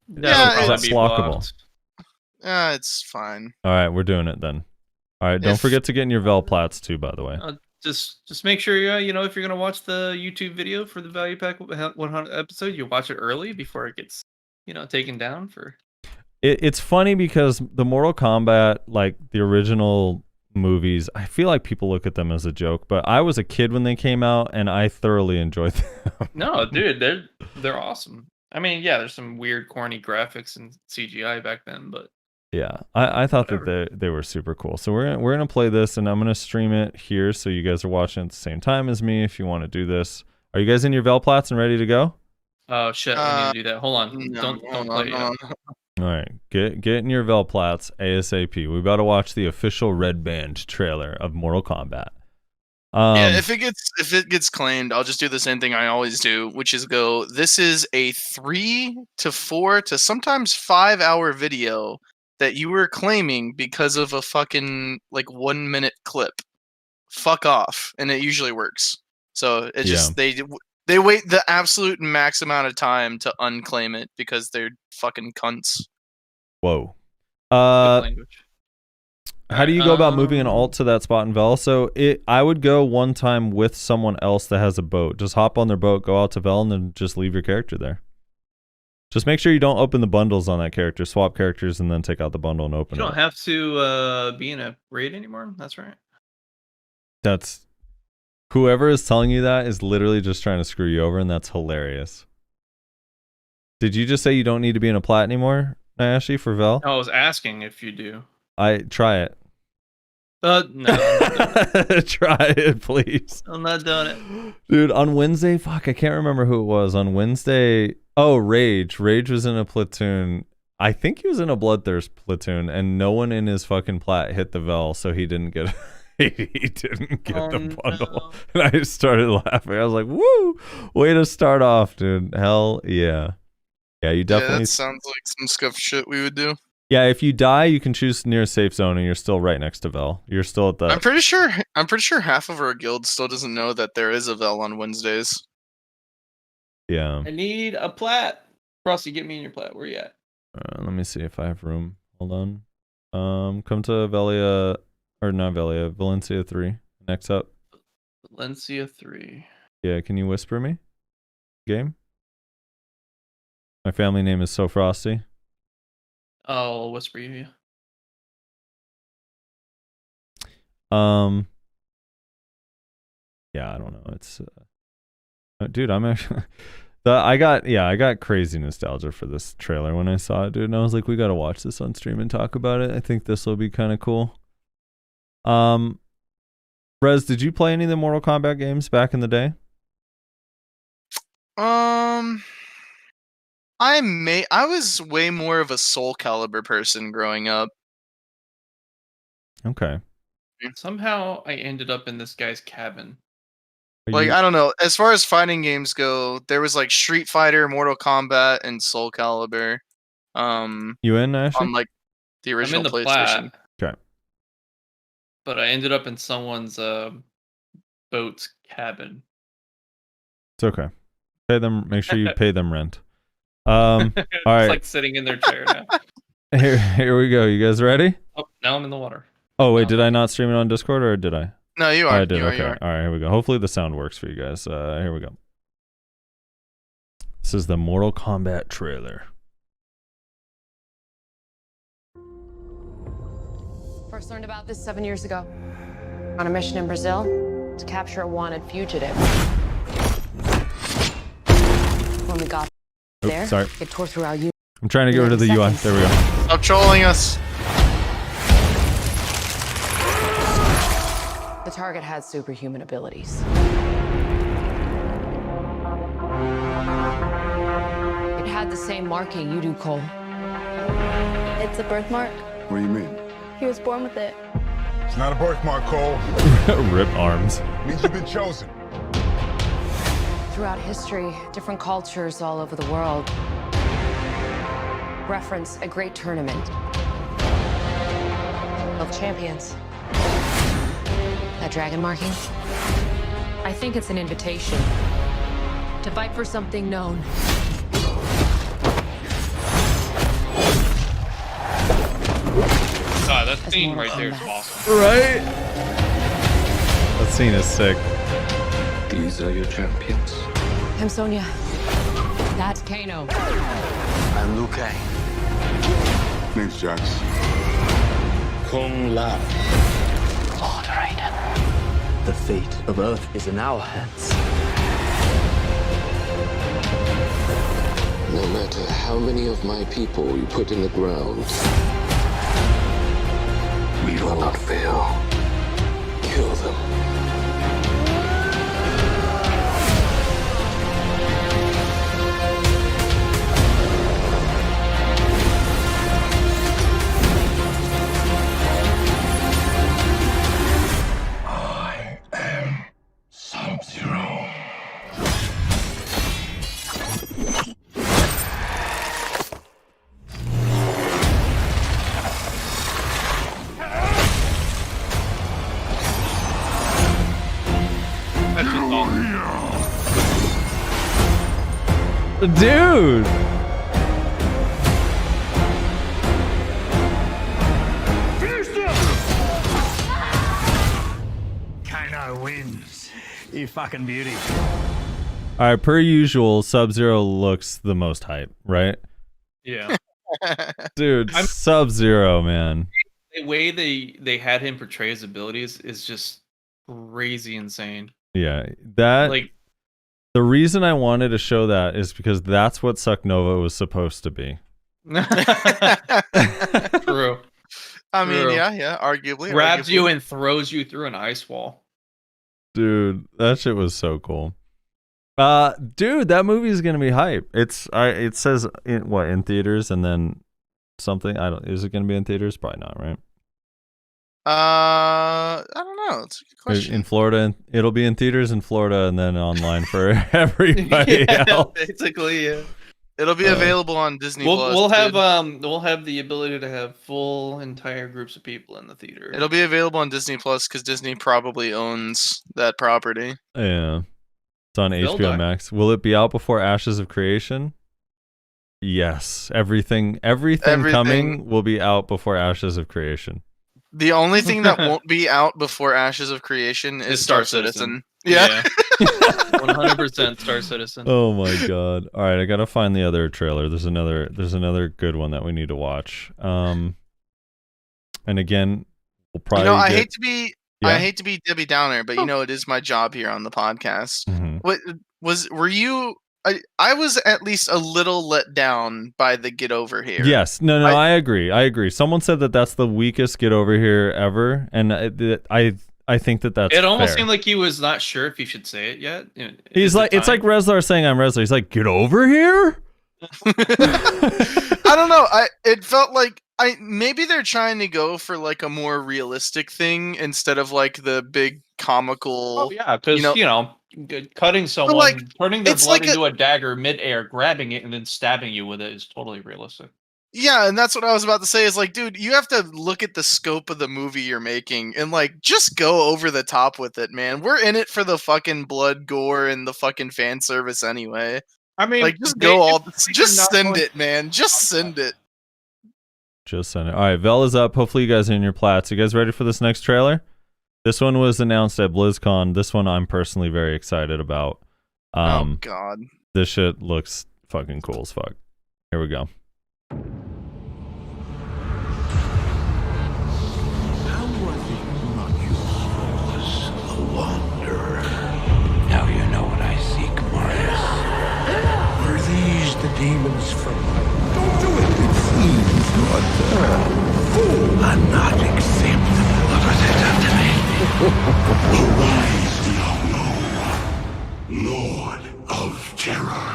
Yeah, is that Probably be blockable? blocked. Yeah, it's fine. All right, we're doing it then. All right, don't If- forget to get in your Velplats too, by the way. Just make sure if you're gonna watch the YouTube video for the Value Pack 100 episode, you watch it early before it gets taken down for. It's funny because the Mortal Kombat, like the original movies, I feel like people look at them as a joke, but I was a kid when they came out and I thoroughly enjoyed them. No, dude, they're awesome. I mean, yeah, there's some weird, corny graphics and CGI back then, but Yeah, I thought Whatever. that they were super cool. So we're gonna play this, and I'm gonna stream it here, so you guys are watching at the same time as me. If you want to do this, are you guys in your Velplats and ready to go? oh shit, I need to do that. Hold on, No, don't no, play it. no. All right, get in your Velplats ASAP. We about to watch the official Red Band trailer of Mortal Kombat. Yeah, if it gets claimed, I'll just do the same thing I always do, which is go, this is a 3 to 4 to sometimes 5 hour video that you were claiming because of a fucking 1 minute clip. Fuck off. And it usually works. So it just they wait the absolute max amount of time to unclaim it because they're fucking cunts. Whoa. Good Uh, language. how do you go about moving an alt to that spot in Vel? So I would go one time with someone else that has a boat. Just hop on their boat, go out to Vel, and then just leave your character there. Just make sure you don't open the bundles on that character. Swap characters and then take out the bundle and open You it. don't have to be in a raid anymore. That's right. That's whoever is telling you that is literally just trying to screw you over, and that's hilarious. Did you just say you don't need to be in a plat anymore, Nayashi, for Vel? I was asking if you do. I try it. No, I'm not doing it. Try it, please. I'm not doing it. Dude, on Wednesday, fuck, I can't remember who it was. On Wednesday, oh, Rage. Rage was in a platoon. I think he was in a Bloodthirst platoon, and no one in his fucking plat hit the Vel, so he didn't get he didn't get the bundle. No. And I just started laughing. I was like, woo! Way to start off, dude. Hell yeah. Yeah, you definitely... Yeah, that sounds like some scuffed shit we would do. Yeah, if you die, you can choose near a safe zone, and you're still right next to Vel. You're still at the... I'm pretty sure half of our guild still doesn't know that there is a Vel on Wednesdays. Yeah. I need a plat. Frosty, get me in your plat. Where you at? Let me see if I have room. Hold on. Come to Velia, or not Velia, Valencia 3. Next up. Valencia 3. Yeah, can you whisper me? Game? My family name is So Frosty. I'll whisper you. Yeah, I don't know. It's dude, I'm actually I got crazy nostalgia for this trailer when I saw it, dude, and I was like, we gotta watch this on stream and talk about it. I think this will be kind of cool. Rez, did you play any of the Mortal Kombat games back in the day? I was way more of a Soul Calibur person growing up. Okay. Somehow I ended up in this guy's cabin. I don't know. As far as fighting games go, there was like Street Fighter, Mortal Kombat, and Soul Calibur. You in, Ashley? On like the I'm in original the PlayStation. plat, Okay. but I ended up in someone's boat's cabin. It's okay. Pay them. Make sure you pay them rent. All It's right. like sitting in their chair now. Here we go. You guys ready? Oh, now I'm in the water. Oh wait, did I not stream it on Discord or did I? No, you are. I did. You are, Okay. you are. All right. Here we go. Hopefully the sound works for you guys. Here we go. This is the Mortal Kombat trailer. First learned about this 7 years ago. On a mission in Brazil to capture a wanted fugitive. When we got there, sorry. it tore through our unit. I'm trying to get rid of the UI. There we go. Stop trolling us. The target had superhuman abilities. It had the same marking you do, Cole. It's a birthmark. What do you mean? He was born with it. It's not a birthmark, Cole. Rip arms. It means you've been chosen. Throughout history, different cultures all over the world reference a great tournament of champions. That dragon marking? I think it's an invitation to fight for something known. God, that theme right there is awesome. Right? That scene is sick. These are your champions. I'm Sonya. That's Kano. I'm Liu Kang. Name's Jax. Kung Lao. Lord Raiden. The fate of Earth is in our hands. No matter how many of my people you put in the ground, we will not fail. Kill them. I am Sub-Zero. That's just awesome. Dude! Sub-Zero wins. You fucking beauty. All right, per usual, Sub-Zero looks the most hype, right? Yeah. Dude, Sub-Zero, man. The way they had him portray his abilities is just crazy insane. Yeah, that Like, the reason I wanted to show that is because that's what Suck Nova was supposed to be. true. I mean, True. yeah, arguably. Grabs arguably. you and throws you through an ice wall. Dude, that shit was so cool. Dude, that movie is gonna be hype. It says in theaters and then something. Is it gonna be in theaters? Probably not, right? I don't know. It's a good question. In Florida, it'll be in theaters in Florida and then online for everybody else. Basically, yeah. It'll be available on Disney Plus. We'll have dude. we'll have the ability to have full entire groups of people in the theater. It'll be available on Disney Plus because Disney probably owns that property. Yeah, it's on They'll HBO die. Max. Will it be out before Ashes of Creation? Yes, everything coming will be out before Ashes of Creation. The only thing that won't be out before Ashes of Creation is Star Citizen. Yeah. 100% Star Citizen. Oh my god! All right, I gotta find the other trailer. There's another good one that we need to watch. And again, we'll probably. I hate to be Yeah? I hate to be Debbie Downer, but it is my job here on the podcast. Mhm. Were you? I was at least a little let down by the Get Over Here. Yes, no, I agree. Someone said that that's the weakest Get Over Here ever, and I think that's. It almost fair. seemed like he was not sure if he should say it yet. He's like, it's like Reslar saying I'm Reslar. He's like, get over here. I don't know. It felt like maybe they're trying to go for like a more realistic thing instead of like the big comical. Oh yeah, because cutting someone, like, turning their it's blood like into a dagger midair, grabbing it, and then stabbing you with it is totally realistic. Yeah, and that's what I was about to say is like, dude, you have to look at the scope of the movie you're making and like just go over the top with it, man. We're in it for the fucking blood, gore, and the fucking fan service anyway. I mean, like just send it, man. Just send it. Just send it. All right, Vel is up. Hopefully you guys are in your plats. You guys ready for this next trailer? This one was announced at BlizzCon. This one I'm personally very excited about. Oh god. This shit looks fucking cool as fuck. Here we go. How was it not yours, a wanderer? Now you know what I seek, Marius. Were these the demons from... Don't do it! It seems not fool and not acceptable. What was it after me? Arise, Diablo, Lord of Terror.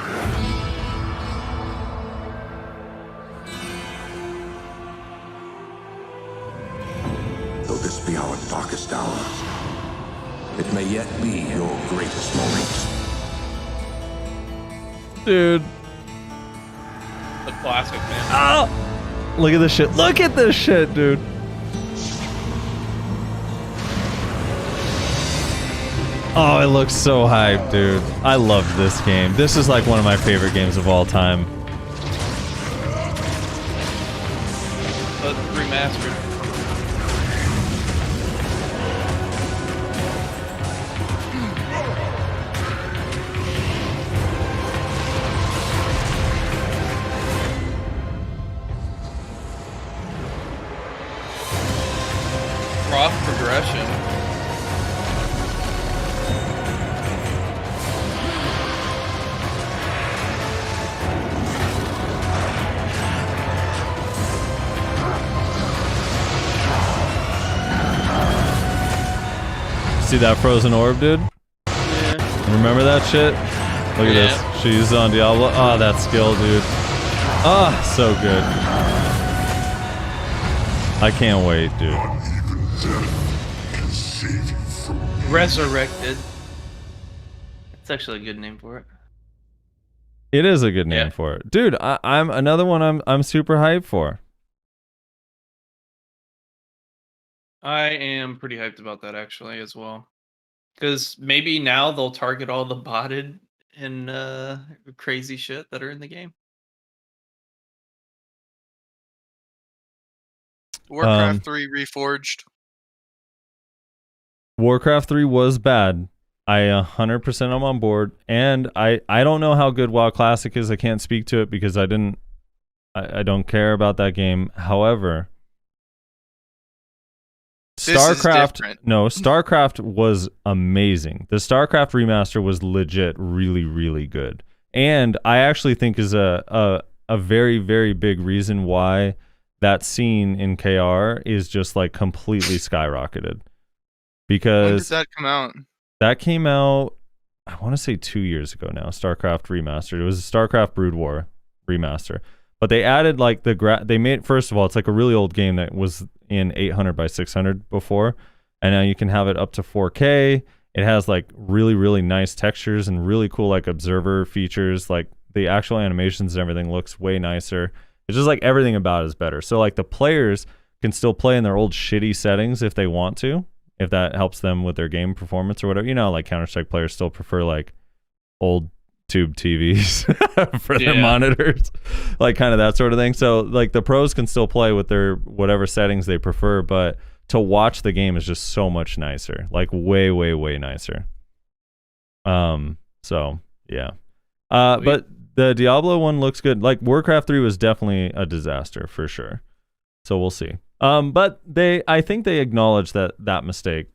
Though this be our darkest hour, it may yet be your greatest moment. Dude. The classic, man. Oh! Look at this shit. Look at this shit, dude. Oh, it looks so hype, dude. I love this game. This is like one of my favorite games of all time. But remastered. Cross progression. See that frozen orb, dude? Yeah. Remember that shit? Look at this. She used it on Diablo. Oh, that skill, dude. Ah, so good. I can't wait, dude. Resurrected. That's actually a good name for it. It is a good name for it, dude. I'm another one. I'm super hyped for. I am pretty hyped about that actually as well, because maybe now they'll target all the botted and crazy shit that are in the game. Warcraft 3 Reforged. Warcraft 3 was bad. I 100% am on board, and I don't know how good WoW Classic is. I can't speak to it because I don't care about that game. However, StarCraft was amazing. The StarCraft remaster was legit really, really good. And I actually think is a very, very big reason why that scene in KR is just like completely skyrocketed. Because when did that come out? That came out, I want to say 2 years ago now, StarCraft Remastered. It was a StarCraft Brood War remaster. But they added like they made, first of all, it's like a really old game that was in 800 by 600 before. And now you can have it up to 4K. It has like really, really nice textures and really cool like observer features. Like the actual animations and everything looks way nicer. It's just like everything about it is better. So like the players can still play in their old shitty settings if they want to, if that helps them with their game performance or whatever. You know, like Counter-Strike players still prefer like old tube TVs for their monitors, like kind of that sort of thing. So like the pros can still play with their whatever settings they prefer, but to watch the game is just so much nicer, like way, way, way nicer. So yeah. But the Diablo one looks good. Like Warcraft 3 was definitely a disaster for sure. So we'll see. But I think they acknowledged that mistake.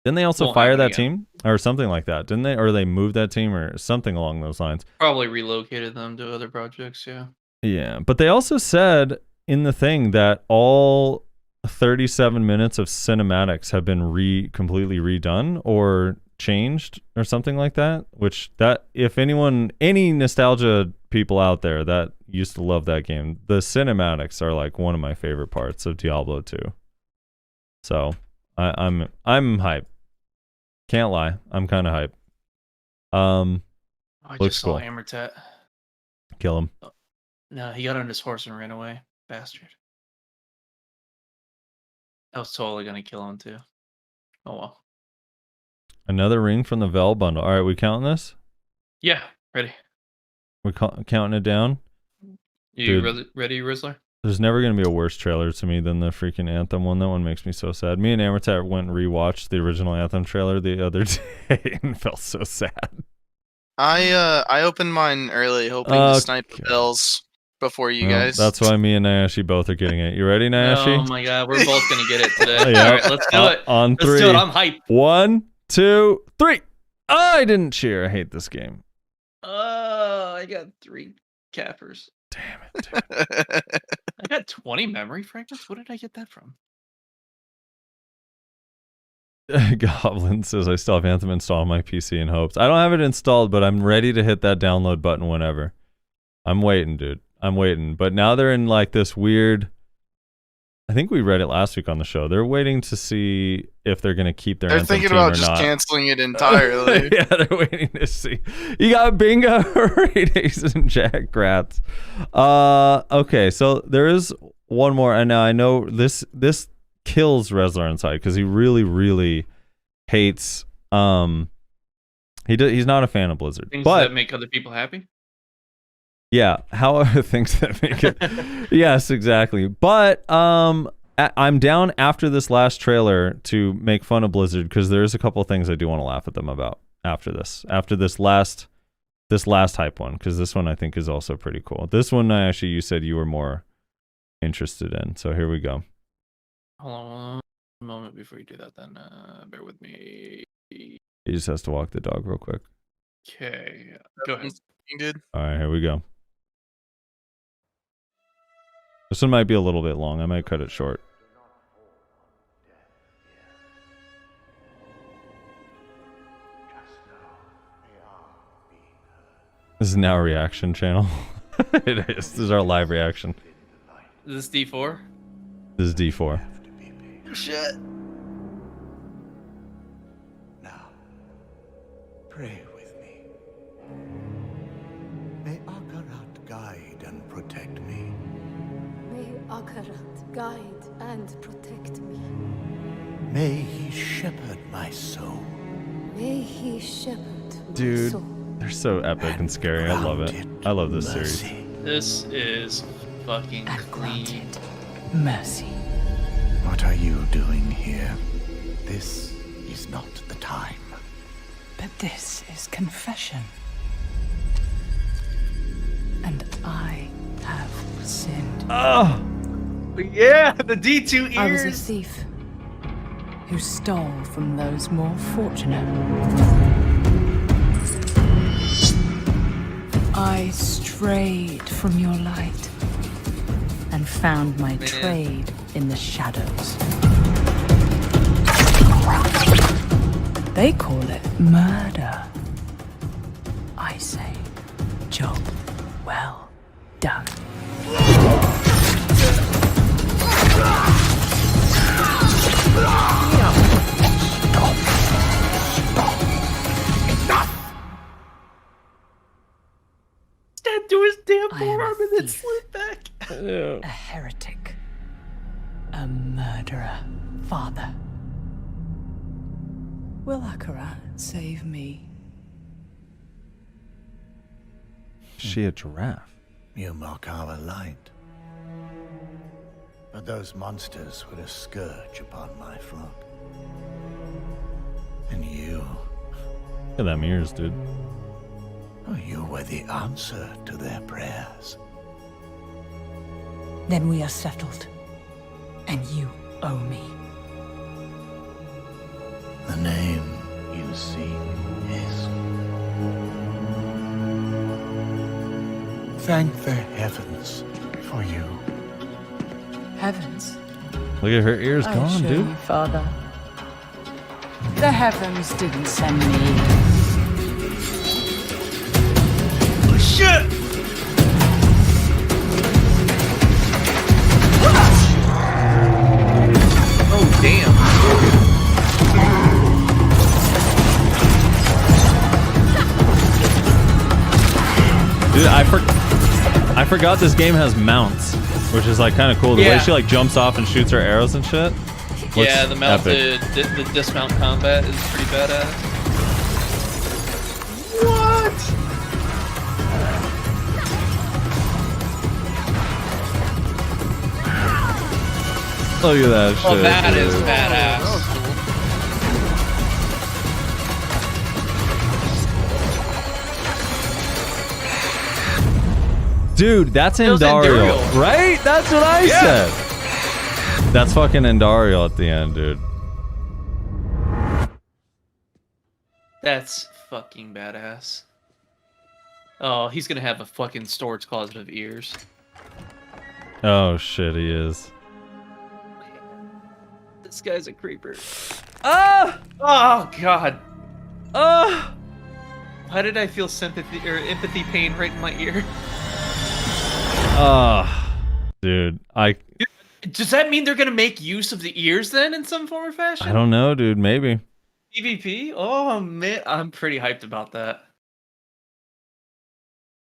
Didn't they also fire that team or something like that? Didn't they? Or they moved that team or something along those lines? Probably relocated them to other projects, yeah. Yeah, but they also said in the thing that all 37 minutes of cinematics have been completely redone or changed or something like that, which that if any nostalgia people out there that used to love that game, the cinematics are like one of my favorite parts of Diablo 2. So I'm hyped. Can't lie, I'm kind of hyped. I looks just saw cool. Hammertet. Kill him. No, he got on his horse and ran away. Bastard. I was totally gonna kill him too. Oh well. Another ring from the Vel bundle. All right, we counting this? Yeah, ready. We counting it down? You Dude. ready, Rizzler? There's never going to be a worse trailer to me than the freaking Anthem one. That one makes me so sad. Me and Amortat went and rewatched the original Anthem trailer the other day and felt so sad. I opened mine early, hoping to snipe the bells before you guys. That's why me and Nayashe both are getting it. You ready, Nayashe? Oh my god, we're both gonna get it today. Yeah. All right, let's do it. On let's 3. do it. I'm hyped. 1, 2, 3. Oh, I didn't cheer. I hate this game. I got 3 cappers. Damn it. I got 20 memory fragments. What did I get that from? Goblin says I still have Anthem installed on my PC in hopes. I don't have it installed, but I'm ready to hit that download button whenever. I'm waiting, dude. I'm waiting. But now they're in like this weird... I think we read it last week on the show. They're waiting to see if they're going to keep their They're Anthem thinking team about or just not. canceling it entirely. Yeah, they're waiting to see. You got Bingo, Ray Days, and Jack Gratz. Okay, so there is one more, and now I know this kills Rezlar inside because he really, really hates. He's not a fan of Blizzard, Things but that make other people happy. yeah, how are things that make it? Yes, exactly. But I'm down after this last trailer to make fun of Blizzard because there's a couple of things I do want to laugh at them about after this last hype one, because this one I think is also pretty cool. This one actually you said you were more interested in, so here we go. Hold on a moment before you do that. Then bear with me. He just has to walk the dog real quick. Okay, go ahead. Good. All right, here we go. This one might be a little bit long. I might cut it short. This is now a reaction channel. It is. This is our live reaction. Is this D4? This is D4. Shit. Now, pray with me. May Akarat guide and protect me. May Akarat guide and protect me. May he shepherd my soul. May he shepherd Dude, my soul. they're so epic and scary. I love it. I love this series. This is fucking clean. Mercy. What are you doing here? This is that this is confession. And I have sinned. Oh, Yeah, the D2 ears. I was a thief who stole from those more fortunate. I strayed from your light and found my trade in the shadows. They call it murder. I say, job well done. Stand to his damn I am a arm and then thief. slip back. A heretic. A murderer. Father. Will Akarat save me? is she a giraffe? You mock our light. But those monsters were a scourge upon my flock. And you, Look at them ears, dude. you were the answer to their prayers. Then we are settled. And you owe me. The name you seek is... Thank the heavens for you. Heavens. Look at her ears I gone, assure dude. you, Father. The heavens didn't send me. Shit! Oh, damn. Dude, I forgot this game has mounts, which is like kind of cool. The way Yeah. she like jumps off and shoots her arrows and shit. Yeah, looks the mounted, epic. the dismount combat is pretty badass. What? Look at that shit. Oh, that is dude. badass. Dude, that's Feels Endariel, Endariel. right? That's what I Yeah. said. That's fucking Endariel at the end, dude. That's fucking badass. Oh, he's gonna have a fucking storage closet of ears. Oh shit, he is. This guy's a creeper. Ah! Oh god. Ah! Why did I feel sympathy or empathy pain right in my ear? Ah, dude, Does that mean they're gonna make use of the ears then in some form or fashion? I don't know, dude. Maybe. PvP? Oh man, I'm pretty hyped about that.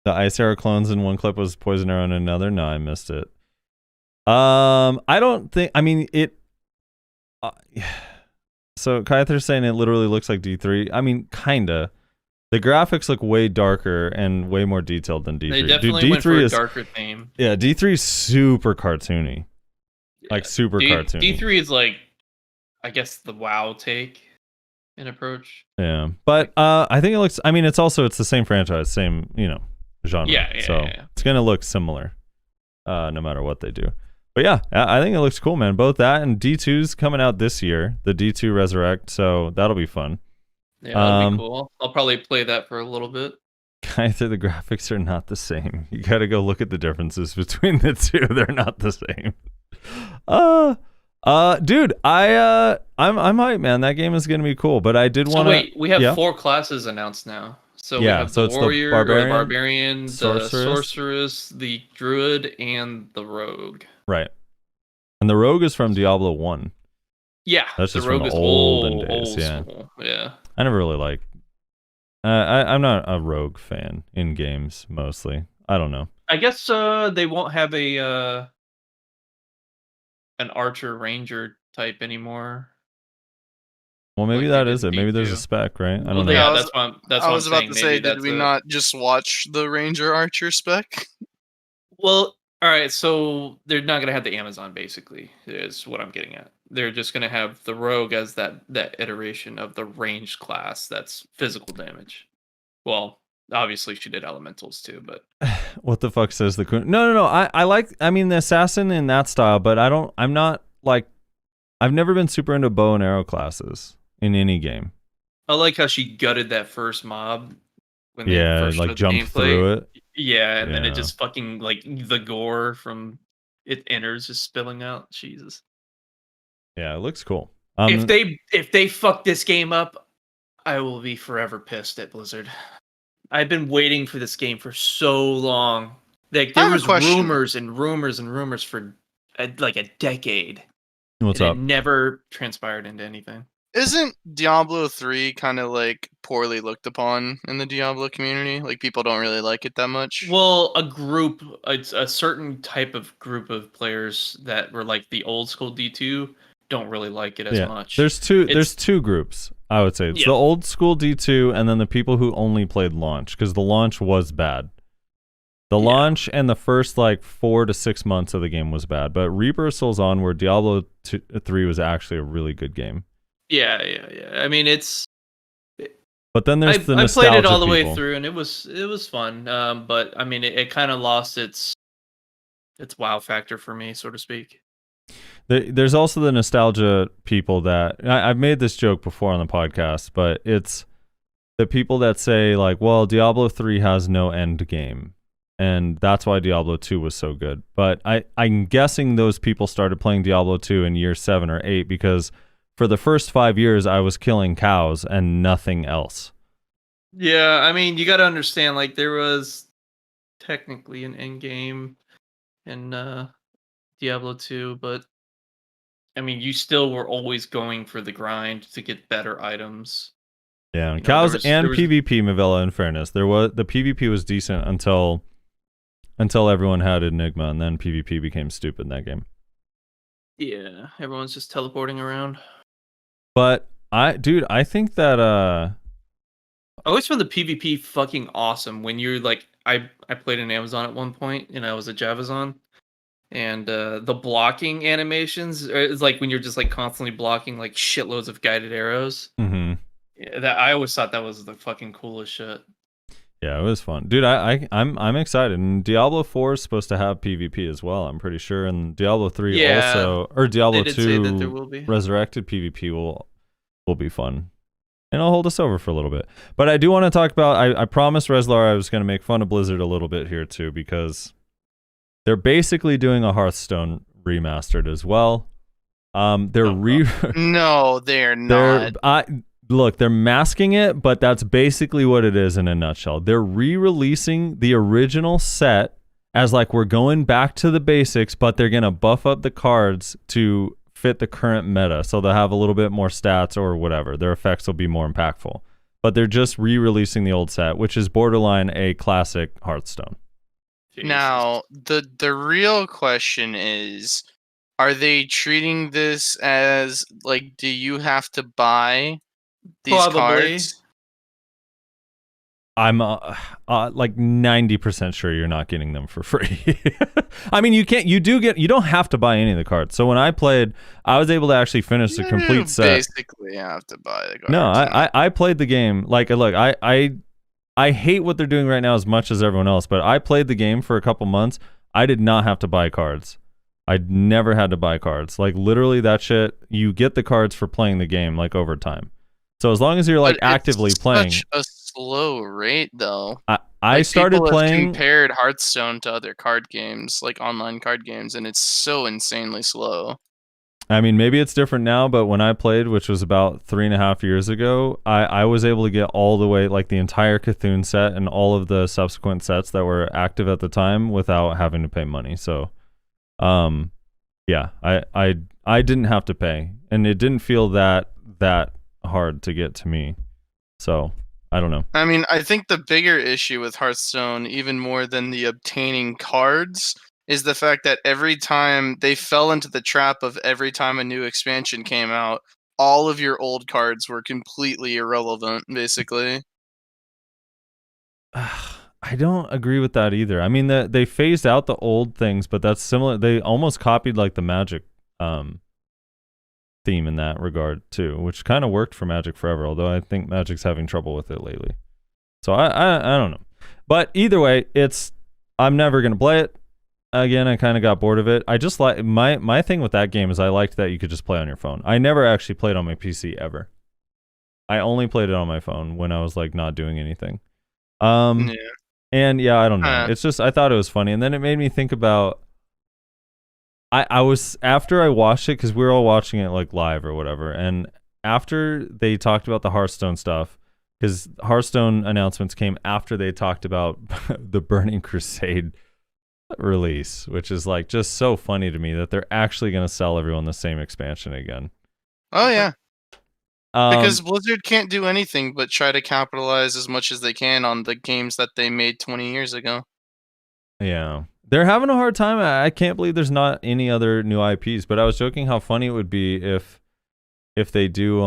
The ice arrow clones in one clip was poison arrow in another. No, I missed it. I don't think. I mean it. So Kyther's saying it literally looks like D3. I mean, kinda. The graphics look way darker and way more detailed than D3. They definitely Dude, went for a is, darker theme. Yeah, D3 is super cartoony. Like super cartoony. D3 is like, I guess the WoW take and approach. Yeah, but I think it looks. I mean, it's the same franchise, same genre. Yeah, so it's gonna look similar, no matter what they do. But yeah, I think it looks cool, man. Both that and D2's coming out this year. The D2 Resurrect, so that'll be fun. Yeah, that'll be cool. I'll probably play that for a little bit. Either the graphics are not the same. You gotta go look at the differences between the two. They're not the same. Dude, I'm hyped, man. That game is gonna be cool. But I did want to. Wait, we have 4 classes announced now. So we have the it's warrior, the barbarian, sorceress. the sorceress, the druid, and the rogue. Right, and the rogue is from Diablo 1. Yeah, that's the just rogue from is the olden days. old Yeah, school. Yeah. I never really liked. I'm not a rogue fan in games mostly. I don't know. I guess they won't have a an archer ranger type anymore. Well, maybe Like that they is did it. Maybe there's D2. a spec, right? I Well, don't know. yeah, that's what I was I'm about saying. to say, Maybe did that's we it. not just watch the Ranger Archer spec? Well, all right. So they're not gonna have the Amazon. Basically, is what I'm getting at. they're just gonna have the rogue as that iteration of the ranged class that's physical damage. Well, obviously she did elementals too, but What the fuck says the Kun? No. I mean the assassin in that style, but I'm not like, I've never been super into bow and arrow classes in any game. I like how she gutted that first mob when they Yeah, first like showed the jumped through it. Yeah, and then it Yeah. just fucking like the gore from it enters just spilling out. Jesus. Yeah, it looks cool. If they fuck this game up, I will be forever pissed at Blizzard. I've been waiting for this game for so long. Like there was rumors and rumors and rumors for like a decade. What's and up? It never transpired into anything. Isn't Diablo 3 kind of like poorly looked upon in the Diablo community? Like people don't really like it that much. Well, it's a certain type of group of players that were like the old school D2 don't really like it as much. There's two groups, I would say. It's the old school D2 and then the people who only played launch, because the launch was bad. The launch and the first like 4 to 6 months of the game was bad, but Rebirth Souls onward, Diablo 3 was actually a really good game. Yeah. I mean, it's. But then there's the nostalgia I played it all the people. way through, and it was fun. But I mean, it kind of lost its wow factor for me, so to speak. There's also the nostalgia people that I've made this joke before on the podcast, but it's the people that say like, well, Diablo 3 has no end game, and that's why Diablo 2 was so good. But I'm guessing those people started playing Diablo 2 in year 7 or 8 because for the first 5 years I was killing cows and nothing else. Yeah, I mean, you got to understand, like there was technically an end game in Diablo 2, but I mean, you still were always going for the grind to get better items. Yeah, cows and PvP, Mavella, in fairness. The PvP was decent until everyone had Enigma, and then PvP became stupid in that game. Yeah, everyone's just teleporting around. But I think that I always found the PvP fucking awesome when you're like I played in Amazon at one point and I was a Javazon. And the blocking animations is like when you're just like constantly blocking like shitloads of guided arrows. Mm-hmm. Yeah, that I always thought that was the fucking coolest shit. Yeah, it was fun, dude. I'm excited. And Diablo 4 is supposed to have PvP as well, I'm pretty sure. And Diablo 3 also, or Diablo 2 Resurrected PvP will be fun. And I'll hold us over for a little bit. But I do want to talk about. I promised Reslar I was going to make fun of Blizzard a little bit here too, because they're basically doing a Hearthstone remastered as well. No, they're not. Look, they're masking it, but that's basically what it is in a nutshell. They're re-releasing the original set as like we're going back to the basics, but they're gonna buff up the cards to fit the current meta, so they'll have a little bit more stats or whatever. Their effects will be more impactful. But they're just re-releasing the old set, which is borderline a classic Hearthstone. Jesus. Now, the real question is, are they treating this as like, do you have to buy these cards? I'm like 90% sure you're not getting them for free. I mean, you don't have to buy any of the cards. So when I played, I was able to actually finish the complete set. Basically, you have to buy the cards. No, I played the game. Like, look, I hate what they're doing right now as much as everyone else, but I played the game for a couple months. I did not have to buy cards. I never had to buy cards. Like, literally that shit, you get the cards for playing the game, like, over time. So as long as you're, like, actively playing. Such a slow rate, though. I started playing. Compared Hearthstone to other card games, like online card games, and it's so insanely slow. I mean, maybe it's different now, but when I played, which was about 3.5 years ago, I was able to get all the way, like the entire Cthulhu set and all of the subsequent sets that were active at the time without having to pay money. So, yeah, I didn't have to pay, and it didn't feel that hard to get to me. So, I don't know. I mean, I think the bigger issue with Hearthstone, even more than the obtaining cards, is the fact that every time they fell into the trap of every time a new expansion came out, all of your old cards were completely irrelevant, basically. I don't agree with that either. I mean, they phased out the old things, but that's similar. They almost copied like the Magic theme in that regard too, which kind of worked for Magic Forever, although I think Magic's having trouble with it lately. So I don't know. But either way, I'm never going to play it. Again, I kind of got bored of it. I just like my thing with that game is I liked that you could just play on your phone. I never actually played on my PC ever. I only played it on my phone when I was like not doing anything. And yeah, I don't know. It's just I thought it was funny, and then it made me think about. I was after I watched it because we were all watching it like live or whatever, and after they talked about the Hearthstone stuff, because Hearthstone announcements came after they talked about the Burning Crusade release, which is like just so funny to me that they're actually going to sell everyone the same expansion again. Oh yeah. Because Blizzard can't do anything but try to capitalize as much as they can on the games that they made 20 years ago. Yeah. They're having a hard time. I can't believe there's not any other new IPs, but I was joking how funny it would be if they do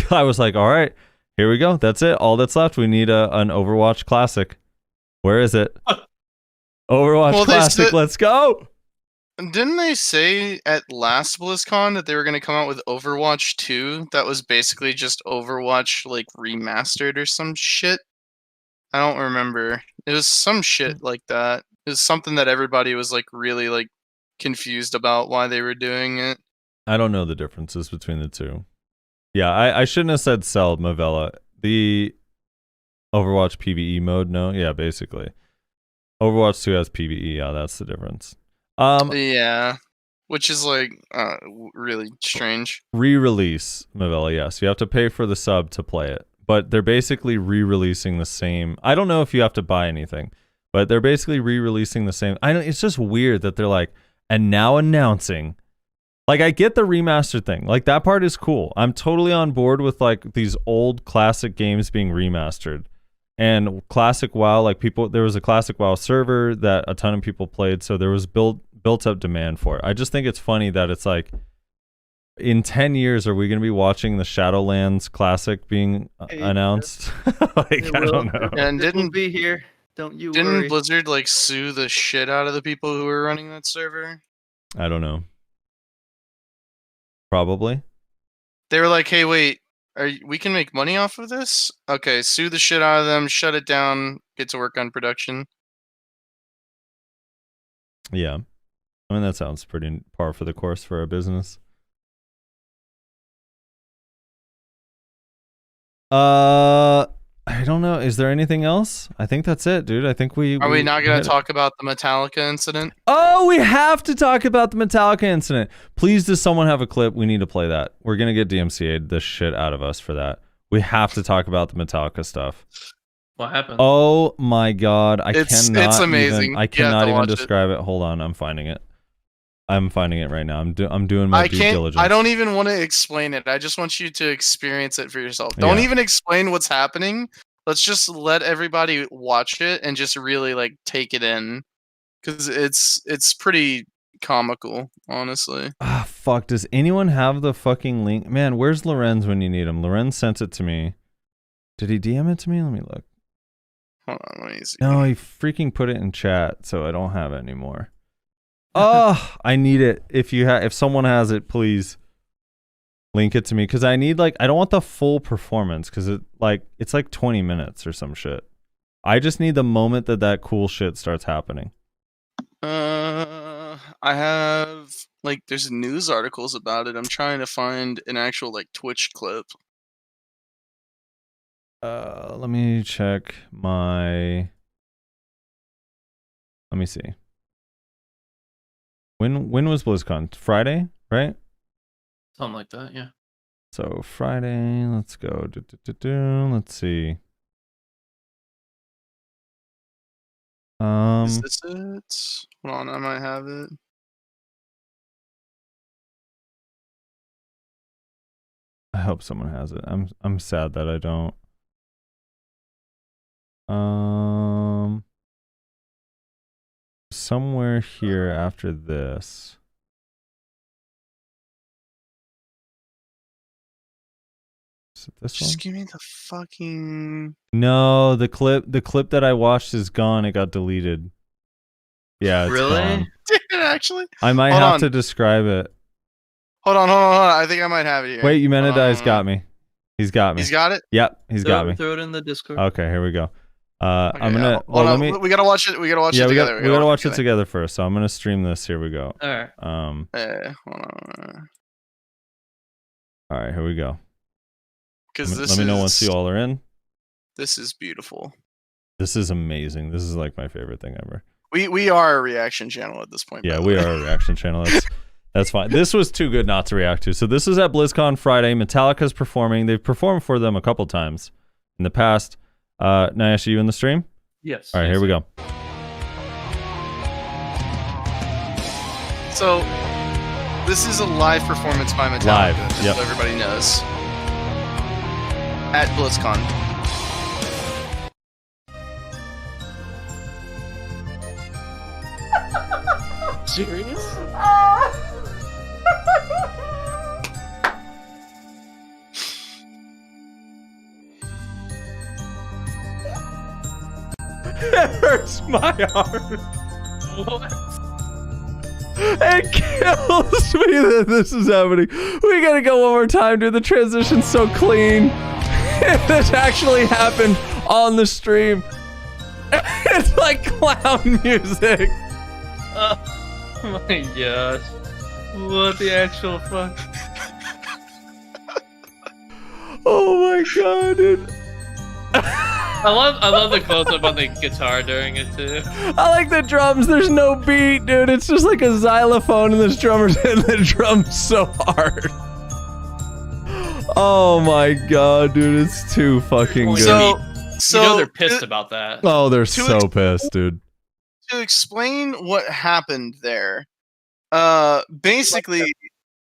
I was like, all right, here we go. That's it. All that's left. We need an Overwatch Classic. Where is it? Overwatch Classic. Let's go. Didn't they say at last BlizzCon that they were going to come out with Overwatch 2 that was basically just Overwatch like remastered or some shit? I don't remember. It was some shit like that. It was something that everybody was like really like confused about why they were doing it. I don't know the differences between the two. Yeah, I shouldn't have said sell Mavella. The Overwatch PvE mode, no? Yeah, basically. Overwatch 2 has PvE, yeah, that's the difference. Yeah, which is like really strange. Re-release Mavella, yes. You have to pay for the sub to play it, but they're basically re-releasing the same. I don't know if you have to buy anything, but they're basically re-releasing the same. I know it's just weird that they're like, and now announcing. Like, I get the remastered thing. Like, that part is cool. I'm totally on board with like these old classic games being remastered. And classic WoW, like there was a classic WoW server that a ton of people played, so there was built up demand for it. I just think it's funny that it's like, in 10 years, are we going to be watching the Shadowlands Classic being announced? Like, I don't know. And Didn't be here. Don't you didn't worry. Blizzard like sue the shit out of the people who were running that server? I don't know. Probably. They were like, "Hey, wait, we can make money off of this? Okay, sue the shit out of them, shut it down, get to work on production." Yeah. I mean, that sounds pretty par for the course for a business. I don't know. Is there anything else? I think that's it, dude. I think Are we not going to talk about the Metallica incident? Oh, we have to talk about the Metallica incident. Please, does someone have a clip? We need to play that. We're going to get DMCA'd the shit out of us for that. We have to talk about the Metallica stuff. What happened? Oh my god. It's amazing. I cannot even describe it. Hold on. I'm finding it. I'm finding it right now. I'm doing my due diligence. I don't even want to explain it. I just want you to experience it for yourself. Don't even explain what's happening. Let's just let everybody watch it and just really like take it in, because it's pretty comical, honestly. Ah, fuck. Does anyone have the fucking link? Man, where's Lorenz when you need him? Lorenz sent it to me. Did he DM it to me? Let me look. Hold on, let me see. No, he freaking put it in chat, so I don't have it anymore. Oh, I need it. If someone has it, please link it to me, because I need I don't want the full performance, because it's like 20 minutes or some shit. I just need the moment that cool shit starts happening. I have there's news articles about it. I'm trying to find an actual Twitch clip. Let me check my. Let me see. When was BlizzCon? Friday, right? Something like that, yeah. So Friday, let's go. Let's see. Is this it? Hold on, I might have it. I hope someone has it. I'm sad that I don't. Somewhere here after this. Is it this Just one? give me the fucking. No, the clip that I watched is gone. It got deleted. Yeah, it's Really? gone. Did it actually? I might Hold have on. to describe it. Hold on. I think I might have it here. Wait, Eumenidai's got me. He's got me. He's got it? Yep, he's got me. Throw it in the Discord. Okay, here we go. Okay, I'm gonna. hold Let on. me. We gotta watch it. We gotta watch it together. We gotta watch it together first. So I'm gonna stream this. Here we go. All right. Hold on. All right, here we go. Because Let me know once you all are in. This is beautiful. This is amazing. This is like my favorite thing ever. We are a reaction channel at this point. Yeah, we are a reaction channel. That's fine. This was too good not to react to. So this is at BlizzCon Friday. Metallica's performing. They've performed for them a couple times in the past. Nayash, are you in the stream? Yes. All right, here we go. So this is a live performance by Metallica. Live, just yep. so everybody knows. At BlizzCon. Serious? It hurts my heart. What? It kills me that this is happening. We gotta go one more time, dude. The transition's so clean. This actually happened on the stream. It's like clown music. Oh my gosh. What the actual fuck? Oh my god, dude. I love the close up on the guitar during it too. I like the drums. There's no beat, dude. It's just like a xylophone and this drummer's hitting the drums so hard. Oh my god, dude. It's too fucking good. So you know they're pissed about that. Oh, they're so pissed, dude. To explain what happened there, basically,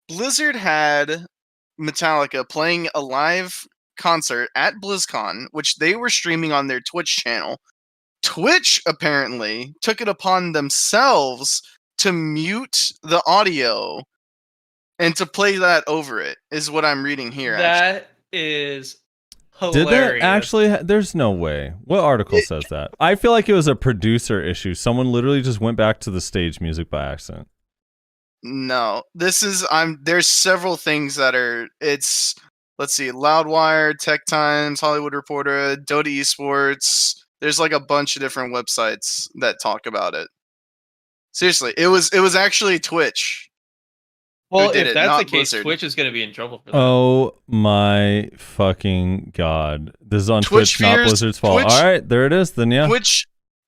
Blizzard had Metallica playing a live concert at BlizzCon, which they were streaming on their Twitch channel. Twitch apparently took it upon themselves to mute the audio and to play that over it, is what I'm reading here. That is hilarious. Did that actually? There's no way. What article says that? I feel like it was a producer issue. Someone literally just went back to the stage music by accident. No, this is there's several things that are let's see, Loudwire, Tech Times, Hollywood Reporter, Dota Esports. There's like a bunch of different websites that talk about it. Seriously, it was actually Twitch. Well, if that's the case, Blizzard. Twitch is going to be in trouble for that. Oh my fucking god! This is on Twitch, not Blizzard's fault. All right, there it is. Then yeah.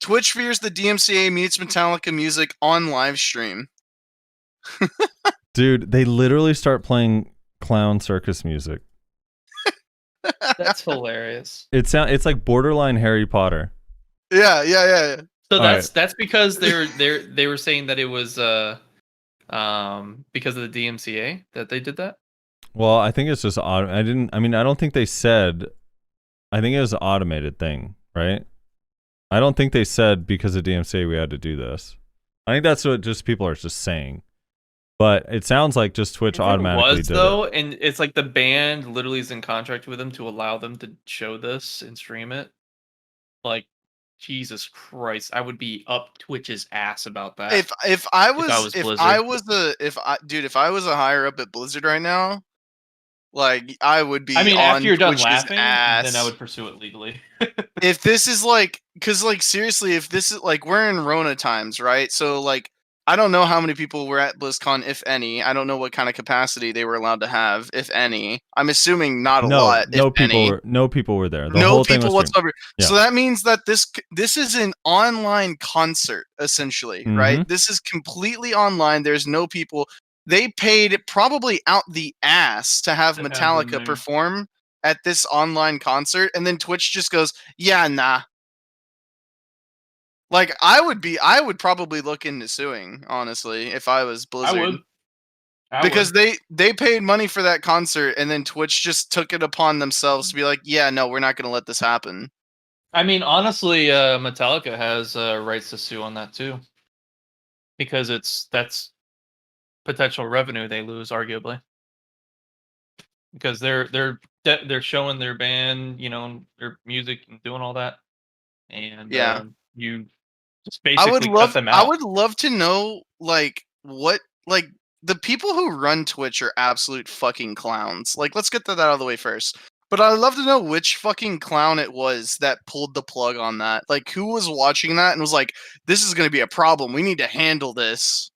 Twitch fears the DMCA mutes Metallica music on live stream. Dude, they literally start playing clown circus music. That's hilarious. It's like borderline Harry Potter. Yeah. So that's because they were saying that it was because of the DMCA that they did that. Well, I think it's just I don't think they said. I think it was an automated thing, right? I don't think they said because of DMCA we had to do this. I think that's what just people are just saying. But it sounds like just Twitch automatically did it. And it's like the band literally is in contract with them to allow them to show this and stream it. Like, Jesus Christ, I would be up Twitch's ass about that. If I was Blizzard. if I was a higher up at Blizzard right now, like I would be. I mean, on after you're done Twitch's laughing, ass. then I would pursue it legally. If this is because seriously, if this is we're in Rona times, right? So I don't know how many people were at BlizzCon, if any. I don't know what kind of capacity they were allowed to have, if any. I'm assuming not a lot. No people were there. The no whole thing people was whatsoever. Yeah. So that means that this is an online concert, essentially, right? This is completely online. There's no people. They paid probably out the ass to have Metallica perform at this online concert, and then Twitch just goes, yeah, nah. I would probably look into suing, honestly, if I was Blizzard. I would. Because they paid money for that concert, and then Twitch just took it upon themselves to be like, yeah, no, we're not going to let this happen. I mean, honestly, Metallica has rights to sue on that too, because that's potential revenue they lose, arguably, because they're showing their band, their music and doing all that, and you just basically cut them out. I would love to know what the people who run Twitch are absolute fucking clowns. Like, let's get that out of the way first. But I'd love to know which fucking clown it was that pulled the plug on that. Like, who was watching that and was like, "This is going to be a problem. We need to handle this."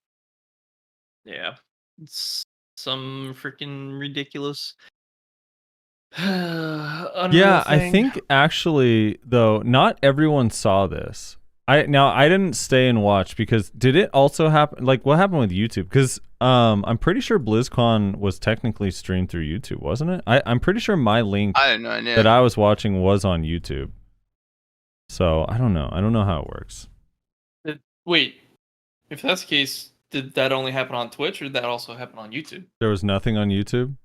Yeah, it's some freaking ridiculous. Unreal Yeah, I thing. think actually though, not everyone saw this. I didn't stay and watch because did it also happen? Like, what happened with YouTube? Because I'm pretty sure BlizzCon was technically streamed through YouTube, wasn't it? I'm pretty sure my link I had no idea. that I was watching was on YouTube. So I don't know. I don't know how it works. Wait, if that's the case, did that only happen on Twitch, or did that also happen on YouTube? There was nothing on YouTube.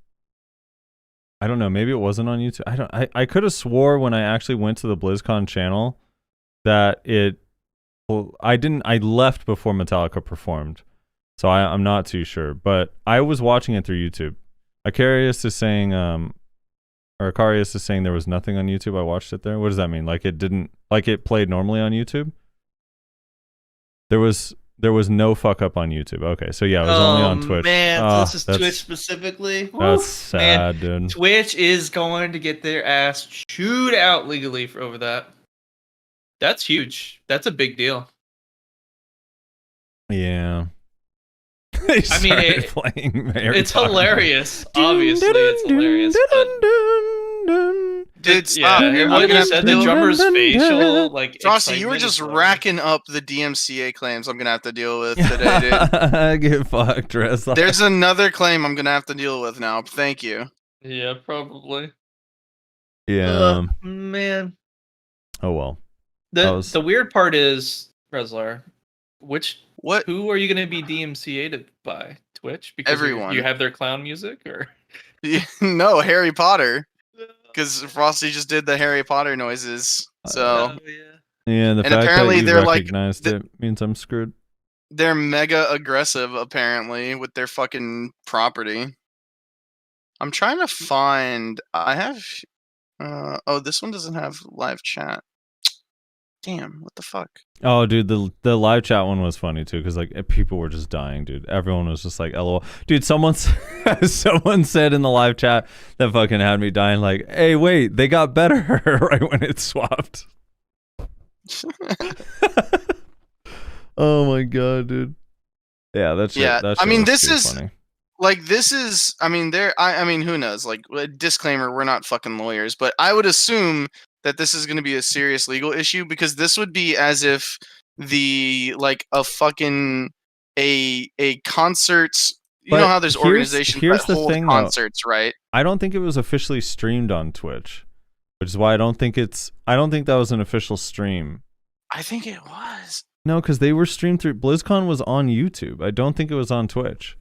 I don't know. Maybe it wasn't on YouTube. I could have swore when I actually went to the BlizzCon channel that it. Well, I didn't. I left before Metallica performed, so I'm not too sure. But I was watching it through YouTube. Acarius is saying, or Acarius is saying there was nothing on YouTube. I watched it there. What does that mean? Like it didn't. Like it played normally on YouTube. There was no fuck up on YouTube. Okay, so yeah, it was only on Twitch. Man, Oh, this is Twitch specifically. That's Woo, sad, dude. Twitch is going to get their ass chewed out legally for over that. That's huge. That's a big deal. Yeah. I mean, it's hilarious. Obviously, it's hilarious. Dude, stop. Yeah, what you said, the drummer's facial, like, Frosty, you were excitement just is racking up the DMCA claims I'm gonna have to deal with today, dude. Get fucked, Reza. There's another claim I'm gonna have to deal with now. Thank you. Yeah, probably. Yeah. Man. Oh well. The weird part is, Reslar, who are you going to be DMCA'd by? Twitch? Because Everyone. you have their clown music, or No, Harry Potter. Because Frosty just did the Harry Potter noises. So Yeah, the and fact apparently that you they're recognized it means I'm screwed. They're mega aggressive apparently with their fucking property. I'm trying to find. I have. Oh, this one doesn't have live chat. Damn, what the fuck? Oh, dude, the live chat one was funny too, because like people were just dying, dude. Everyone was just like, "LOL." Dude, someone said in the live chat that fucking had me dying. Like, "Hey, wait, they got better right when it swapped." Oh my god, dude. Yeah, that's I mean, this is funny. like this is. I mean, there. I mean, who knows? Like, disclaimer: we're not fucking lawyers, but I would assume that this is going to be a serious legal issue because this would be as if a fucking a concerts. You know how there's organizations that hold concerts, right? I don't think it was officially streamed on Twitch, which is why I don't think that was an official stream. I think it was. No, because they were streamed through. BlizzCon was on YouTube. I don't think it was on Twitch.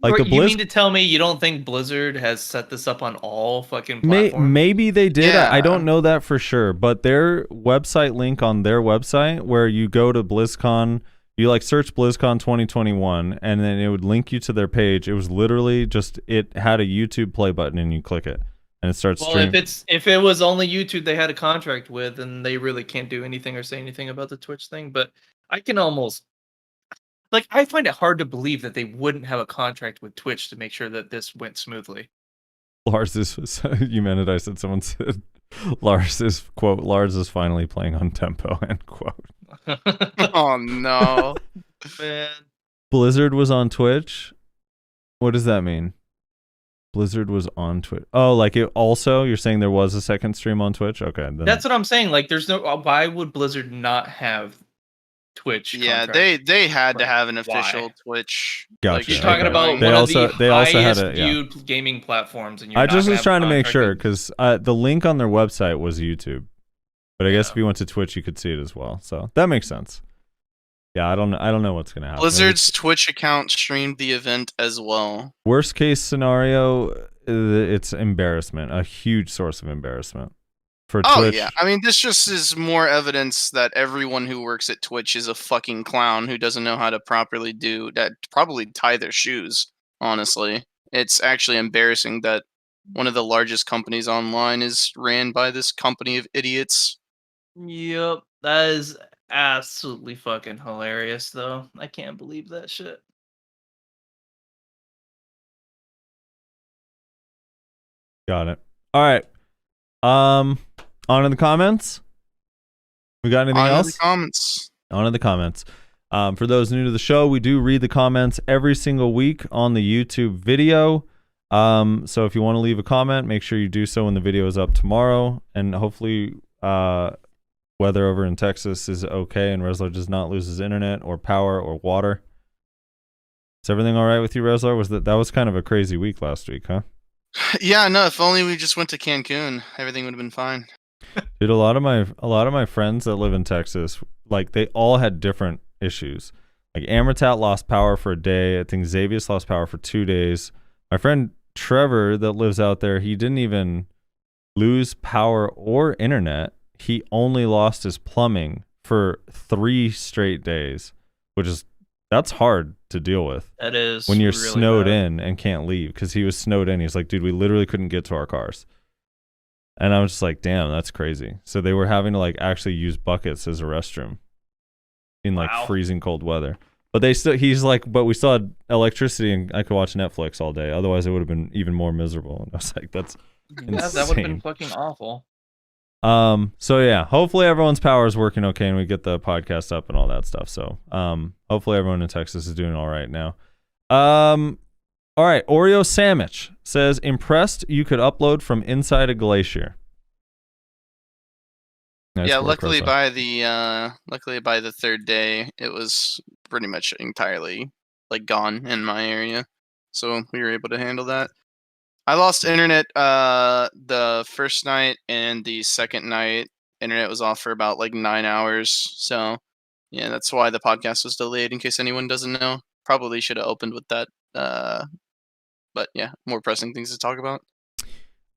Like you mean to tell me you don't think Blizzard has set this up on all fucking platforms? Maybe they did. Yeah. I don't know that for sure. But their website link on their website, where you go to BlizzCon, you like search BlizzCon 2021, and then it would link you to their page. It was literally just, it had a YouTube play button, and you click it, and it starts streaming. Well, if it was only YouTube they had a contract with, then they really can't do anything or say anything about the Twitch thing. But I can almost. Like, I find it hard to believe that they wouldn't have a contract with Twitch to make sure that this went smoothly. Lars is, Humanitai said, someone said, Lars is finally playing on tempo, end quote. Oh, no. Man. Blizzard was on Twitch? What does that mean? Blizzard was on Twitch. Oh, like it also, you're saying there was a second stream on Twitch? Okay. Then. That's what I'm saying. Like, there's no, why would Blizzard not have Twitch? Yeah, contract? they had to have an official Twitch. Gotcha. Like, you're talking about they one also, of the they also highest had viewed gaming platforms, and I just was trying to make sure because the link on their website was YouTube, but I guess if you went to Twitch, you could see it as well. So that makes sense. Yeah, I don't know what's gonna happen. Blizzard's Twitch account streamed the event as well. Worst case scenario, it's embarrassment, a huge source of embarrassment for Twitch. Oh yeah, I mean this just is more evidence that everyone who works at Twitch is a fucking clown who doesn't know how to properly tie their shoes. Honestly, it's actually embarrassing that one of the largest companies online is ran by this company of idiots. Yep, that is absolutely fucking hilarious, though. I can't believe that shit. Got it. All right. On to the comments. We got anything On else? to the comments. On to the comments. For those new to the show, we do read the comments every single week on the YouTube video. So if you want to leave a comment, make sure you do so when the video is up tomorrow. And hopefully weather over in Texas is okay and Resler does not lose his internet or power or water. Is everything all right with you, Resler? That was kind of a crazy week last week, huh? Yeah, no. If only we just went to Cancun, everything would have been fine. Dude, a lot of my friends that live in Texas, like they all had different issues. Like Amritat lost power for a day. I think Xavius lost power for 2 days. My friend Trevor that lives out there, he didn't even lose power or internet. He only lost his plumbing for 3 straight days, that's hard to deal with. That is when you're really snowed bad. in and can't leave, because he was snowed in. He's like, dude, we literally couldn't get to our cars. And I was just like, damn, that's crazy. So they were having to like actually use buckets as a restroom in like freezing cold weather. But he's like, but we still had electricity and I could watch Netflix all day. Otherwise it would have been even more miserable. And I was like, that's insane. Yeah, that would have been fucking awful. So yeah, hopefully everyone's power is working okay and we get the podcast up and all that stuff. So hopefully everyone in Texas is doing all right now. All right, Oreo Sandwich says, impressed you could upload from inside a glacier. Nice yeah, work, luckily Rosa. by the third day, it was pretty much entirely like gone in my area, so we were able to handle that. I lost internet the first night, and the second night, internet was off for about like 9 hours. So yeah, that's why the podcast was delayed. In case anyone doesn't know, probably should have opened with that. But yeah, more pressing things to talk about.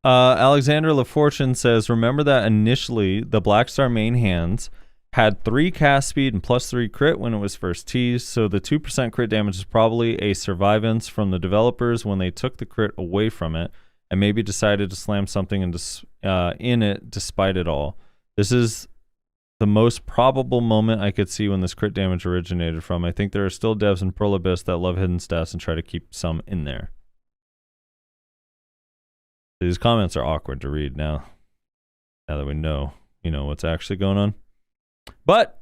Alexander LaFortune says, remember that initially the Blackstar main hands had 3 cast speed and +3 crit when it was first teased, so the 2% crit damage is probably a survivance from the developers when they took the crit away from it and maybe decided to slam something in it despite it all. This is the most probable moment I could see when this crit damage originated from. I think there are still devs in Pearl Abyss that love hidden stats and try to keep some in there. These comments are awkward to read now that we know, what's actually going on. But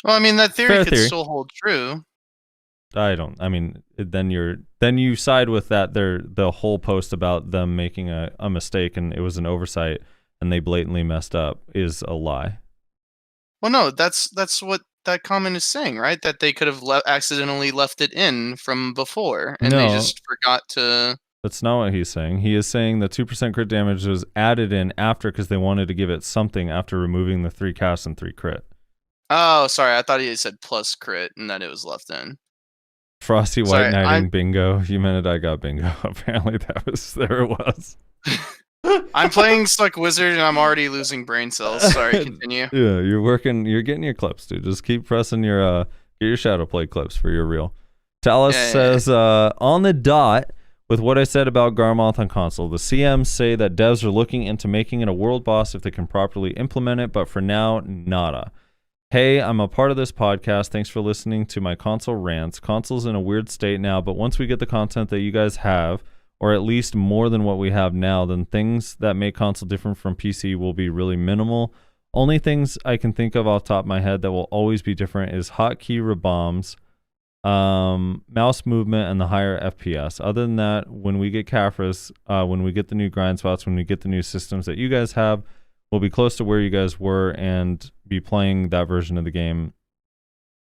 well, I mean, that theory could theory. still hold true. Then you side with that. The whole post about them making a mistake and it was an oversight and they blatantly messed up is a lie. Well, no, that's what that comment is saying, right? That they could have accidentally left it in from before and they just forgot to. That's not what he's saying. He is saying the 2% crit damage was added in after because they wanted to give it something after removing the 3 cast and 3 crit. Oh, sorry. I thought he said plus crit and that it was left in. Frosty White Knighting bingo. You meant it, I got bingo. Apparently there it was. I'm playing Stuck Wizard and I'm already losing brain cells. Sorry, continue. Yeah, you're getting your clips, dude. Just keep pressing get your shadow play clips for your real. Talus says, on the dot, with what I said about Garmoth on console, the CMs say that devs are looking into making it a world boss if they can properly implement it, but for now, nada. Hey, I'm a part of this podcast. Thanks for listening to my console rants. Console's in a weird state now, but once we get the content that you guys have, or at least more than what we have now, then things that make console different from PC will be really minimal. Only things I can think of off the top of my head that will always be different is hotkey rebombs, mouse movement, and the higher FPS. Other than that, when we get Caphras, when we get the new grind spots, when we get the new systems that you guys have, we'll be close to where you guys were and be playing that version of the game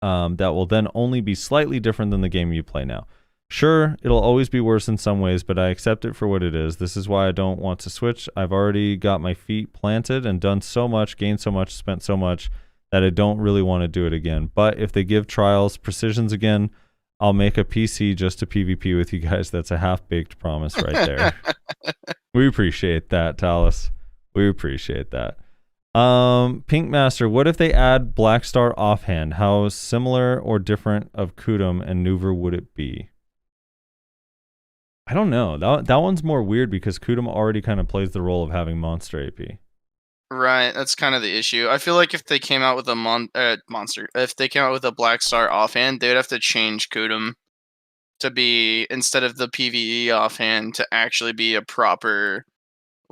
that will then only be slightly different than the game you play now. Sure, it'll always be worse in some ways, but I accept it for what it is. This is why I don't want to switch. I've already got my feet planted and done so much, gained so much, spent so much that I don't really want to do it again. But if they give Trials Precisions again, I'll make a PC just to PvP with you guys. That's a half-baked promise right there. We appreciate that, Talus. We appreciate that. Pink Master, what if they add Blackstar offhand? How similar or different of Kudum and Nuver would it be? I don't know. That one's more weird because Kudum already kind of plays the role of having monster AP. Right, that's kind of the issue. I feel like if they came out with a if they came out with a Blackstar offhand, they would have to change Kudum to be, instead of the PvE offhand, to actually be a proper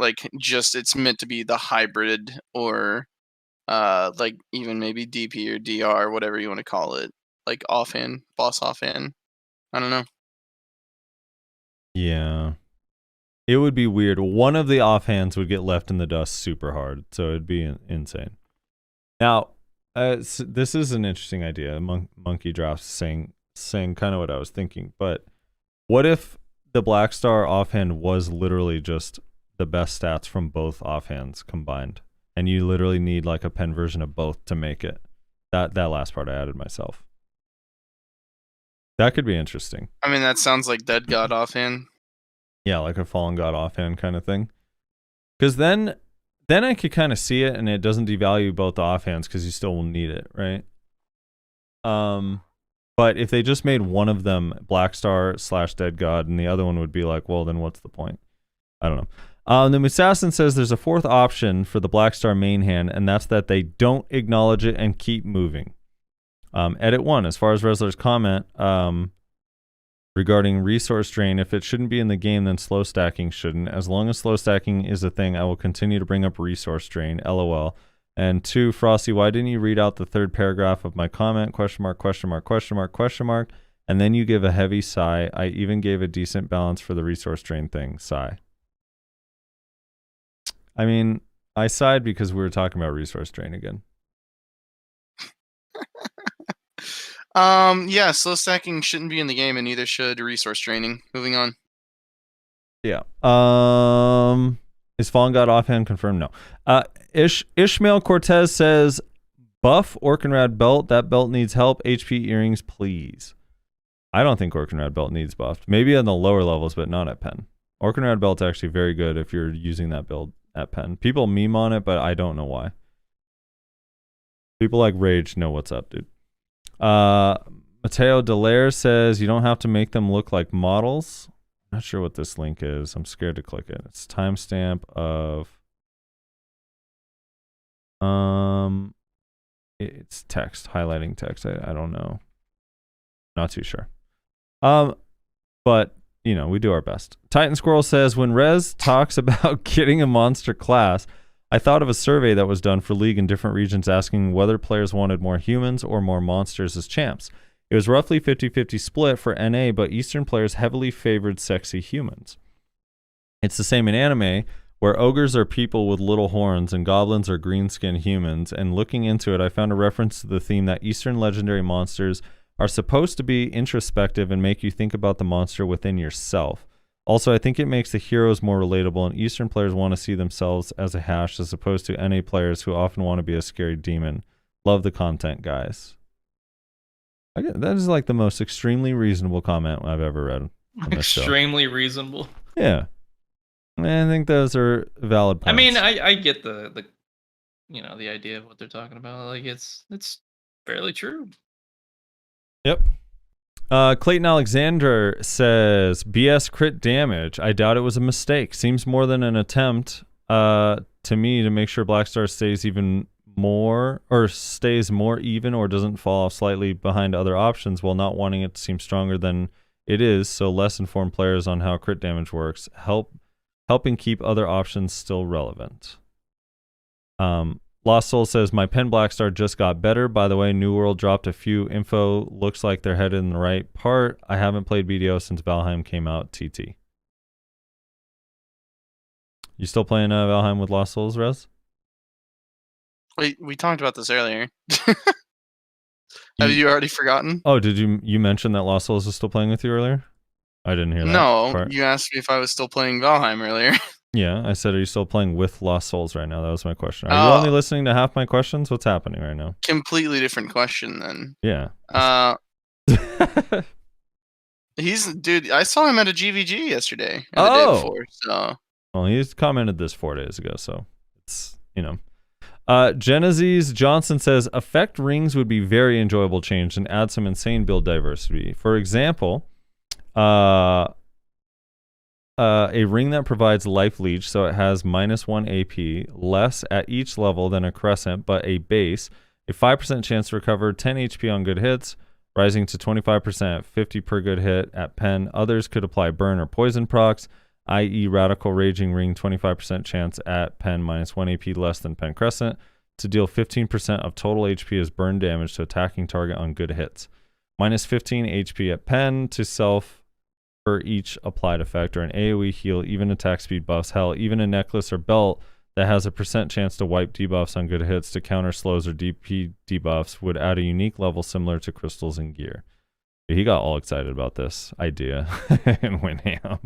like just it's meant to be the hybrid or like even maybe DP or DR, whatever you want to call it, like offhand, boss offhand. I don't know. Yeah. It would be weird. One of the offhands would get left in the dust super hard, so it'd be insane. Now, this is an interesting idea. Monkey Drops saying kind of what I was thinking, but what if the Black Star offhand was literally just the best stats from both offhands combined, and you literally need like a pen version of both to make it? That last part I added myself. That could be interesting. I mean, that sounds like Dead God offhand. Yeah, like a Fallen God offhand kind of thing. Because then I could kind of see it, and it doesn't devalue both the offhands because you still will need it, right? But if they just made one of them Black Star / Dead God, and the other one would be like, well, then what's the point? I don't know. Then Assassin says there's a fourth option for the Black Star main hand, and that's that they don't acknowledge it and keep moving. Edit 1, as far as Resler's comment regarding resource drain, if it shouldn't be in the game, then slow stacking shouldn't. As long as slow stacking is a thing, I will continue to bring up resource drain, LOL. And 2, Frosty, why didn't you read out the third paragraph of my comment? Question mark, question mark, question mark, question mark. And then you give a heavy sigh. I even gave a decent balance for the resource drain thing, sigh. I mean, I sighed because we were talking about resource drain again. Yeah, slow stacking shouldn't be in the game, and neither should resource draining. Moving on. Yeah. Is Fallen God offhand confirmed? No. Ishmael Cortez says, buff Orkinrad belt. That belt needs help. HP earrings, please. I don't think Orkinrad belt needs buffed. Maybe on the lower levels, but not at pen. Orkinrad belt's actually very good if you're using that build at pen. People meme on it, but I don't know why. People like Rage know what's up, dude. Mateo Delaire says you don't have to make them look like models. Not sure what this link is. I'm scared to click it. It's timestamp of it's text, highlighting text. I don't know. Not too sure. But you know, we do our best. Titan Squirrel says when Rez talks about getting a monster class, I thought of a survey that was done for League in different regions asking whether players wanted more humans or more monsters as champs. It was roughly 50-50 split for NA, but Eastern players heavily favored sexy humans. It's the same in anime, where ogres are people with little horns and goblins are green-skinned humans, and looking into it, I found a reference to the theme that Eastern legendary monsters are supposed to be introspective and make you think about the monster within yourself. Also, I think it makes the heroes more relatable, and Eastern players want to see themselves as a hash as opposed to NA players who often want to be a scary demon. Love the content, guys. That is like the most extremely reasonable comment I've ever read on this show. Extremely reasonable. Yeah. I think those are valid points. I mean, I get the you know, the idea of what they're talking about. Like it's fairly true. Yep. Clayton Alexander says, BS crit damage. I doubt it was a mistake. Seems more than an attempt to me to make sure Black Star stays even more, or stays more even, or doesn't fall off slightly behind other options while not wanting it to seem stronger than it is, so less informed players on how crit damage works, helping keep other options still relevant. Lost Soul says, my pen Black Star just got better. By the way, New World dropped a few info. Looks like they're headed in the right part. I haven't played BDO since Valheim came out, TT. You still playing Valheim with Lost Souls, Rez? Wait, we talked about this earlier. Have you already forgotten? Oh, did you mention that Lost Souls is still playing with you earlier? I didn't hear that. No, part. You asked me if I was still playing Valheim earlier. Yeah, I said, are you still playing with Lost Souls right now? That was my question. Are you only listening to half my questions? What's happening right now? Completely different question then. Yeah. Dude, I saw him at a GVG yesterday. Oh. The day before, so. Well, he's commented this 4 days ago, so it's, you know. Genesis Johnson says, effect rings would be very enjoyable change and add some insane build diversity. For example, a ring that provides life leech, so it has -1 AP, less at each level than a crescent, but a base, a 5% chance to recover 10 HP on good hits, rising to 25% at 50 per good hit at pen. Others could apply burn or poison procs. i.e. Radical Raging Ring, 25% chance at pen, -1 AP less than pen Crescent, to deal 15% of total HP as burn damage to attacking target on good hits. -15 HP at pen to self for each applied effect, or an AoE heal, even attack speed buffs. Hell, even a necklace or belt that has a % chance to wipe debuffs on good hits to counter slows or DP debuffs would add a unique level similar to crystals and gear. He got all excited about this idea and went ham.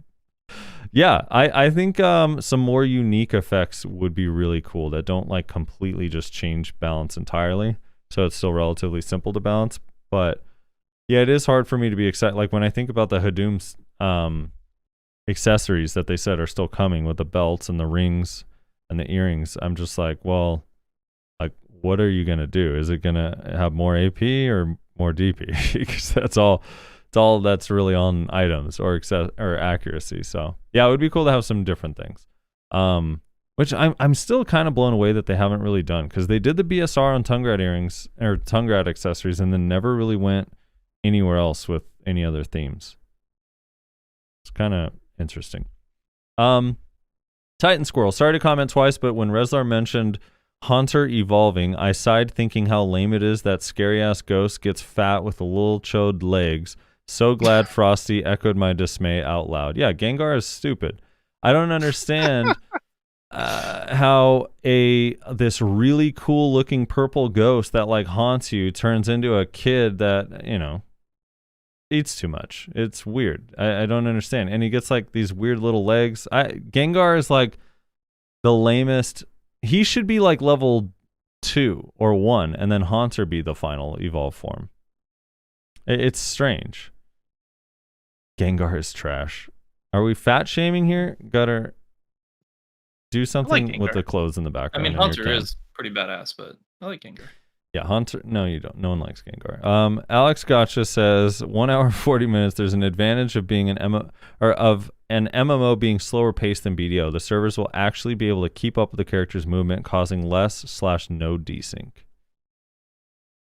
Yeah, I think some more unique effects would be really cool that don't like completely just change balance entirely. So it's still relatively simple to balance. But yeah, it is hard for me to be excited. Like when I think about the Hadoom's accessories that they said are still coming with the belts and the rings and the earrings, I'm just like, well, like what are you gonna do? Is it gonna have more AP or more DP? Because that's all that's really on items or accuracy. So yeah, it would be cool to have some different things. Which I'm still kind of blown away that they haven't really done, because they did the BSR on Tungrat earrings or Tungrat accessories and then never really went anywhere else with any other themes. It's kind of interesting. Titan Squirrel, sorry to comment twice, but when Reslar mentioned Haunter evolving, I sighed thinking how lame it is that scary-ass ghost gets fat with the little chode legs. So glad Frosty echoed my dismay out loud. Yeah, Gengar is stupid. I don't understand how this really cool-looking purple ghost that like haunts you turns into a kid that, you know, eats too much. It's weird. I don't understand. And he gets like these weird little legs. Gengar is like the lamest. He should be like level 2 or 1, and then Haunter be the final evolved form. It's strange. Gengar is trash. Are we fat shaming here? Gotta do something with the clothes in the background. I mean, Haunter is pretty badass, but I like Gengar. Yeah, Haunter. No, you don't. No one likes Gengar. Alex Gotcha says 1 hour 40 minutes. There's an advantage of being an MMO being slower paced than BDO. The servers will actually be able to keep up with the character's movement, causing less/no desync.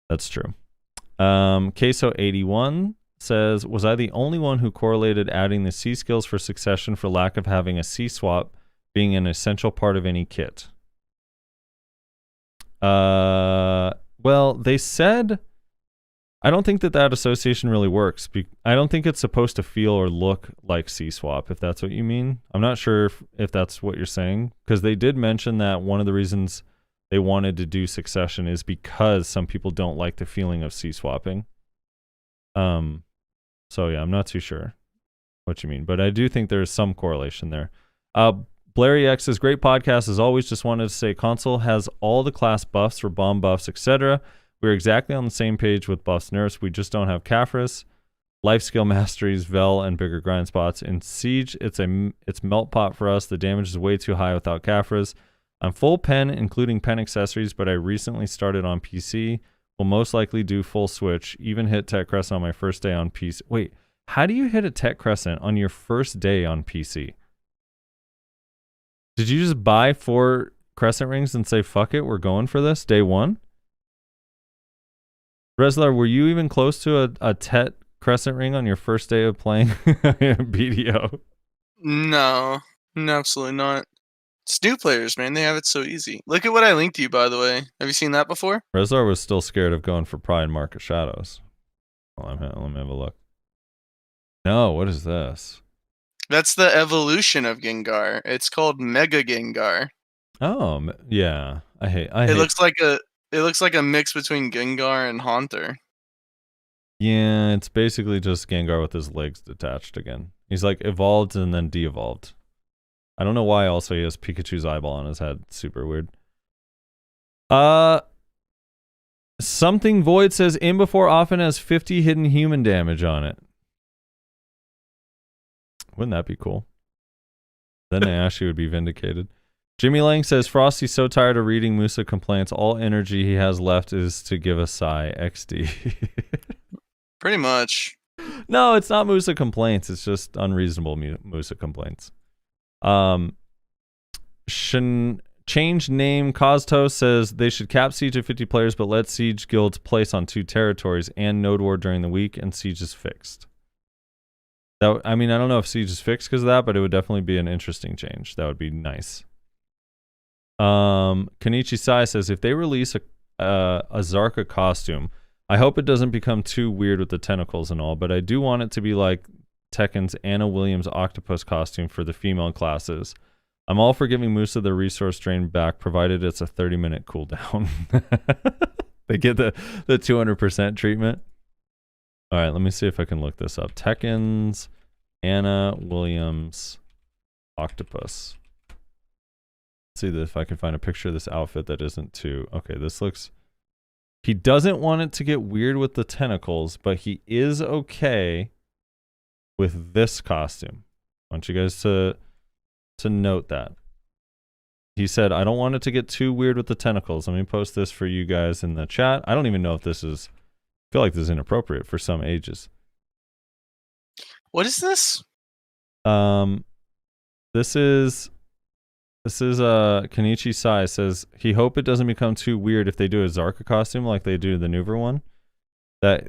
That's true. Queso81 says, was I the only one who correlated adding the C skills for succession for lack of having a C swap being an essential part of any kit? Well, they said, I don't think that association really works. I don't think it's supposed to feel or look like C-swap, if that's what you mean. I'm not sure if that's what you're saying, because they did mention that one of the reasons they wanted to do succession is because some people don't like the feeling of C-swapping. So yeah, I'm not too sure what you mean, but I do think there's some correlation there. Blairy X's great podcast as always. Just wanted to say console has all the class buffs for bomb buffs, etc. We're exactly on the same page with buffs nerfs. We just don't have Caphras, life skill masteries, Vel, and bigger grind spots. In Siege, it's melt pot for us. The damage is way too high without Caphras. I'm full pen, including pen accessories, but I recently started on PC. Will most likely do full switch. Even hit Tech Crescent on my first day on PC. Wait, how do you hit a Tech Crescent on your first day on PC? Did you just buy 4 Crescent Rings and say, fuck it, we're going for this, day 1? Reslar, were you even close to a Tet Crescent Ring on your first day of playing BDO? No, absolutely not. It's new players, man. They have it so easy. Look at what I linked to you, by the way. Have you seen that before? Reslar was still scared of going for Pride Market Shadows. Let me have a look. No, what is this? That's the evolution of Gengar. It's called Mega Gengar. Oh, yeah. It looks like a mix between Gengar and Haunter. Yeah, it's basically just Gengar with his legs detached again. He's like evolved and then de-evolved. I don't know why also he has Pikachu's eyeball on his head. Super weird. Something Void says in before often has 50 hidden human damage on it. Wouldn't that be cool? Then Ashley would be vindicated. Jimmy Lang says, Frosty's so tired of reading Musa complaints. All energy he has left is to give a sigh. XD. Pretty much. No, it's not Musa complaints. It's just unreasonable Musa complaints. Change name Costos says they should cap Siege at 50 players, but let Siege guilds place on 2 territories and Node War during the week, and Siege is fixed. I mean, I don't know if Siege is fixed because of that, but it would definitely be an interesting change. That would be nice. Kenichi Sai says, if they release a Zarka costume, I hope it doesn't become too weird with the tentacles and all, but I do want it to be like Tekken's Anna Williams octopus costume for the female classes. I'm all for giving Musa the resource drain back, provided it's a 30-minute cooldown. They get the 200% treatment. All right, let me see if I can look this up. Tekken's Anna Williams octopus. Let's see if I can find a picture of this outfit that isn't too... Okay, this looks... He doesn't want it to get weird with the tentacles, but he is okay with this costume. I want you guys to note that. He said, I don't want it to get too weird with the tentacles. Let me post this for you guys in the chat. I don't even know if this is... I feel like this is inappropriate for some ages. What is this? This is Kenichi Sai says he hope it doesn't become too weird if they do a Zarka costume like they do the Nuver one. That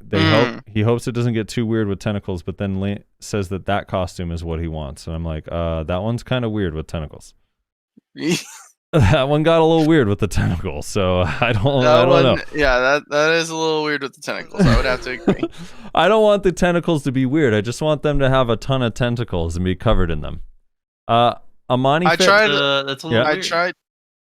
he hopes it doesn't get too weird with tentacles, but then says that costume is what he wants. And I'm like, that one's kind of weird with tentacles. That one got a little weird with the tentacles, so I don't know. Yeah, that is a little weird with the tentacles. I would have to agree. I don't want the tentacles to be weird. I just want them to have a ton of tentacles and be covered in them. Amani, I tried. That's a little weird.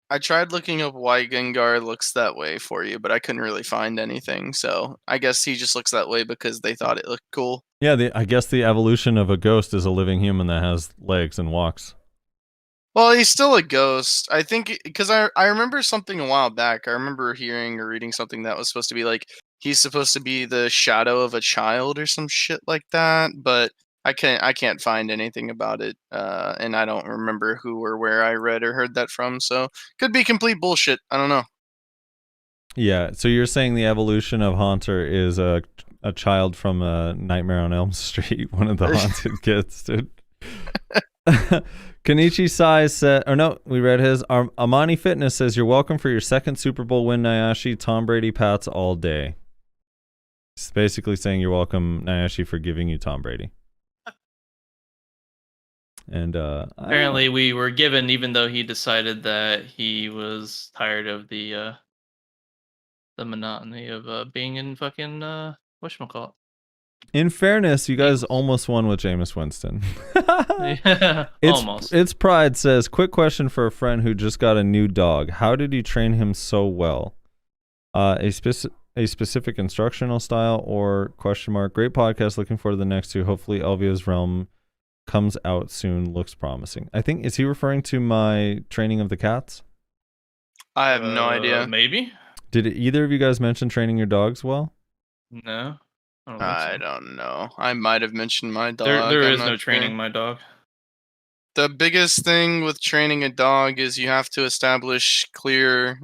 I tried looking up why Gengar looks that way for you, but I couldn't really find anything. So I guess he just looks that way because they thought it looked cool. Yeah, I guess the evolution of a ghost is a living human that has legs and walks. Well, he's still a ghost. I think because I remember something a while back. I remember hearing or reading something that was supposed to be like he's supposed to be the shadow of a child or some shit like that. But I can't find anything about it, and I don't remember who or where I read or heard that from. So could be complete bullshit. I don't know. Yeah. So you're saying the evolution of Haunter is a child from Nightmare on Elm Street, one of the haunted kids, dude. Kenichi Sai said, or no, we read his. Amani Fitness says, you're welcome for your second Super Bowl win, Nayaashi. Tom Brady pats all day. He's basically saying you're welcome, Nayaashi, for giving you Tom Brady. And apparently we were given, even though he decided that he was tired of the monotony of being in fucking whatchamacallit. In fairness, you guys almost won with Jameis Winston. Yeah, almost. It's Pride says, quick question for a friend who just got a new dog. How did you train him so well? A specific instructional style or question mark? Great podcast. Looking forward to the next two. Hopefully Elvia's Realm comes out soon. Looks promising. I think, is he referring to my training of the cats? I have no idea. Maybe. Did either of you guys mention training your dogs well? No. I don't know. I might have mentioned my dog. There is no training my dog. The biggest thing with training a dog is you have to establish clear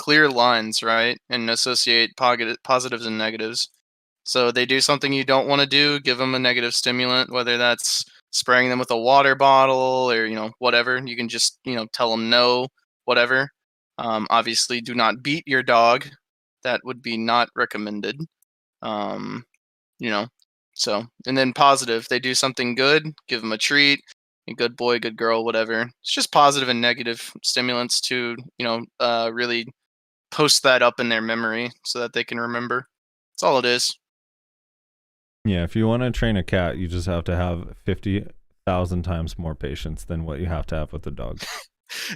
lines, right? And associate positives and negatives. So they do something you don't want to do, give them a negative stimulant, whether that's spraying them with a water bottle or, whatever. You can just, tell them no, whatever. Obviously, do not beat your dog. That would be not recommended. So, and then positive, they do something good, give them a treat, a good boy, good girl, whatever. It's just positive and negative stimulants to, really post that up in their memory so that they can remember. That's all it is. Yeah, if you want to train a cat, you just have to have 50,000 times more patience than what you have to have with a dog.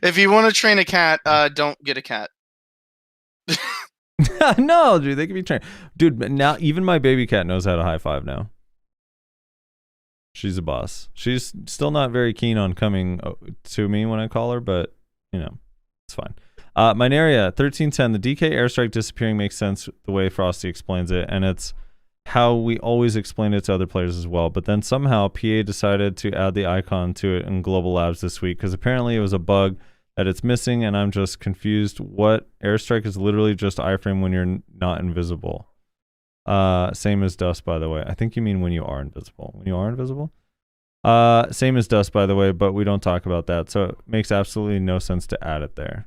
If you want to train a cat, don't get a cat. No, dude, they can be trained. Dude, now even my baby cat knows how to high five now. She's a boss. She's still not very keen on coming to me when I call her, but, it's fine. Mineria, 1310, the DK airstrike disappearing makes sense the way Frosty explains it, and it's how we always explain it to other players as well. But then somehow PA decided to add the icon to it in Global Labs this week, because apparently it was a bug that it's missing, and I'm just confused. What airstrike is literally just iframe when you're not invisible. Same as dust, by the way. I think you mean when you are invisible. When you are invisible? Same as dust, by the way, but we don't talk about that, so it makes absolutely no sense to add it there.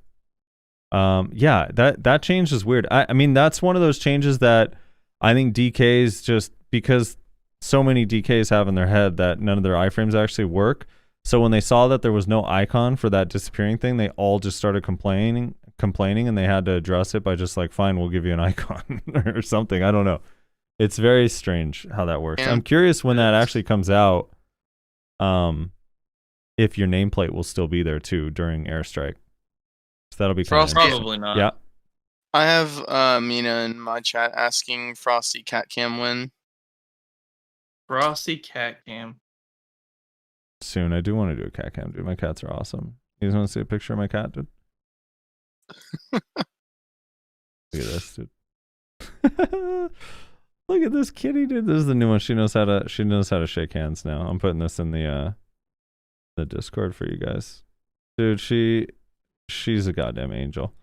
Yeah, that change is weird. I mean, that's one of those changes that I think DK's just because so many DKs have in their head that none of their iframes actually work. So when they saw that there was no icon for that disappearing thing, they all just started complaining, and they had to address it by just like, fine, we'll give you an icon or something. I don't know. It's very strange how that works. Yeah. I'm curious when that actually comes out, if your nameplate will still be there too during airstrike. So that'll be kind of Probably not. Yeah. I have Mina in my chat asking Frosty cat cam when. Frosty cat cam. Soon. I do want to do a cat cam, dude. My cats are awesome. You guys want to see a picture of my cat, dude? Look at this, dude. Look at this kitty, dude. This is the new one. She knows how to shake hands now. I'm putting this in the Discord for you guys. Dude, she's a goddamn angel.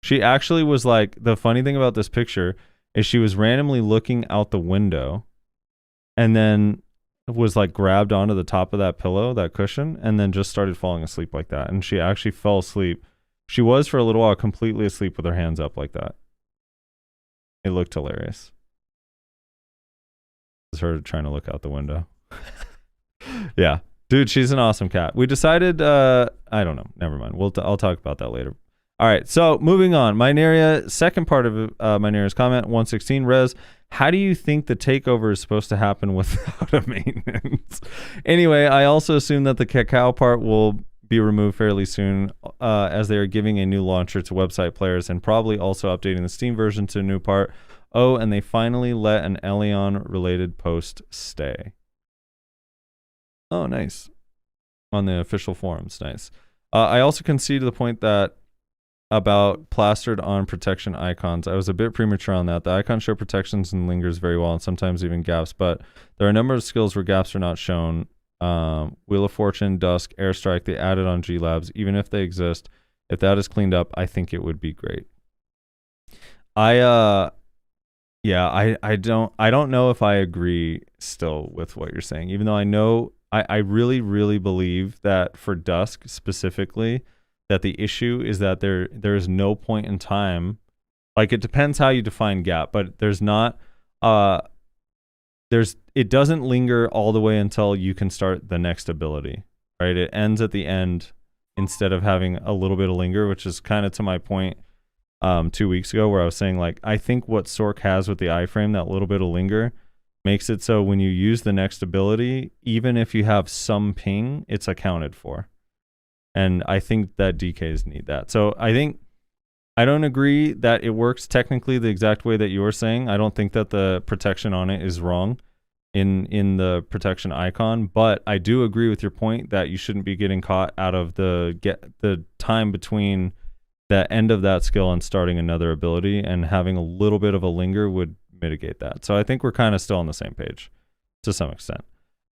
She actually was like, the funny thing about this picture is she was randomly looking out the window and then was like grabbed onto the top of that pillow, that cushion, and then just started falling asleep like that. And she actually fell asleep. She was for a little while completely asleep with her hands up like that. It looked hilarious. It was her trying to look out the window. Yeah. Dude, she's an awesome cat. We decided, I don't know. Never mind. I'll talk about that later. All right. So moving on. Mineria, second part of Mineria's comment, 116. Rez, how do you think the takeover is supposed to happen without a maintenance? Anyway, I also assume that the cacao part will be removed fairly soon, as they are giving a new launcher to website players and probably also updating the Steam version to a new part. Oh, and they finally let an Elion related post stay. Oh, nice. On the official forums. Nice. I also concede to the point that about plastered on protection icons. I was a bit premature on that. The icons show protections and lingers very well, and sometimes even gaps, but there are a number of skills where gaps are not shown. Wheel of Fortune, Dusk, Airstrike, they added on G Labs. Even if they exist, if that is cleaned up, I think it would be great. I don't know if I agree still with what you're saying, even though I know I really, really believe that for Dusk specifically, that the issue is that there is no point in time, like it depends how you define gap, but there's not it doesn't linger all the way until you can start the next ability, right? It ends at the end instead of having a little bit of linger, which is kind of to my point 2 weeks ago where I was saying, like, I think what Sork has with the iframe, that little bit of linger, makes it so when you use the next ability, even if you have some ping, it's accounted for. And I think that DKs need that. So I don't agree that it works technically the exact way that you were saying. I don't think that the protection on it is wrong in the protection icon, but I do agree with your point that you shouldn't be getting caught out of the time between the end of that skill and starting another ability, and having a little bit of a linger would mitigate that. So I think we're kind of still on the same page to some extent.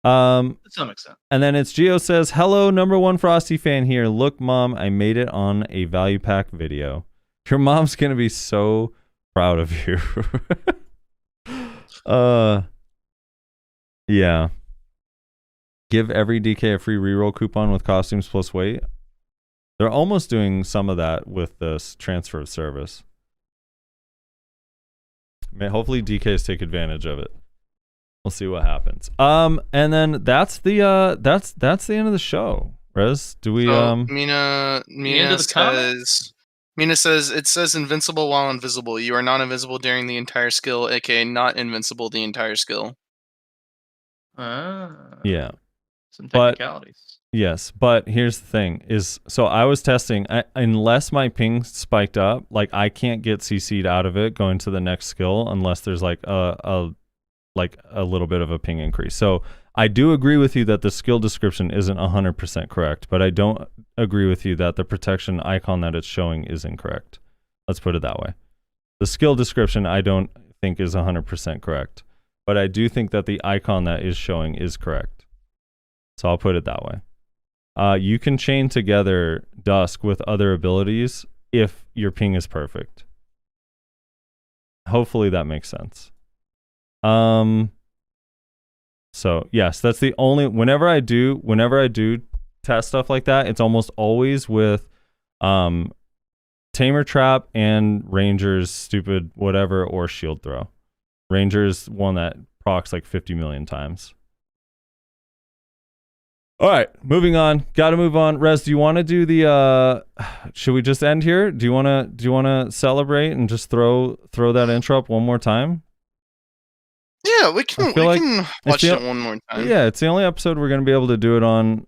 To some extent. And then it's Geo says, hello, number 1 Frosty fan here. Look, Mom, I made it on a value pack video. Your mom's going to be so proud of you. Yeah. Give every DK a free reroll coupon with costumes plus weight. They're almost doing some of that with this transfer of service. Hopefully DKs take advantage of it. We'll see what happens. And then that's the end of the show. Rez, do we Mina says it says invincible while invisible. You are not invincible during the entire skill, aka not invincible the entire skill. Yeah. Some technicalities. Yes, but here's the thing is, so I was testing, unless my ping spiked up, like I can't get CC'd out of it going to the next skill unless there's like a little bit of a ping increase. So I do agree with you that the skill description isn't 100% correct, but I don't agree with you that the protection icon that it's showing is incorrect. Let's put it that way. The skill description I don't think is 100% correct, but I do think that the icon that is showing is correct. So I'll put it that way. You can chain together Dusk with other abilities if your ping is perfect. Hopefully that makes sense. So yes, that's the only, whenever I do test stuff like that, it's almost always with Tamer Trap and Ranger's stupid whatever or shield throw. Ranger's one that procs like 50 million times. All right, moving on. Got to move on. Rez, do you want to do the? Should we just end here? Do you want to celebrate and just throw that intro up one more time? Yeah, we can watch it one more time. Yeah, it's the only episode we're gonna be able to do it on,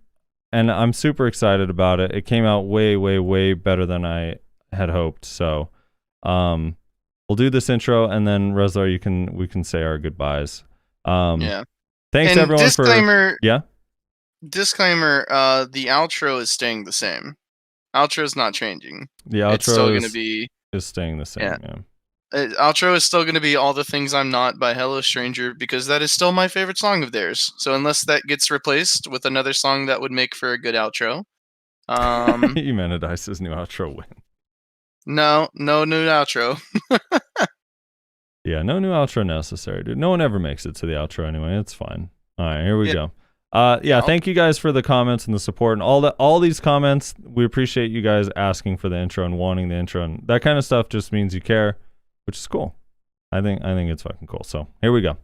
and I'm super excited about it. It came out way, way, way better than I had hoped. So, we'll do this intro, and then Rezlar, we can say our goodbyes. Yeah. Thanks and everyone disclaimer, yeah. Disclaimer: the outro is staying the same. Outro is not changing. The outro it's still going to be is staying the same. Yeah. Outro is still going to be "All the Things I'm Not" by Hello Stranger because that is still my favorite song of theirs. So unless that gets replaced with another song that would make for a good outro, Humanidice's new outro win. No new outro. Yeah, no new outro necessary, dude. No one ever makes it to the outro anyway. It's fine. All right, here we go. Thank you guys for the comments and the support and all these comments. We appreciate you guys asking for the intro and wanting the intro, and that kind of stuff just means you care, which is cool. I think it's fucking cool. So here we go.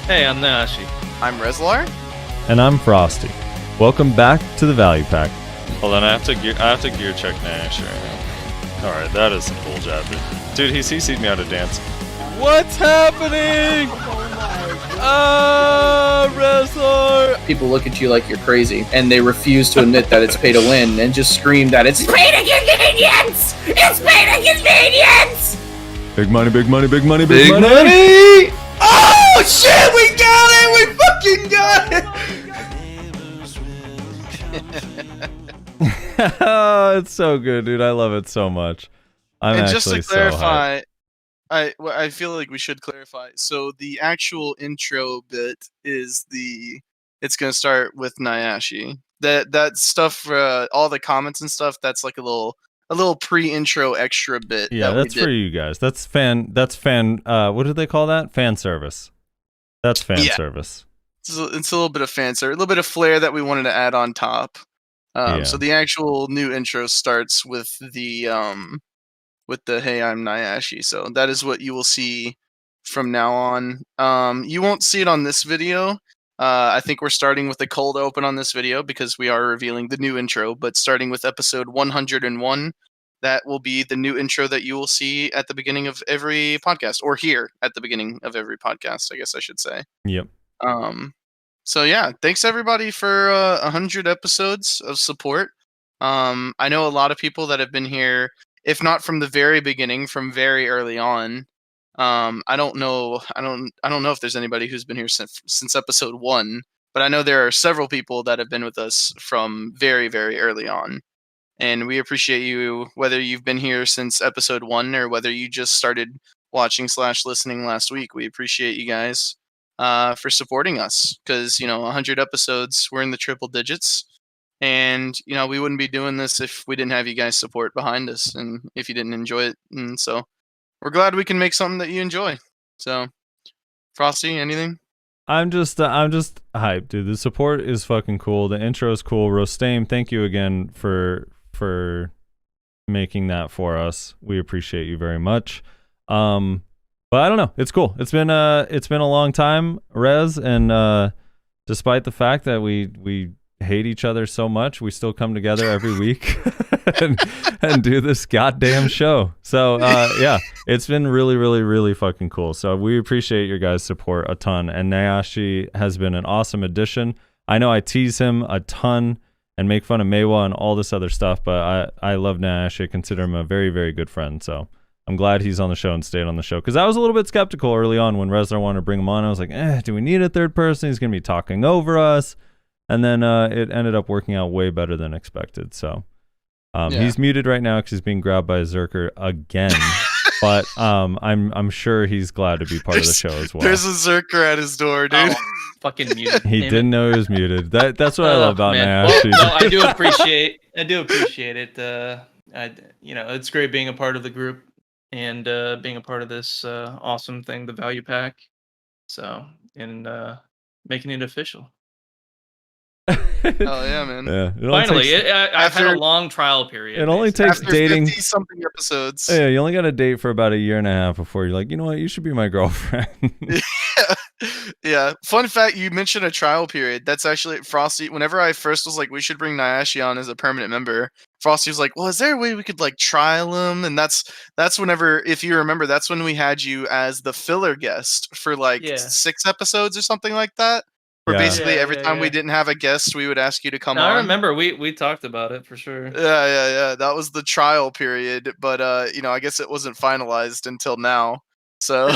Hey, I'm Nashi. I'm Rezlar. And I'm Frosty. Welcome back to the Value Pack. Hold on, I have to gear check Nash right now. Alright, that is some bull jab. Dude, he CC'd me out of dance. What's happening? Rezlar! People look at you like you're crazy, and they refuse to admit that it's pay to win, and just scream that it's pay to convenience! It's pay to convenience! Big money, big money, big money, Big money! Oh shit, we got it! We fucking got it! Oh, it's so good, dude. I love it so much. I'm and actually just to so clarify, hyped. I feel like we should clarify. So the actual intro bit is it's gonna start with Nyashi. That stuff for all the comments and stuff. That's like a little pre-intro extra bit. Yeah, that that's for you guys. That's fan. What do they call that? Fan service. That's fan service. It's a little bit of fan service, a little bit of flair that we wanted to add on top. So the actual new intro starts with the "Hey, I'm Nyashi." So that is what you will see from now on. You won't see it on this video. I think we're starting with a cold open on this video because we are revealing the new intro. But starting with episode 101, that will be the new intro that you will see at the beginning of every podcast, or here at the beginning of every podcast, I guess I should say. Yep. So yeah, thanks everybody for 100 episodes of support. I know a lot of people that have been here, if not from the very beginning, from very early on. I don't know if there's anybody who's been here since episode 1, but I know there are several people that have been with us from very, very early on. And we appreciate you, whether you've been here since episode 1 or whether you just started watching / listening last week. We appreciate you guys for supporting us, because 100 episodes, we're in the triple digits, and we wouldn't be doing this if we didn't have you guys support behind us, and if you didn't enjoy it. And so we're glad we can make something that you enjoy. So, Frosty, anything? I'm just hyped, dude. The support is fucking cool. The intro is cool. Rostame, thank you again for making that for us. We appreciate you very much. But I don't know. It's cool. It's been a long time, Rez, and despite the fact that we hate each other so much, we still come together every week and do this goddamn show. So yeah, it's been really, really, really fucking cool. So we appreciate your guys' support a ton. And Nayashe has been an awesome addition. I know I tease him a ton and make fun of Meiwa and all this other stuff, but I love Nayashe. I consider him a very, very good friend. So I'm glad he's on the show and stayed on the show, because I was a little bit skeptical early on when Rezlar wanted to bring him on. I was like, do we need a third person? He's going to be talking over us. And then it ended up working out way better than expected. So he's muted right now because he's being grabbed by a Zerker again. But I'm sure he's glad to be part of the show as well. There's a Zerker at his door, dude. Oh, fucking muted. He didn't know he was muted. That's what I love about Nash. Well, I do appreciate it. It's great being a part of the group and being a part of this awesome thing, the value pack. So, and making it official. Oh yeah, man! Yeah, finally, I've had a long trial period. It only takes after dating 50-something episodes. Yeah, you only got to date for about a year and a half before you're like, you know what, you should be my girlfriend. Yeah. Fun fact: you mentioned a trial period. That's actually Frosty. Whenever I first was like, we should bring Nayashe on as a permanent member, Frosty was like, well, is there a way we could like trial him? And that's whenever, if you remember, that's when we had you as the filler guest for like 6 episodes or something like that. Where basically every time we didn't have a guest, we would ask you to come on. I remember we talked about it for sure. Yeah. That was the trial period, but I guess it wasn't finalized until now. So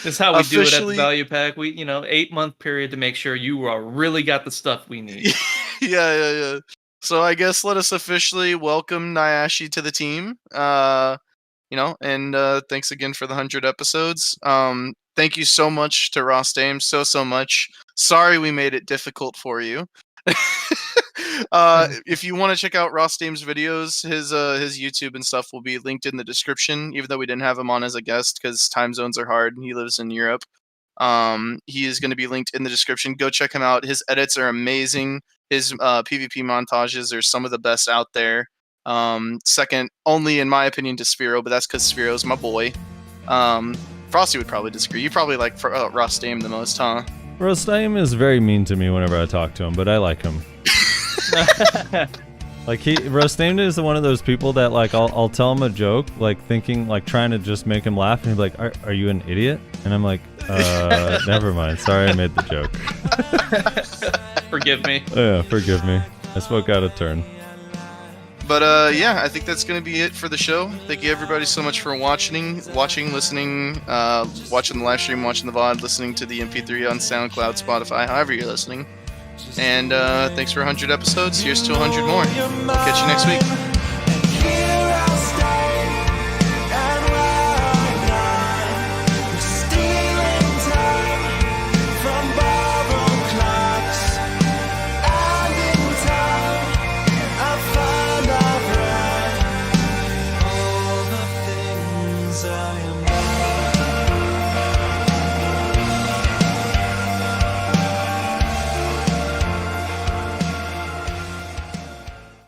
that's how we do it at the value pack. We 8-month period to make sure you really got the stuff we need. Yeah. So I guess let us officially welcome Nayashe to the team. And thanks again for the 100 episodes. Thank you so much to Rostame, so much. Sorry we made it difficult for you. If you want to check out Rostame's videos, his YouTube and stuff will be linked in the description, even though we didn't have him on as a guest because time zones are hard and he lives in Europe. He is going to be linked in the description. Go check him out. His edits are amazing. His PvP montages are some of the best out there. Second only in my opinion to Sphero, but that's because Sphero's my boy. Frosty would probably disagree. You probably like Rostame the most, huh? Rostame is very mean to me whenever I talk to him, but I like him. Rostame is one of those people that like I'll tell him a joke, like thinking, like trying to just make him laugh, and he'll be like, "Are you an idiot?" And I'm like, never mind. Sorry, I made the joke. Forgive me. Yeah, forgive me. I spoke out of turn. But I think that's going to be it for the show. Thank you everybody so much for watching, listening, watching the live stream, watching the VOD, listening to the MP3 on SoundCloud, Spotify, however you're listening. And thanks for 100 episodes. Here's to 100 more. I'll catch you next week.